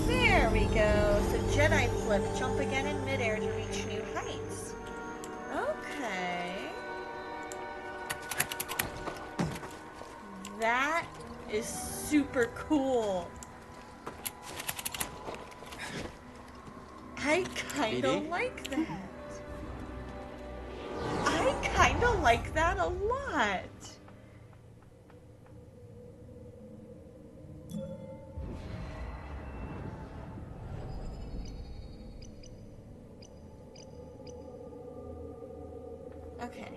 There we go. So Jedi flip, jump again in midair to reach new heights. Okay. That is super cool. I kinda like that. I kinda like that a lot. Okay.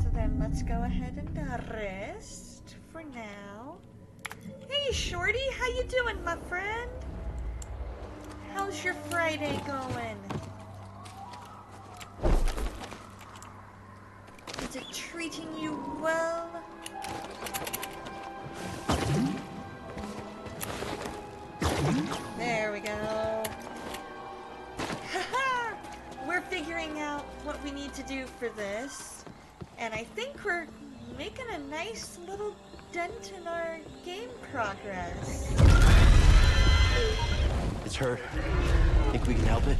So then let's go ahead and rest for now. Hey Shorty, how you doing, my friend? How's your Friday going? Is it treating you well? There we go. Haha! We're figuring out what we need to do for this. And I think we're making a nice little dent in our game progress. It's hurt. Think we can help it?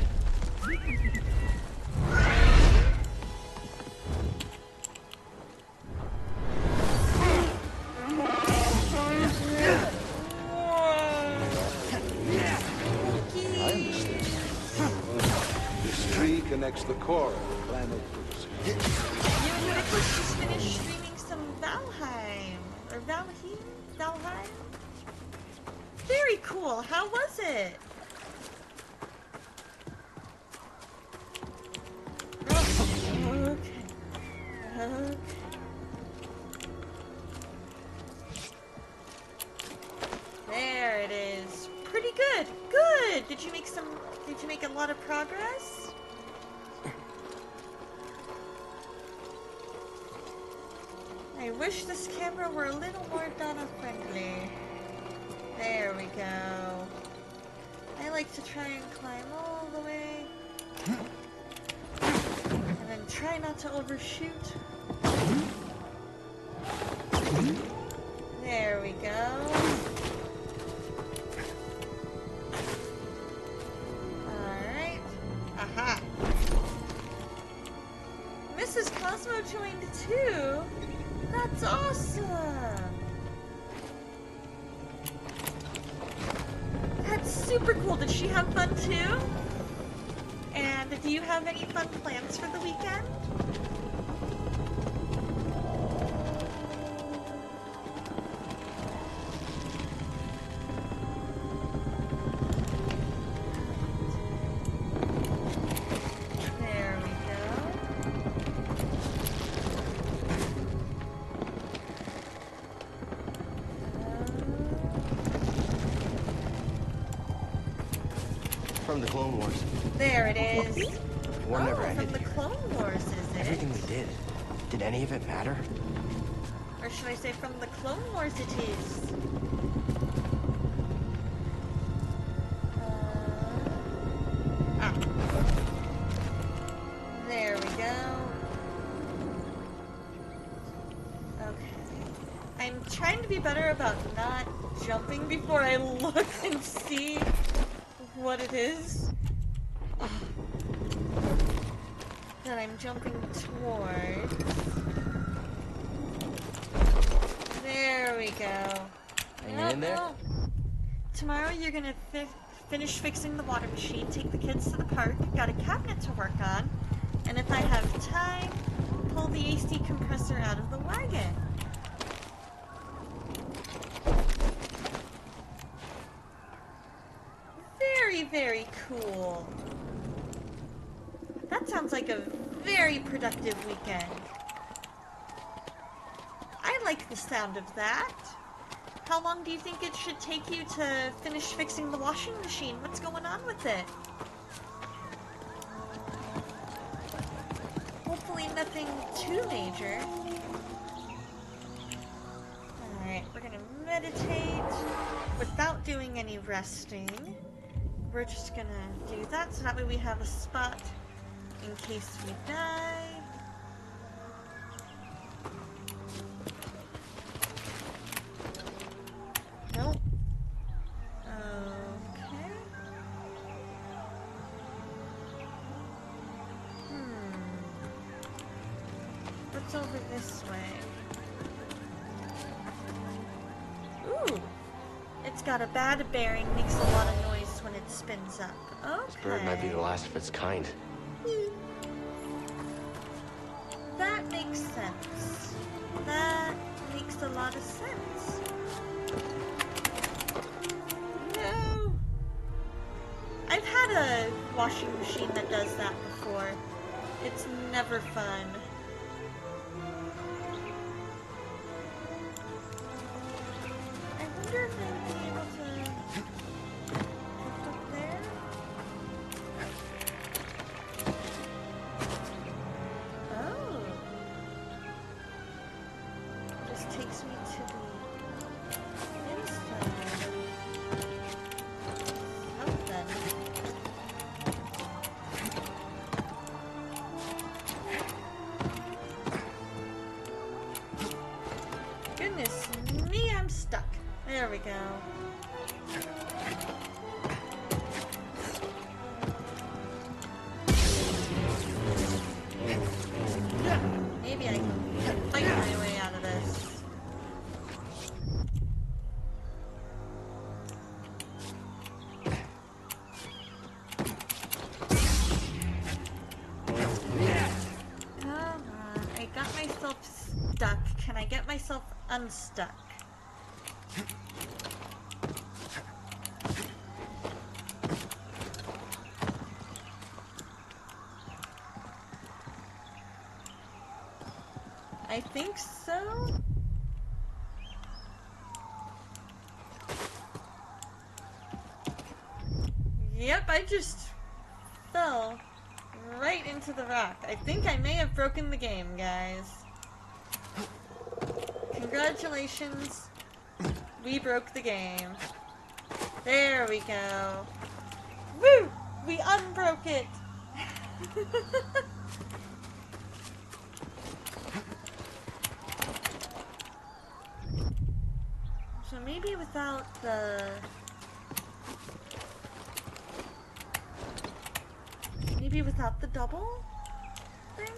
This tree connects the core of the planet. You and Nicholas just finished streaming some Valheim. Or Valheim? Very cool. How was it? Okay. Okay. There it is. Pretty good. Good. Did you make a lot of progress? I wish this camera were a little more Donna friendly. There we go. I like to try and climb all the way. And then try not to overshoot. There we go. Alright. Aha. Mrs. Cosmo joined too. That's awesome. That's super cool. Did she have fun too? And do you have any fun plans for the weekend? There we From the Clone Wars. There it is. The war never ended From the here. Clone Wars, is it? Everything we did any of it matter? Or should I say from the Clone Wars it is? There we go. Okay. I'm trying to be better about not jumping before I look and see what it is that I'm jumping towards. There we go. Hanging in there? No. Tomorrow you're gonna finish fixing the water machine, take the kids to the park, got a cabinet to work on, and if I have time, pull the AC compressor out of the wagon. Very, very cool. That sounds like a very productive weekend. I like the sound of that. How long do you think it should take you to finish fixing the washing machine? What's going on with it? Hopefully nothing too major. Alright, we're gonna meditate without doing any resting. We're just gonna do that so that way we have a spot in case we die. Nope. Okay. What's over this way? Ooh! It's got a bad bearing, makes a lot of noise when it spins up. Okay. This bird might be the last of its kind. That makes sense. That makes a lot of sense. No! I've had a washing machine that does that before. It's never fun. I wonder if I'd be able to lift up there? Oh. This takes me to the inside. Something. Goodness me, I'm stuck. There we go. Maybe I can fight my way out of this. Come on, I got myself stuck. Can I get myself unstuck? I think so. Yep, I just fell right into the rock. I think I may have broken the game, guys. Congratulations. We broke the game. There we go. Woo! We unbroke it! So maybe without the... Maybe without the double thing?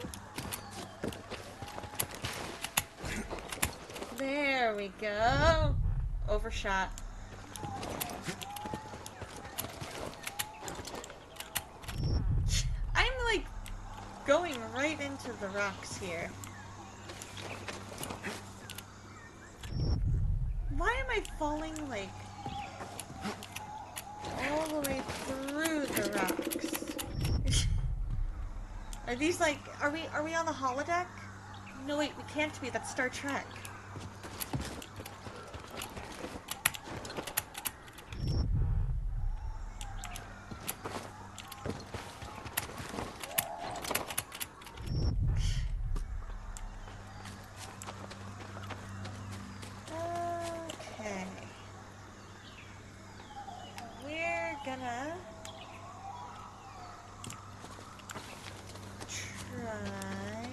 There we go. Overshot. I'm like going right into the rocks here. Why am I falling like all the way through the rocks? Are these like, are we on the holodeck? No wait, we can't be, that's Star Trek. Okay. We're gonna try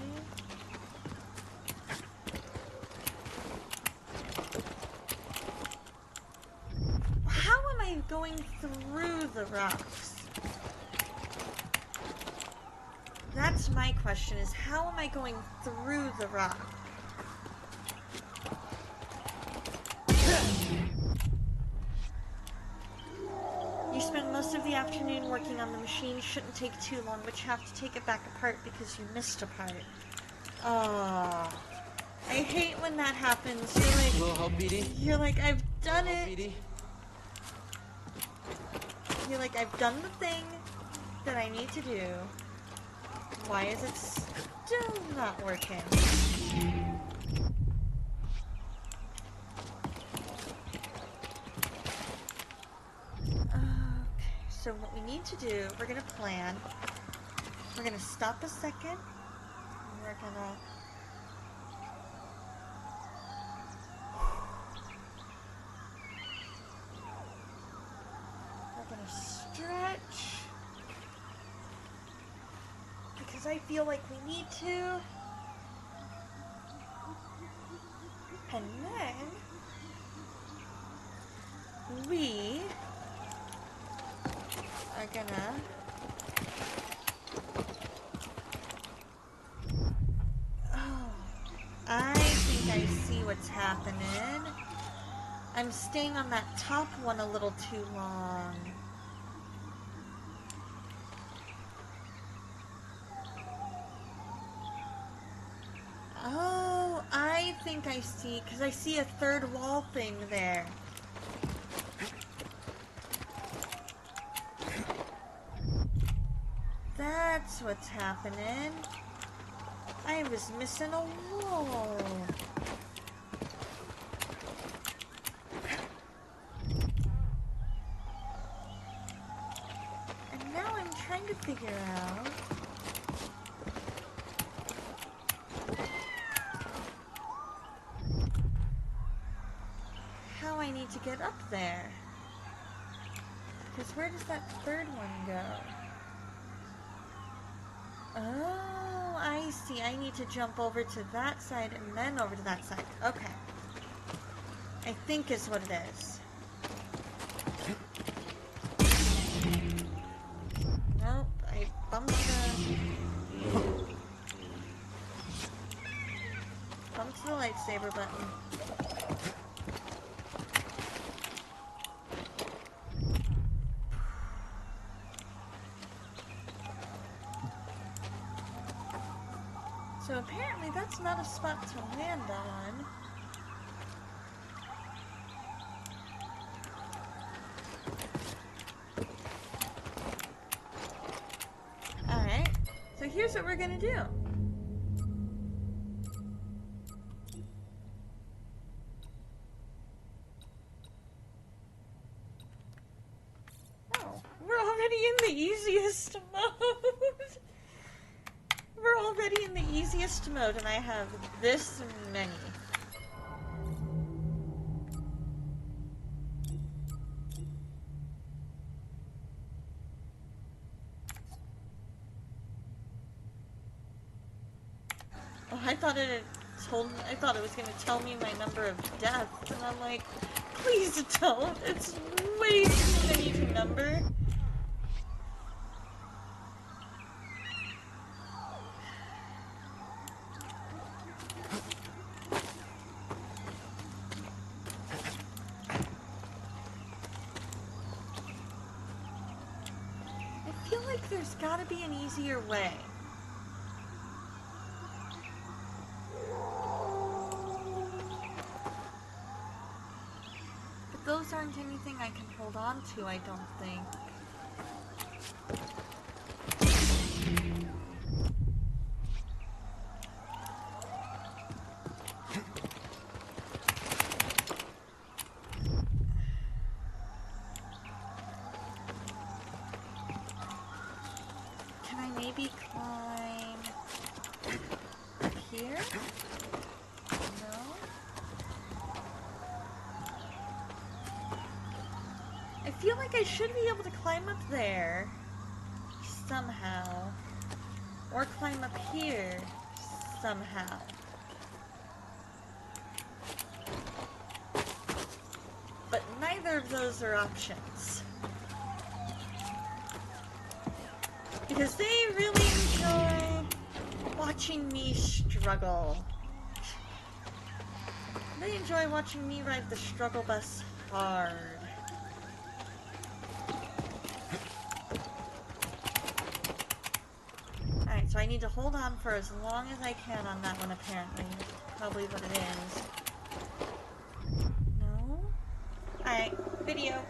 going through the rocks? That's my question, is how am I going through the rock? You spend most of the afternoon working on the machine. Shouldn't take too long, but you have to take it back apart because you missed a part. Oh, I hate when that happens. You're like, I've done it. You're like, I've done the thing that I need to do. Why is it still not working? Okay, so what we need to do, we're gonna plan. We're gonna stop a second. We're gonna stretch. Because I feel like we need to. And then we are gonna I think I see what's happening. I'm staying on that top one a little too long. Oh, I think I see, because I see a third wall thing there. That's what's happening. I was missing a wall. And now I'm trying to figure out how I need to get up there. Because where does that third one go? Oh, I see. I need to jump over to that side and then over to that side. Okay. I think is what it is. Nope, I bumped the lightsaber button. So apparently that's not a spot to land on. Alright, so here's what we're gonna do. Oh, we're already in the easiest mode. We're already in the easiest mode, and I have this many. Oh, I thought it was gonna tell me my number of deaths, and I'm like, please don't. It's way too many to number. There's gotta be an easier way. But those aren't anything I can hold on to, I don't think. Maybe climb here? No? I feel like I should be able to climb up there somehow. Or climb up here somehow. But neither neither of those are options. Because they really enjoy watching me struggle. They enjoy watching me ride the struggle bus hard. Alright, so I need to hold on for as long as I can on that one, apparently. Probably what it is. No? Alright, video.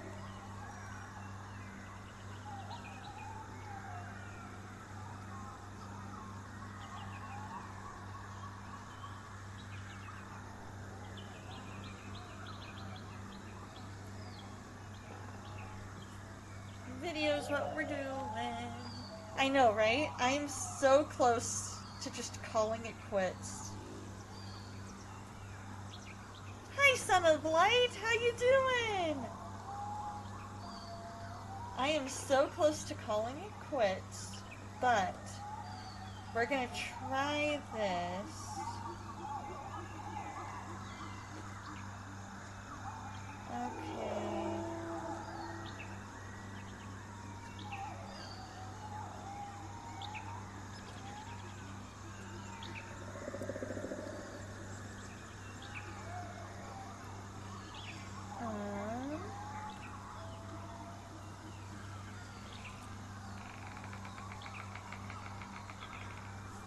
Video's what we're doing. I know, right? I'm so close to just calling it quits. Hi, Son of Light! How you doing? I am so close to calling it quits, but we're gonna try this. Okay.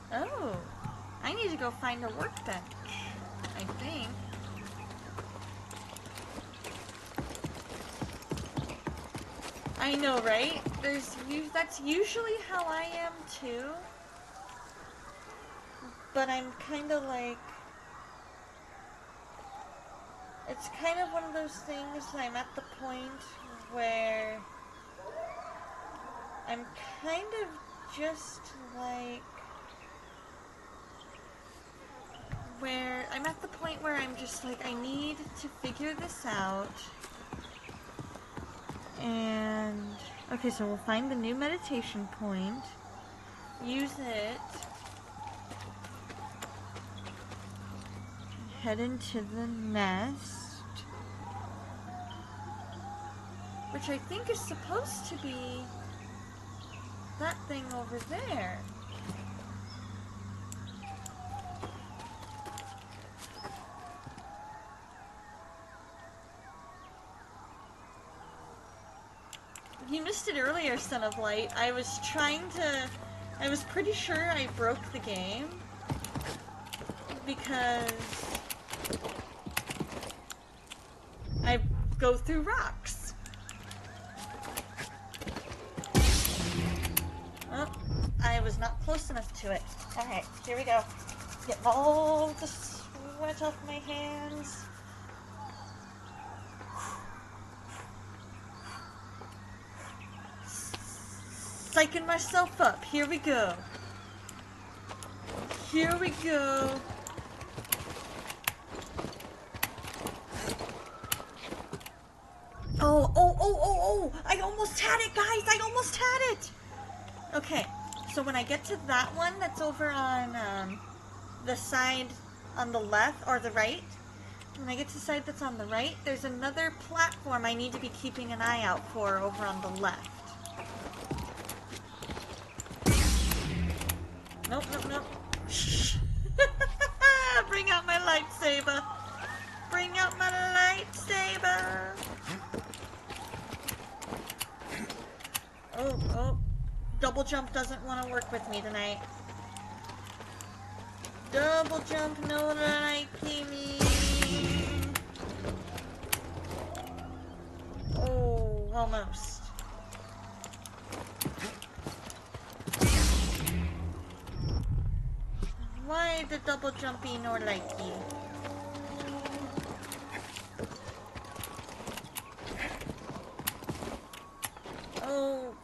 Oh, I need to go find a workbench, I think. I know, right? That's usually how I am too. But I'm kind of like, it's kind of one of those things. I'm at the point where I'm kind of just like, I'm just like, I need to figure this out. And, okay, so we'll find the new meditation point, use it, head into the nest, which I think is supposed to be that thing over there. You missed it earlier, Son of Light. I was pretty sure I broke the game because I go through rocks. Oh, I was not close enough to it. Alright, here we go. Get all the sweat off my hands. Psyching myself up. Here we go. Here we go. Oh, I almost had it, guys. I almost had it. Okay, so when I get to that one that's over on the side on the left, or the right, when I get to the side that's on the right, there's another platform I need to be keeping an eye out for over on the left. Nope. Bring out my lightsaber. Bring out my lightsaber. Oh. Double jump doesn't want to work with me tonight. Double jump, no liking me. Oh, almost. Why the double jumping or likey? Oh.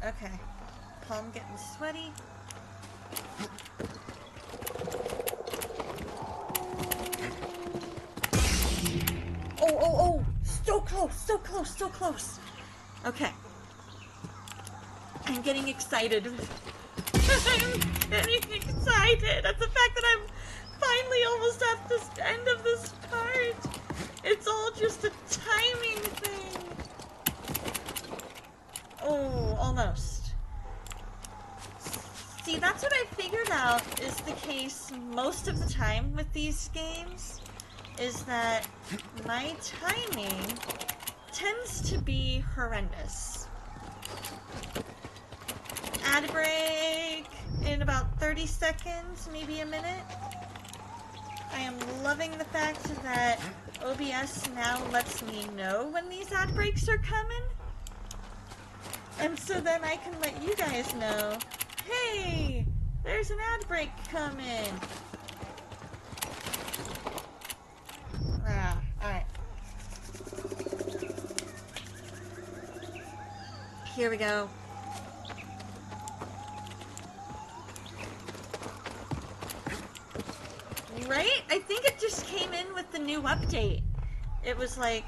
Okay. Palm getting sweaty. Oh. So close. Okay. I'm getting excited. I'm getting excited at the fact that I'm finally almost at the end of this part. It's all just just a timing thing. Oh, almost. See, that's what I figured out is the case most of the time with these games, is that my timing tends to be horrendous. Ad break in about 30 seconds, maybe a minute. I am loving the fact that OBS now lets me know when these ad breaks are coming. And so then I can let you guys know, hey, there's an ad break coming. Alright. Here we go. Right? I think it just came in with the new update. It was like,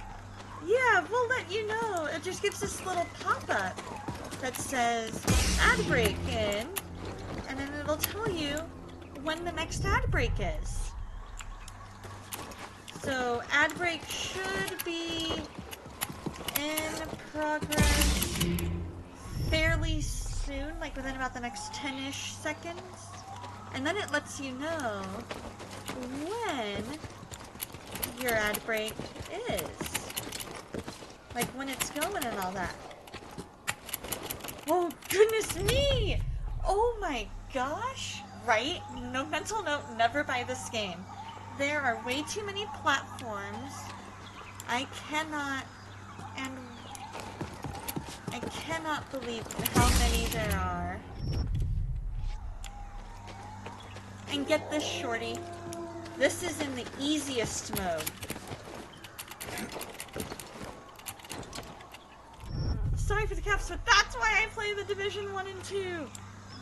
yeah, we'll let you know. It just gives this little pop-up that says ad break in, and then it'll tell you when the next ad break is. So ad break should be in progress fairly soon, like within about the next 10-ish seconds. And then it lets you know when your ad break is. Like when it's going and all that. Oh, goodness me! Oh my gosh! Right? No mental note, never buy this game. There are way too many platforms. I cannot believe how many there are. And get this, shorty. This is in the easiest mode. Sorry for the caps, but that's why I play the Division 1 and 2.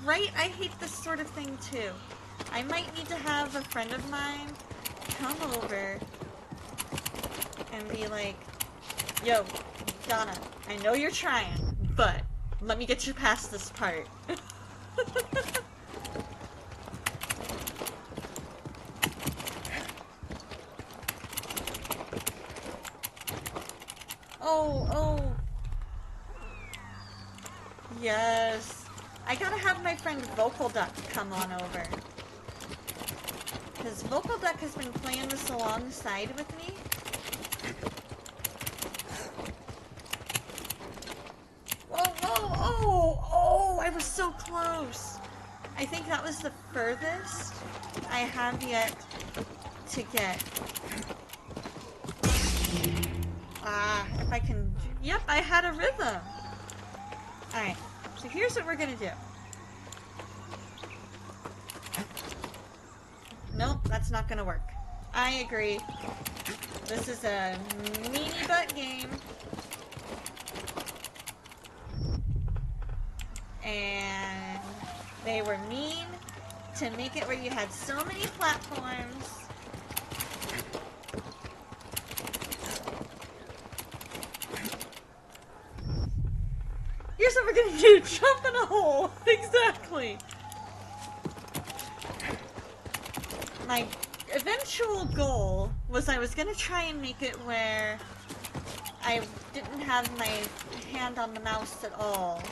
Right? I hate this sort of thing too. I might need to have a friend of mine come over and be like, yo, Donna, I know you're trying, but let me get you past this part. Oh. Yes. I gotta have my friend Vocal Duck come on over. Because Vocal Duck has been playing this alongside with me. Oh, I was so close. I think that was the furthest I have yet to get. If I can... Yep, I had a rhythm. Alright, so here's what we're gonna do. Nope, that's not gonna work. I agree. This is a meanie butt game. And they were mean to make it where you had so many platforms. Here's what we're gonna do, jump in a hole. Exactly. My eventual goal was I was gonna try and make it where I didn't have my hand on the mouse at all.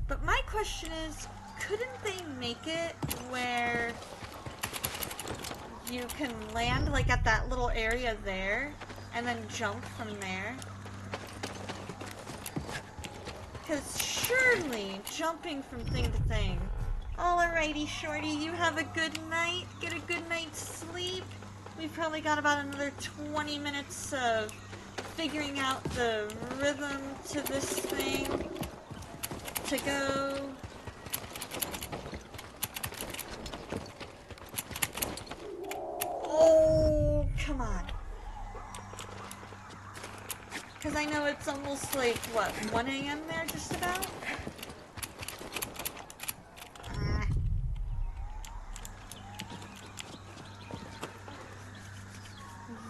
But my question is, couldn't they make it where you can land like at that little area there and then jump from there? Because surely jumping from thing to thing. Alrighty, shorty, you have a good night. Get a good night's sleep. We've probably got about another 20 minutes of figuring out the rhythm to this thing to go. Oh, come on. Because I know it's almost like, what, 1 a.m. there, just about?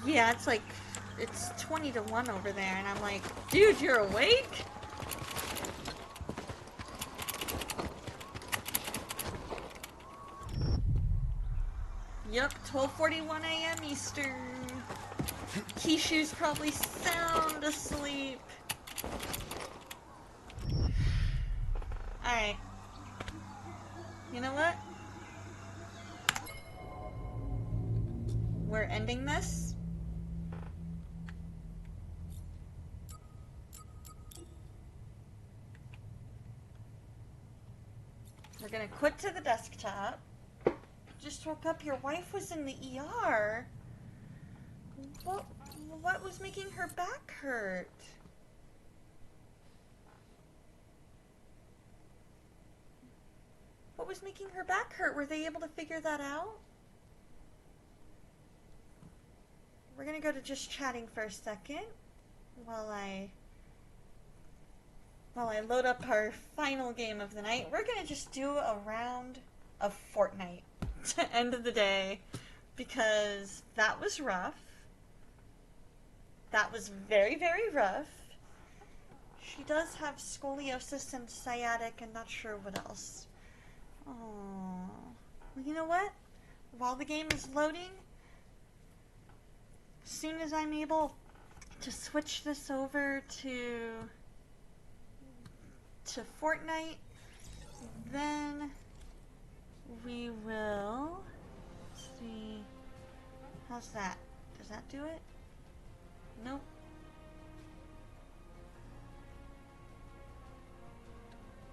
Yeah, it's like, it's 20 to 1 over there, and I'm like, dude, you're awake? Yep, 12:41 a.m. Eastern. Kishu's probably sound asleep. Alright. You know what? We're ending this. We're gonna quit to the desktop. Just woke up, your wife was in the ER. What was making her back hurt? What was making her back hurt? Were they able to figure that out? We're gonna go to just chatting for a second while I load up our final game of the night. We're gonna just do a round of Fortnite to end of the day because that was rough. That was very, very rough. She does have scoliosis and sciatic and not sure what else. Oh, well, you know what? While the game is loading, as soon as I'm able to switch this over to Fortnite, then we will see. How's that? Does that do it? Nope.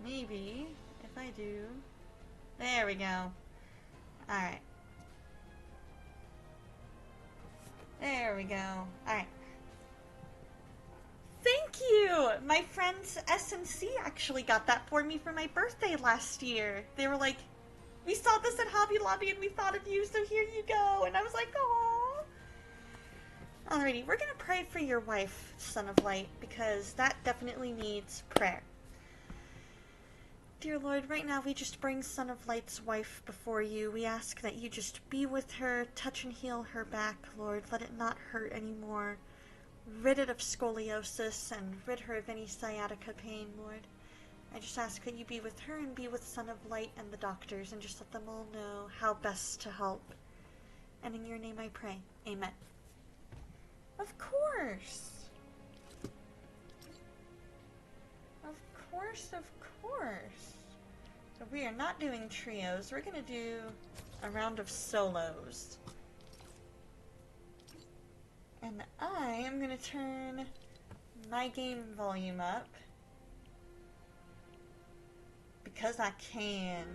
Maybe if I do. There we go. Alright. There we go. Alright. Thank you! My friends S&C actually got that for me for my birthday last year. They were like, we saw this at Hobby Lobby and we thought of you, so here you go. And I was like, aww. Alrighty, we're gonna pray for your wife, Son of Light, because that definitely needs prayer. Dear Lord, right now we just bring Son of Light's wife before you. We ask that you just be with her, touch and heal her back, Lord. Let it not hurt anymore. Rid it of scoliosis and rid her of any sciatica pain, Lord. I just ask that you be with her and be with Son of Light and the doctors and just let them all know how best to help. And in your name I pray. Amen. Of course. Of course, of course. So we are not doing trios. We're going to do a round of solos. And I am going to turn my game volume up. Because I can.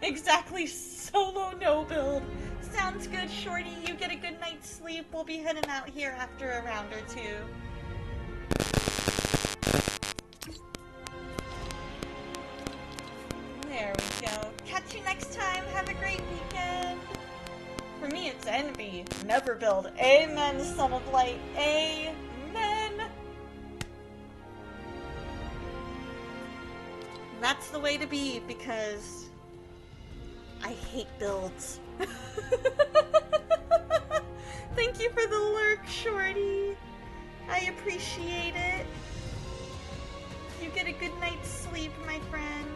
Exactly, solo no build. Sounds good, Shorty. You get a good night's sleep. We'll be heading out here after a round or two. There we go. Catch you next time. Have a great weekend. For me, it's envy. Never build. Amen, Son of Light. Amen. That's the way to be, because I hate builds. Thank you for the lurk, Shorty. I appreciate it. You get a good night's sleep, my friend.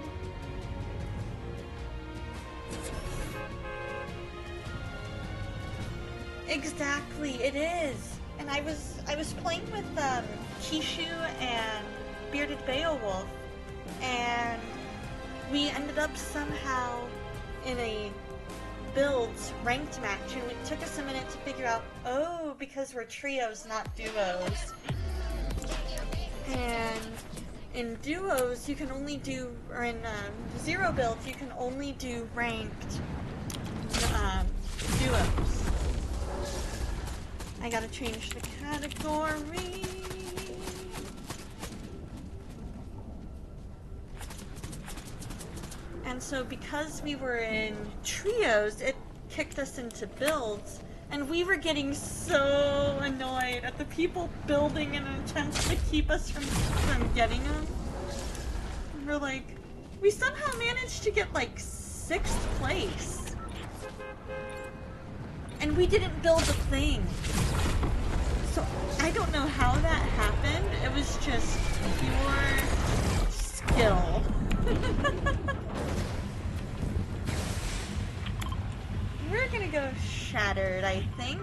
Exactly, it is. And I was playing with Kishu and Bearded Beowulf, and we ended up somehow in a builds ranked match, and it took us a minute to figure out, oh, because we're trios, not duos. And in duos, you can only do, or in zero builds, you can only do ranked duos. I gotta change the category. And so because we were in trios, it kicked us into builds, and we were getting so annoyed at the people building in an attempt to keep us from getting them. And we're like, we somehow managed to get like 6th place. And we didn't build a thing. So I don't know how that happened. It was just pure skill. We're gonna gonna go shattered, I think.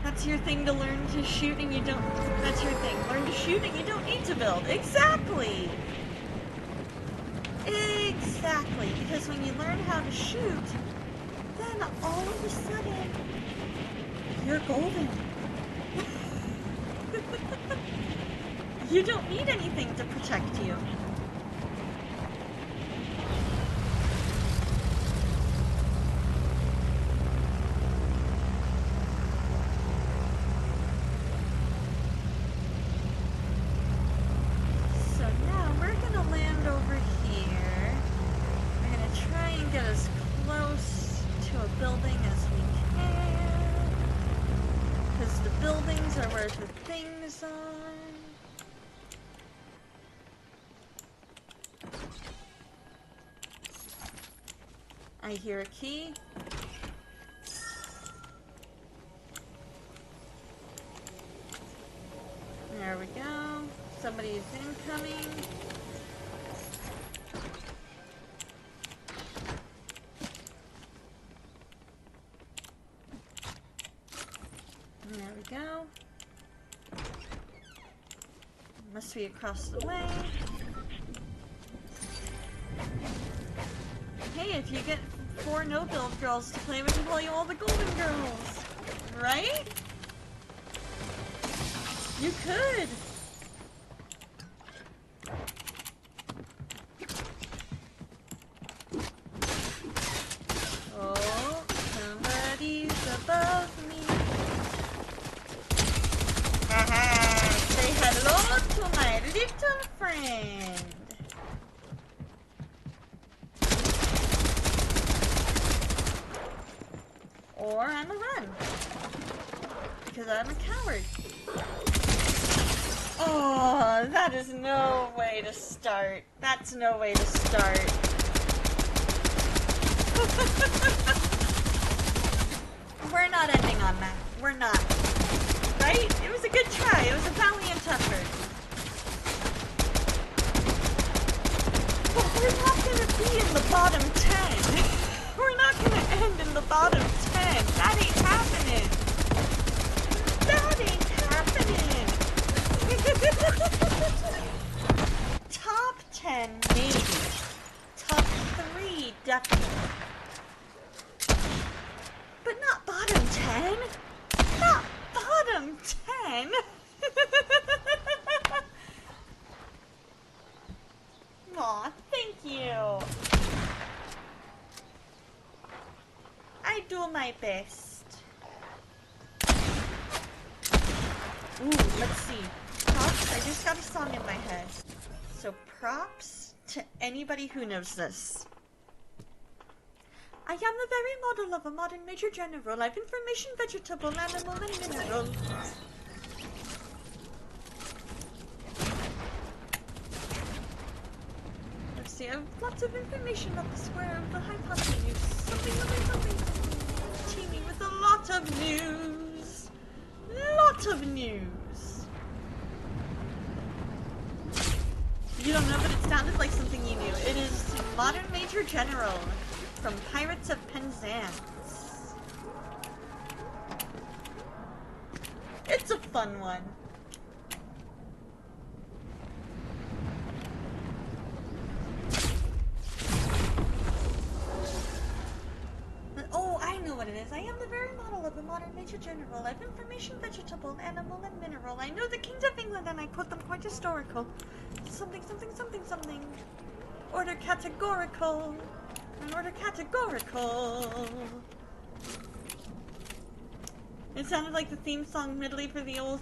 That's your thing to learn to shoot and you don't... That's your thing. Learn to shoot and you don't need to build. Exactly! Exactly. Because when you learn how to shoot, then all of a sudden, you're golden. You don't need anything to protect you. So now we're gonna land over here. We're gonna try and get as close to a building as we can. Because the buildings are where the things are. I hear a key. There we go. Somebody's incoming. There we go. Must be across the way. Hey, if you get 4 no-build girls to play, we can call you all the golden girls. Right? You could. Oh, somebody's above me. Say hello to my little friend. Or I'm a run. Because I'm a coward. Oh, that is no way to start. That's no way to start. We're not ending on that. We're not. Right? It was a good try. It was a valiant effort. But we're not going to be in the bottom 10. We're not going to end in the bottom 10. That ain't happening. That ain't happening. Top 10, maybe. Top 3, definitely. But not bottom 10. Not bottom 10. Aw, thank you. I do my best. Ooh, let's see. Props, I just got a song in my head. So props to anybody who knows this. I am the very model of a modern major general. I've information, vegetable, animal, and mineral. Let's see, I have lots of information about the square of the hypotenuse. Something. Teeming with a lot of news. Lot of news. You don't know, but it sounded like something you knew. It is Modern Major General from Pirates of Penzance. It's a fun one. Oh, I know what it is. I am the very model of a modern major general. I've information, vegetable, animal, and mineral. I know the kings of England and I quote them quite historical. Something. Order categorical. An order categorical. It sounded like the theme song medley for the old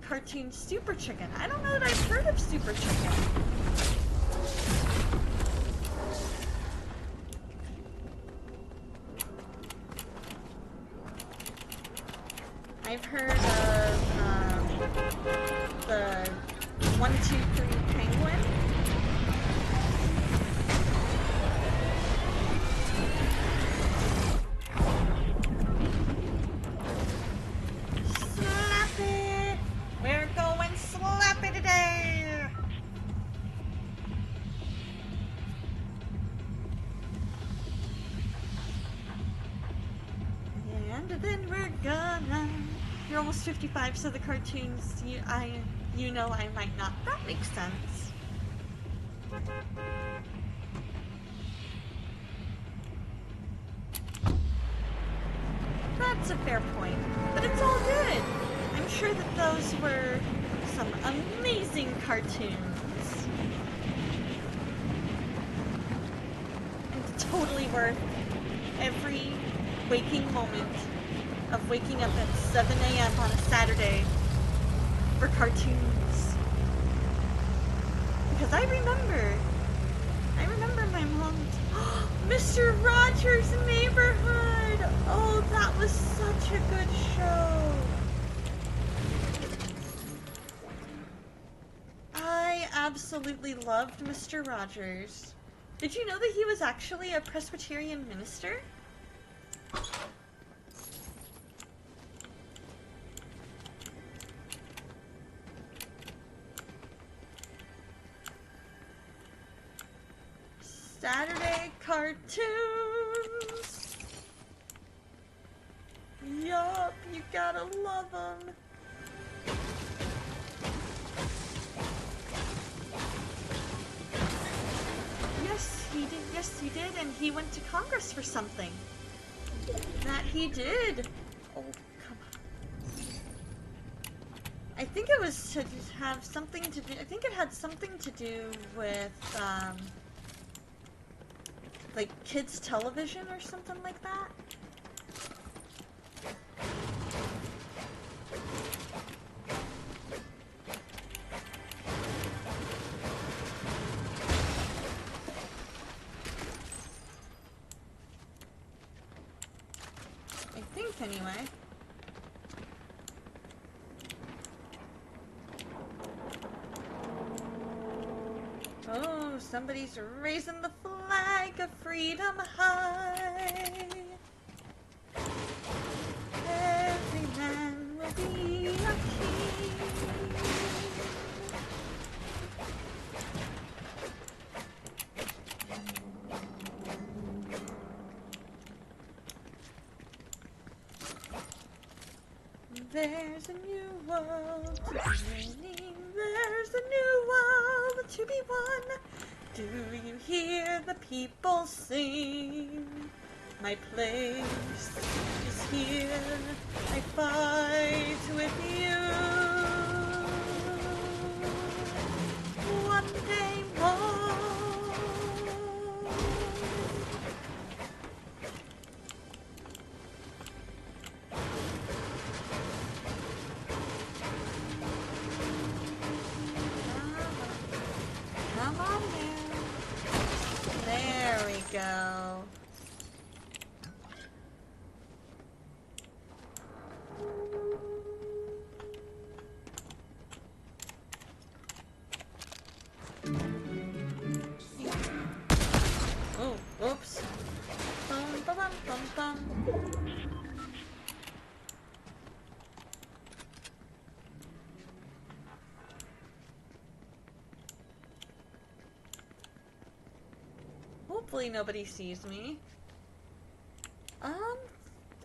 cartoon Super Chicken. I don't know that I've heard of Super Chicken. I've heard of the 1, 2, 3 penguin. Slap it! We're going slappy today! then we're gonna. You're almost 55, so the cartoons, you know I might not. That makes sense. That's a fair point, but it's all good. I'm sure that those were some amazing cartoons. And totally worth every waking moment of waking up at 7 a.m. on a Saturday for cartoons. Because I remember my mom's Mr. Rogers' Neighborhood. Oh, that was such a good show. I absolutely loved Mr. Rogers. Did you know that he was actually a Presbyterian minister? Saturday cartoons. Yup, you gotta love them. Yes, he did. Yes, he did. And he went to Congress for something. That he did. Oh, come on. I think it was to have something to do. I think it had something to do with, like kids television or something like that. I think anyway. Oh, somebody's raising the flag of freedom high. Every man will be a king. There's a new world to be winning. There's a new world to be won. Do you hear the people sing? My place is here. I fight with you. One day more. Come on now. There we go. Oh, whoops. Bum, bum, bum, bum, bum. Hopefully nobody sees me.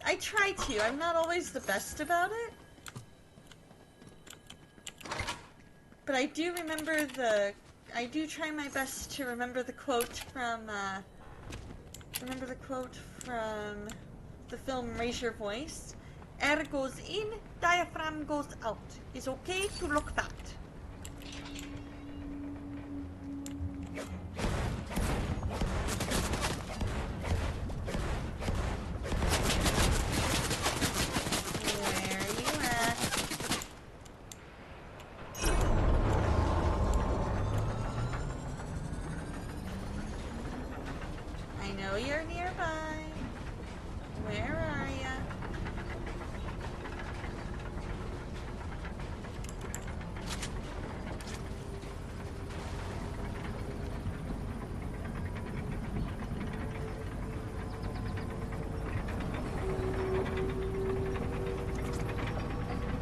I try to. I'm not always the best about it. But I do remember I do try my best to remember the quote from, the film Raise Your Voice. Air goes in, diaphragm goes out. It's okay to look fat. You're nearby. Where are ya?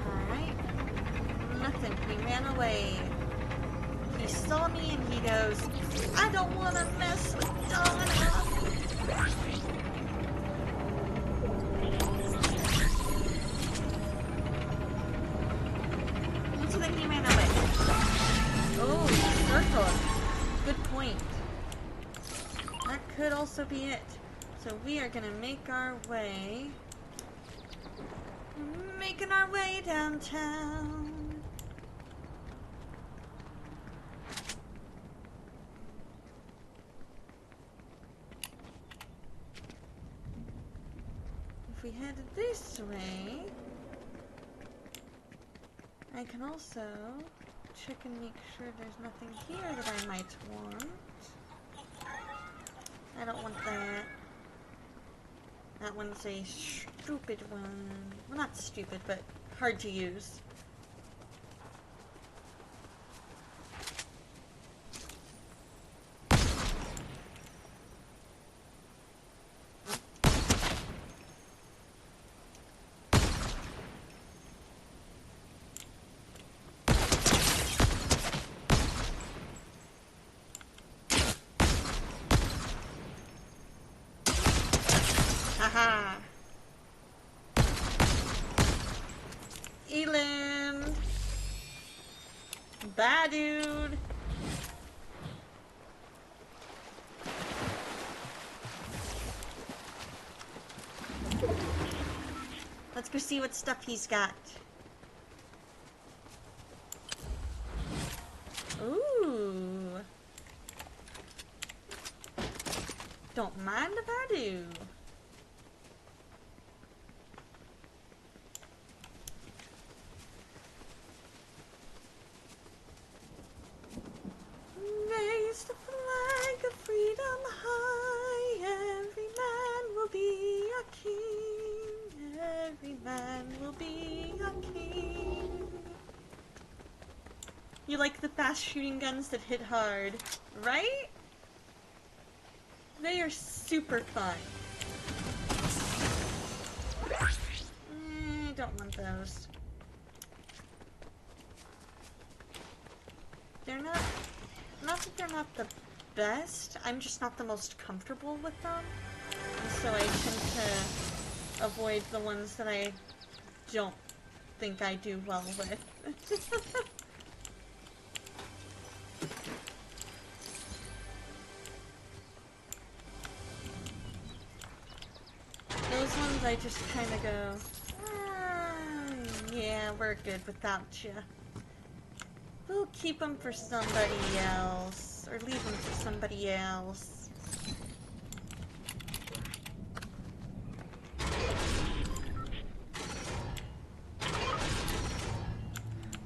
Alright. Nothing. He ran away. He saw me and he goes, I don't want to mess with Donna. circle. Good point. That could also be it. So we are gonna make our way. Making our way downtown. If we head this way, I can also check and make sure there's nothing here that I might want. I don't want that. That one's a stupid one. Well, not stupid, but hard to use. Haha. Elim. Bad dude. Let's go see what stuff he's got. Ooh. Don't mind the Badu. Raise the flag of freedom high. Every man will be a king. Every man will be a king. You like the fast shooting guns that hit hard, right? They are super fun. I don't want those. They're not that they're not the best, I'm just not the most comfortable with them. And so I tend to avoid the ones that I don't think I do well with. Those ones I just kind of go, yeah, we're good without you. We'll keep them for somebody else, or leave them for somebody else.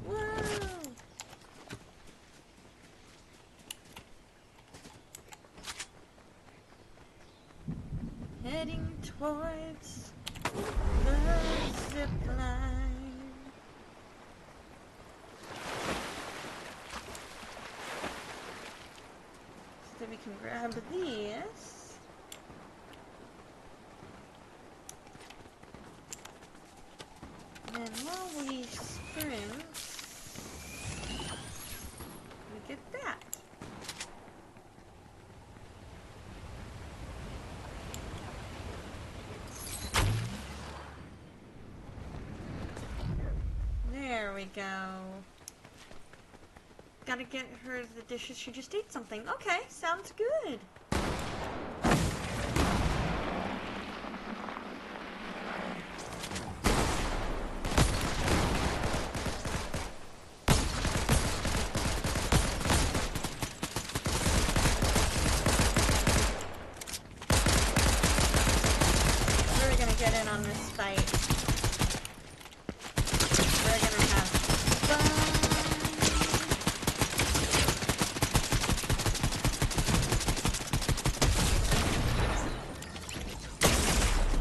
Whoa! Heading towards the zip line. So we can grab these. And while we sprint, we get that. There we go. Gotta get her the dishes. She just ate something. Okay, sounds good. We're gonna get in on this fight. We're gonna have fun.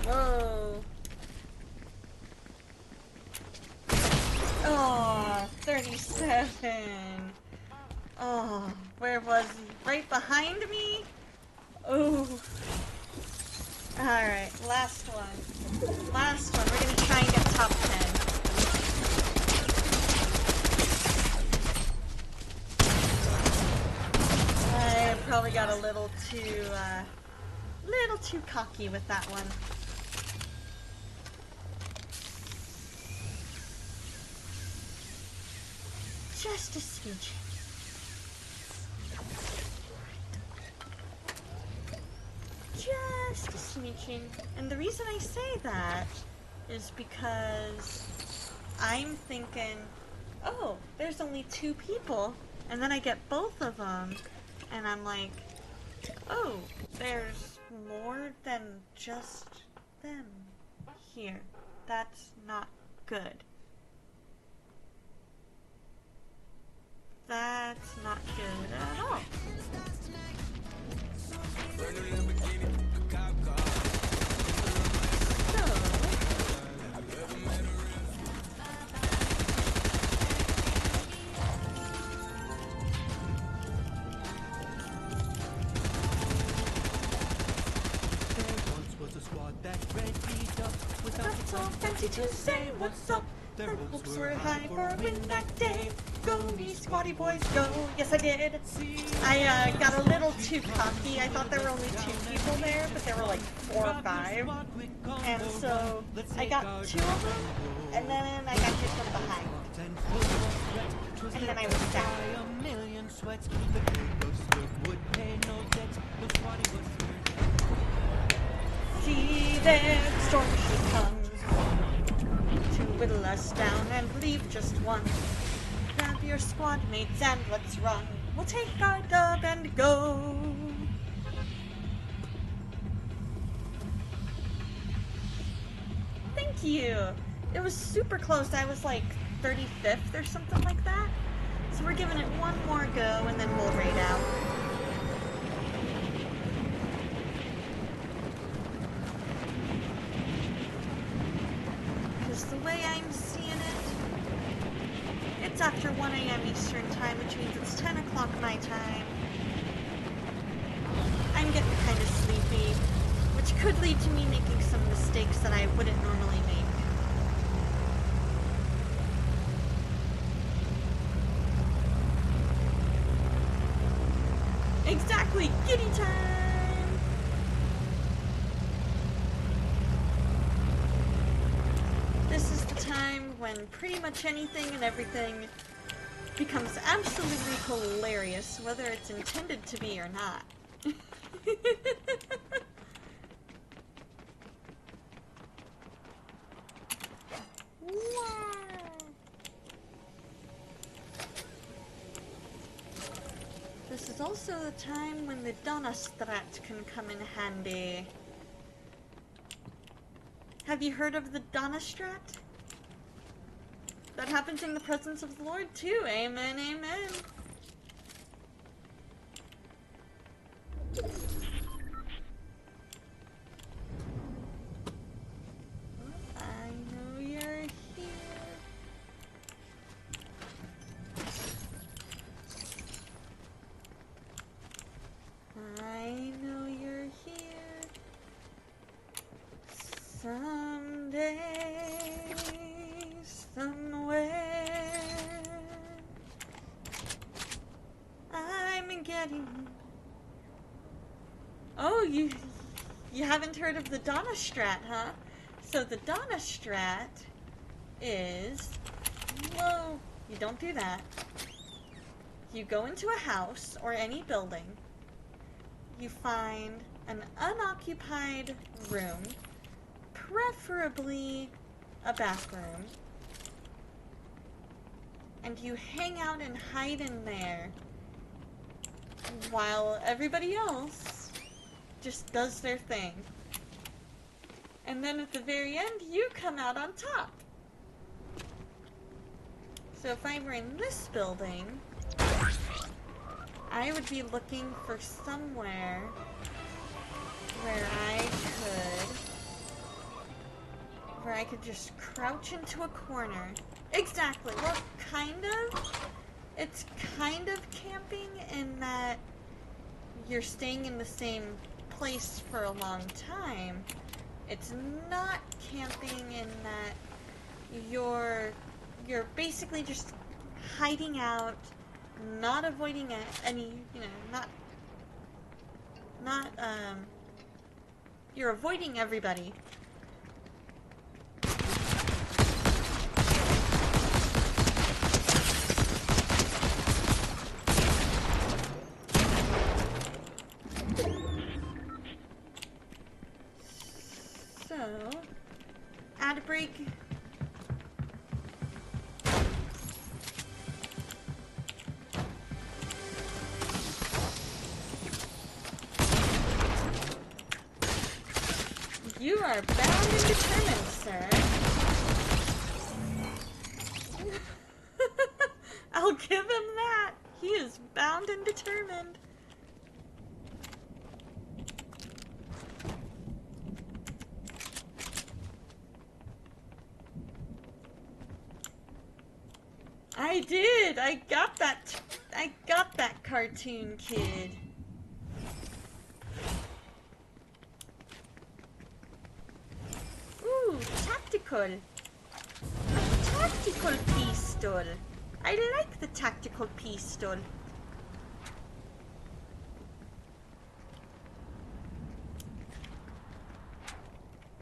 Whoa. Oh, 37. Oh, where was he? Right behind me? Oh. Alright, last one. Last one. We're gonna try and get top 10. I probably got a little too cocky with that one. Just a smidge. to meet you. And the reason I say that is because I'm thinking, oh, there's only 2 people. And then I get both of them, and I'm like, oh, there's more than just them here. That's not good. That's not good at all. That's all fancy to say, what's up? Their hopes were high for a win that day. Go me, squatty boys, go. Yes, I did. I got a little too cocky. I thought there were only 2 people there, but there were like 4 or 5. And so I got 2 of them, and then I got hit from behind. And then I was sad. See there, the storm she comes to whittle us down and leave just one. Grab your squad mates and let's run. We'll take our dub and go. Thank you. It was super close. I was like 35th or something like that. So we're giving it one more go and then we'll raid out. The way I'm seeing it, it's after 1 a.m. Eastern time, which means it's 10 o'clock my time. I'm getting kind of sleepy, which could lead to me making some mistakes that I wouldn't normally make. Exactly! Giddy time! This is the time when pretty much anything and everything becomes absolutely hilarious, whether it's intended to be or not. Wow. This is also the time when the Donnerstrat can come in handy. Have you heard of the Donnerstrat? That happens in the presence of the Lord too. Amen, amen. I know you're here. I know you're here. Someday, somewhere, I'm getting... Oh, you haven't heard of the Donnerstrat, huh? So the Donnerstrat is... Well, you don't do that. You go into a house or any building. You find an unoccupied room, preferably a bathroom, and you hang out and hide in there while everybody else just does their thing. And then at the very end, you come out on top. So if I were in this building, I would be looking for somewhere where I could just crouch into a corner. Exactly. Well, kind of. It's kind of camping in that you're staying in the same place for a long time. It's not camping in that you're basically just hiding out, not avoiding any, you're avoiding everybody. ad break. You are bound and determined, sir. I'll give him that. He is bound and determined. I did. I got that cartoon kid. Ooh, tactical. A tactical pistol. I like the tactical pistol.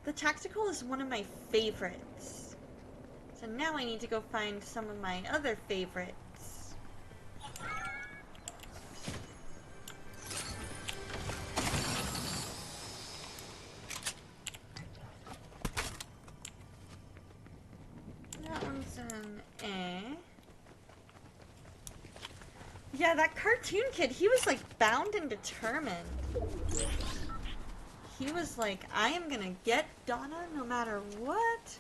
The tactical is one of my favorites. So now I need to go find some of my other favorites. That one's an A. Yeah, that cartoon kid, he was like bound and determined. He was like, I am gonna get Donna no matter what.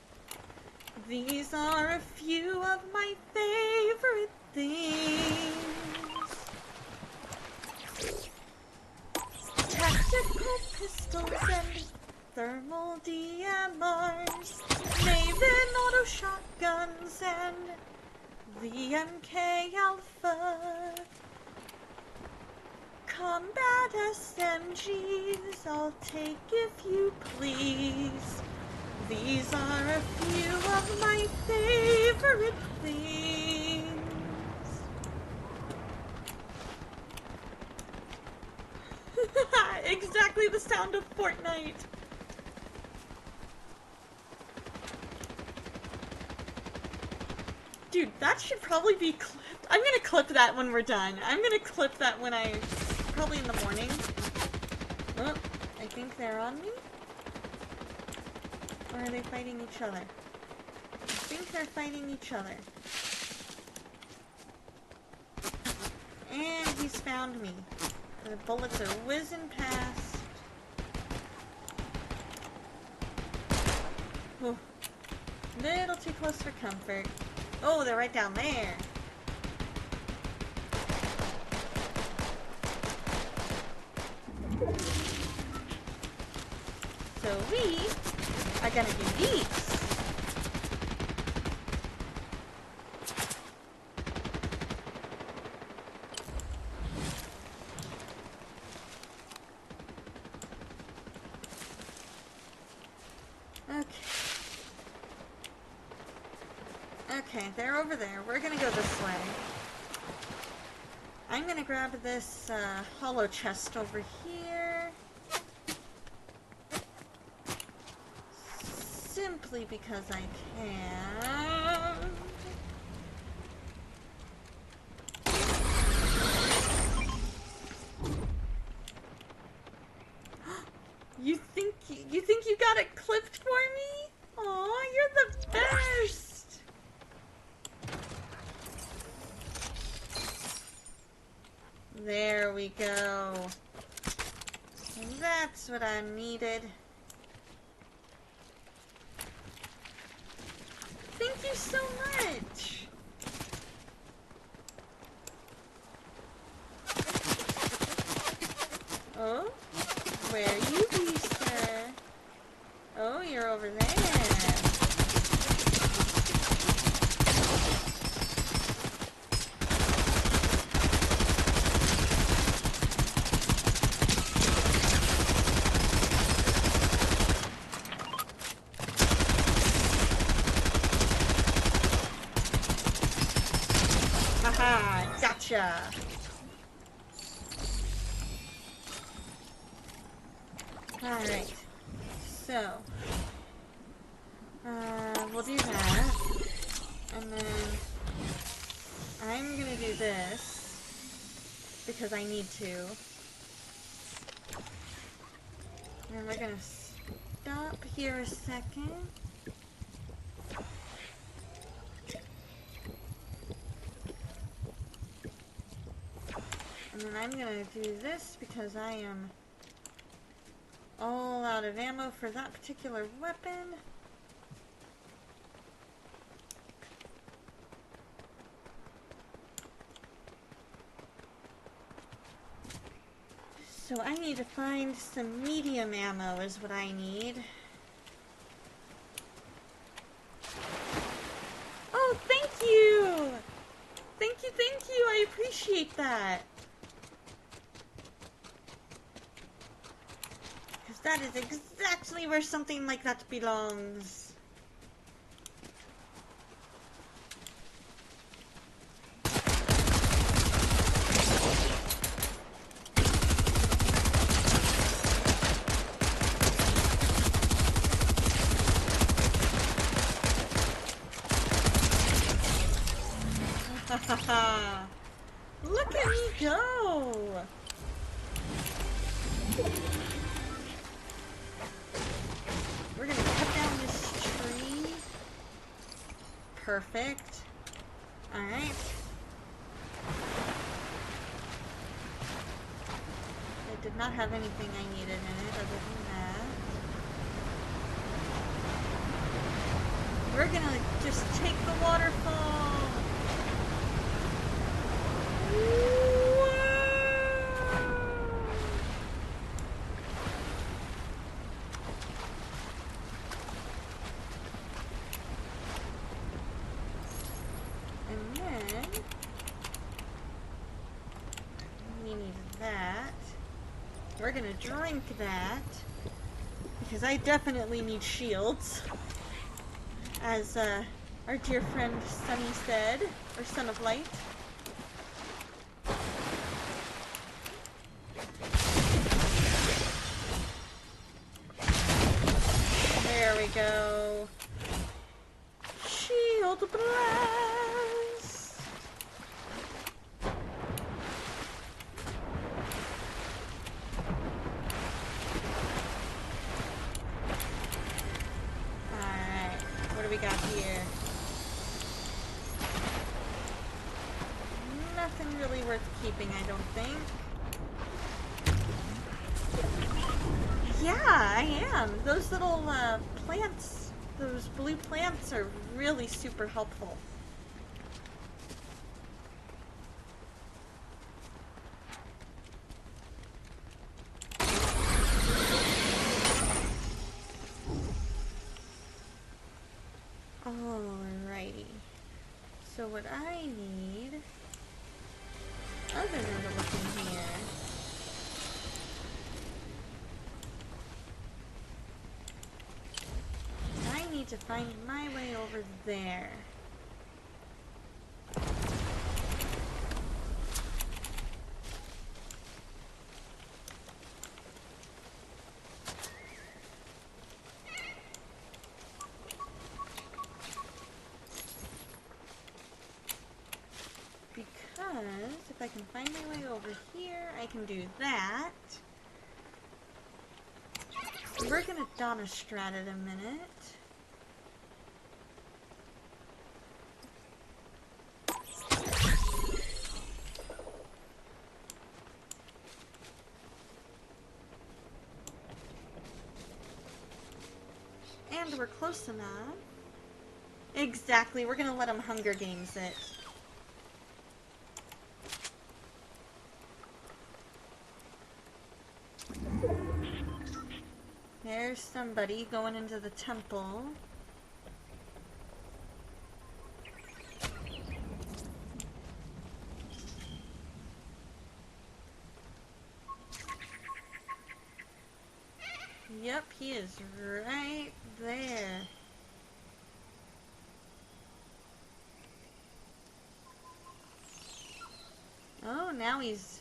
These are a few of my favorite things. Tactical pistols and thermal DMRs, Maven auto shotguns and the MK Alpha. Combat SMGs, I'll take if you please. These are a few of my favorite things. Exactly the sound of Fortnite. Dude, that should probably be clipped. I'm gonna clip that when we're done. I'm gonna clip that when probably in the morning. Oh, I think they're on me. Or are they fighting each other? I think they're fighting each other. And he's found me. The bullets are whizzing past. Oh, little too close for comfort. Oh, they're right down there. So we are gonna do these. Okay, they're over there. We're gonna go this way. I'm gonna grab this hollow chest over here. Simply because I can. You think you got it clipped for me? Aw, you're the best! There we go. That's what I needed. Thank you so much! Oh? Where you be, sir? Oh, you're over there. Haha, gotcha! Alright, so, we'll do that, and then I'm gonna do this, because I need to, and we're gonna stop here a second, And I'm gonna do this because I am all out of ammo for that particular weapon. So I need to find some medium ammo is what I need. Oh, thank you! Thank you, thank you! I appreciate that! Because that is exactly where something like that belongs. Look at me go! We're gonna cut down this tree. Perfect. Alright. It did not have anything I needed in it other than that. We're gonna just take the waterfall. And then we need that. We're gonna drink that because I definitely need shields, as our dear friend Sunny said, or Son of Light. There we go. Shield blast. Alright, what do we got here? Nothing really worth keeping, I don't think. Yeah, I am. Those little plants, those blue plants are really super helpful. Alrighty. So what I need, other than to look in here, I need to find my way over there. Because if I can find my way over here, I can do that. We're gonna don a strat in a minute. And we're close enough. Exactly, we're gonna let them Hunger Games it. There's somebody going into the temple. Yep, he is right there. Oh, now he's...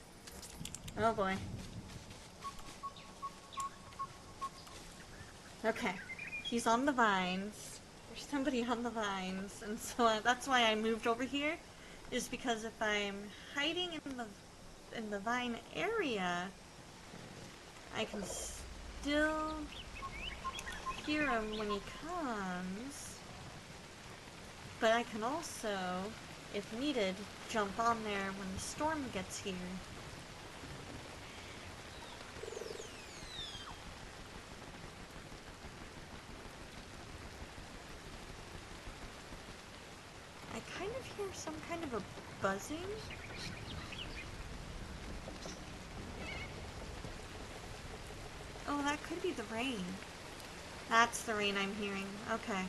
Oh boy. Okay, he's on the vines. There's somebody on the vines, and so that's why I moved over here. Is because if I'm hiding in the vine area, I can still hear him when he comes. But I can also, if needed, jump on there when the storm gets here. of hear some kind of a buzzing. Oh, that could be the rain. That's the rain I'm hearing. Okay.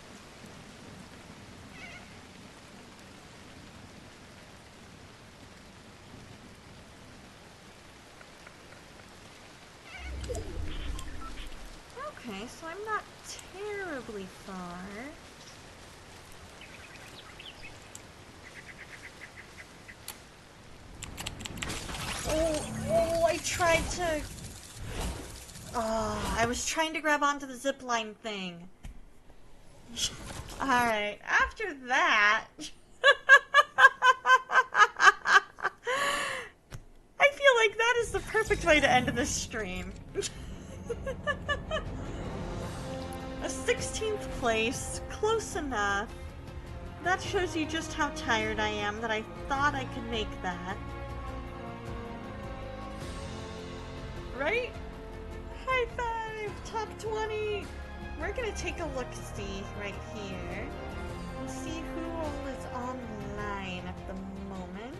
Okay, so I'm not terribly far. Oh, I tried to... Oh, I was trying to grab onto the zipline thing. Alright, after that... I feel like that is the perfect way to end this stream. A 16th place, close enough. That shows you just how tired I am, that I thought I could make that. Right? High five! Top 20! We're gonna take a look-see right here and see who all is online at the moment.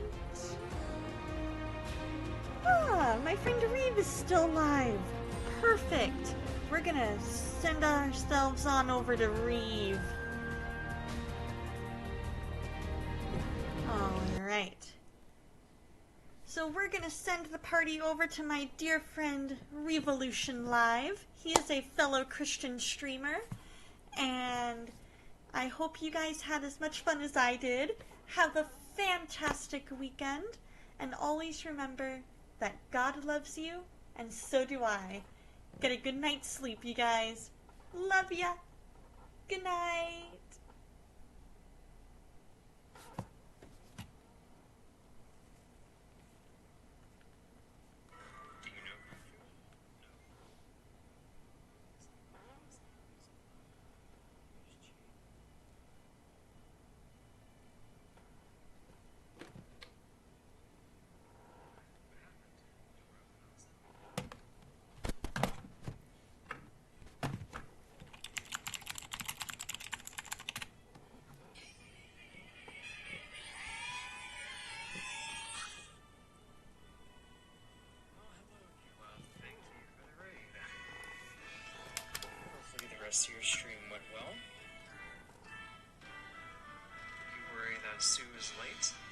Ah, my friend Reeve is still live. Perfect. We're gonna send ourselves on over to Reeve. Alright. So we're gonna send the party over to my dear friend Revolution Live. He is a fellow Christian streamer, and I hope you guys had as much fun as I did. Have a fantastic weekend, and always remember that God loves you, and so do I. Get a good night's sleep, you guys. Love ya. Good night. rest of your stream went well. You worry that Sue is late?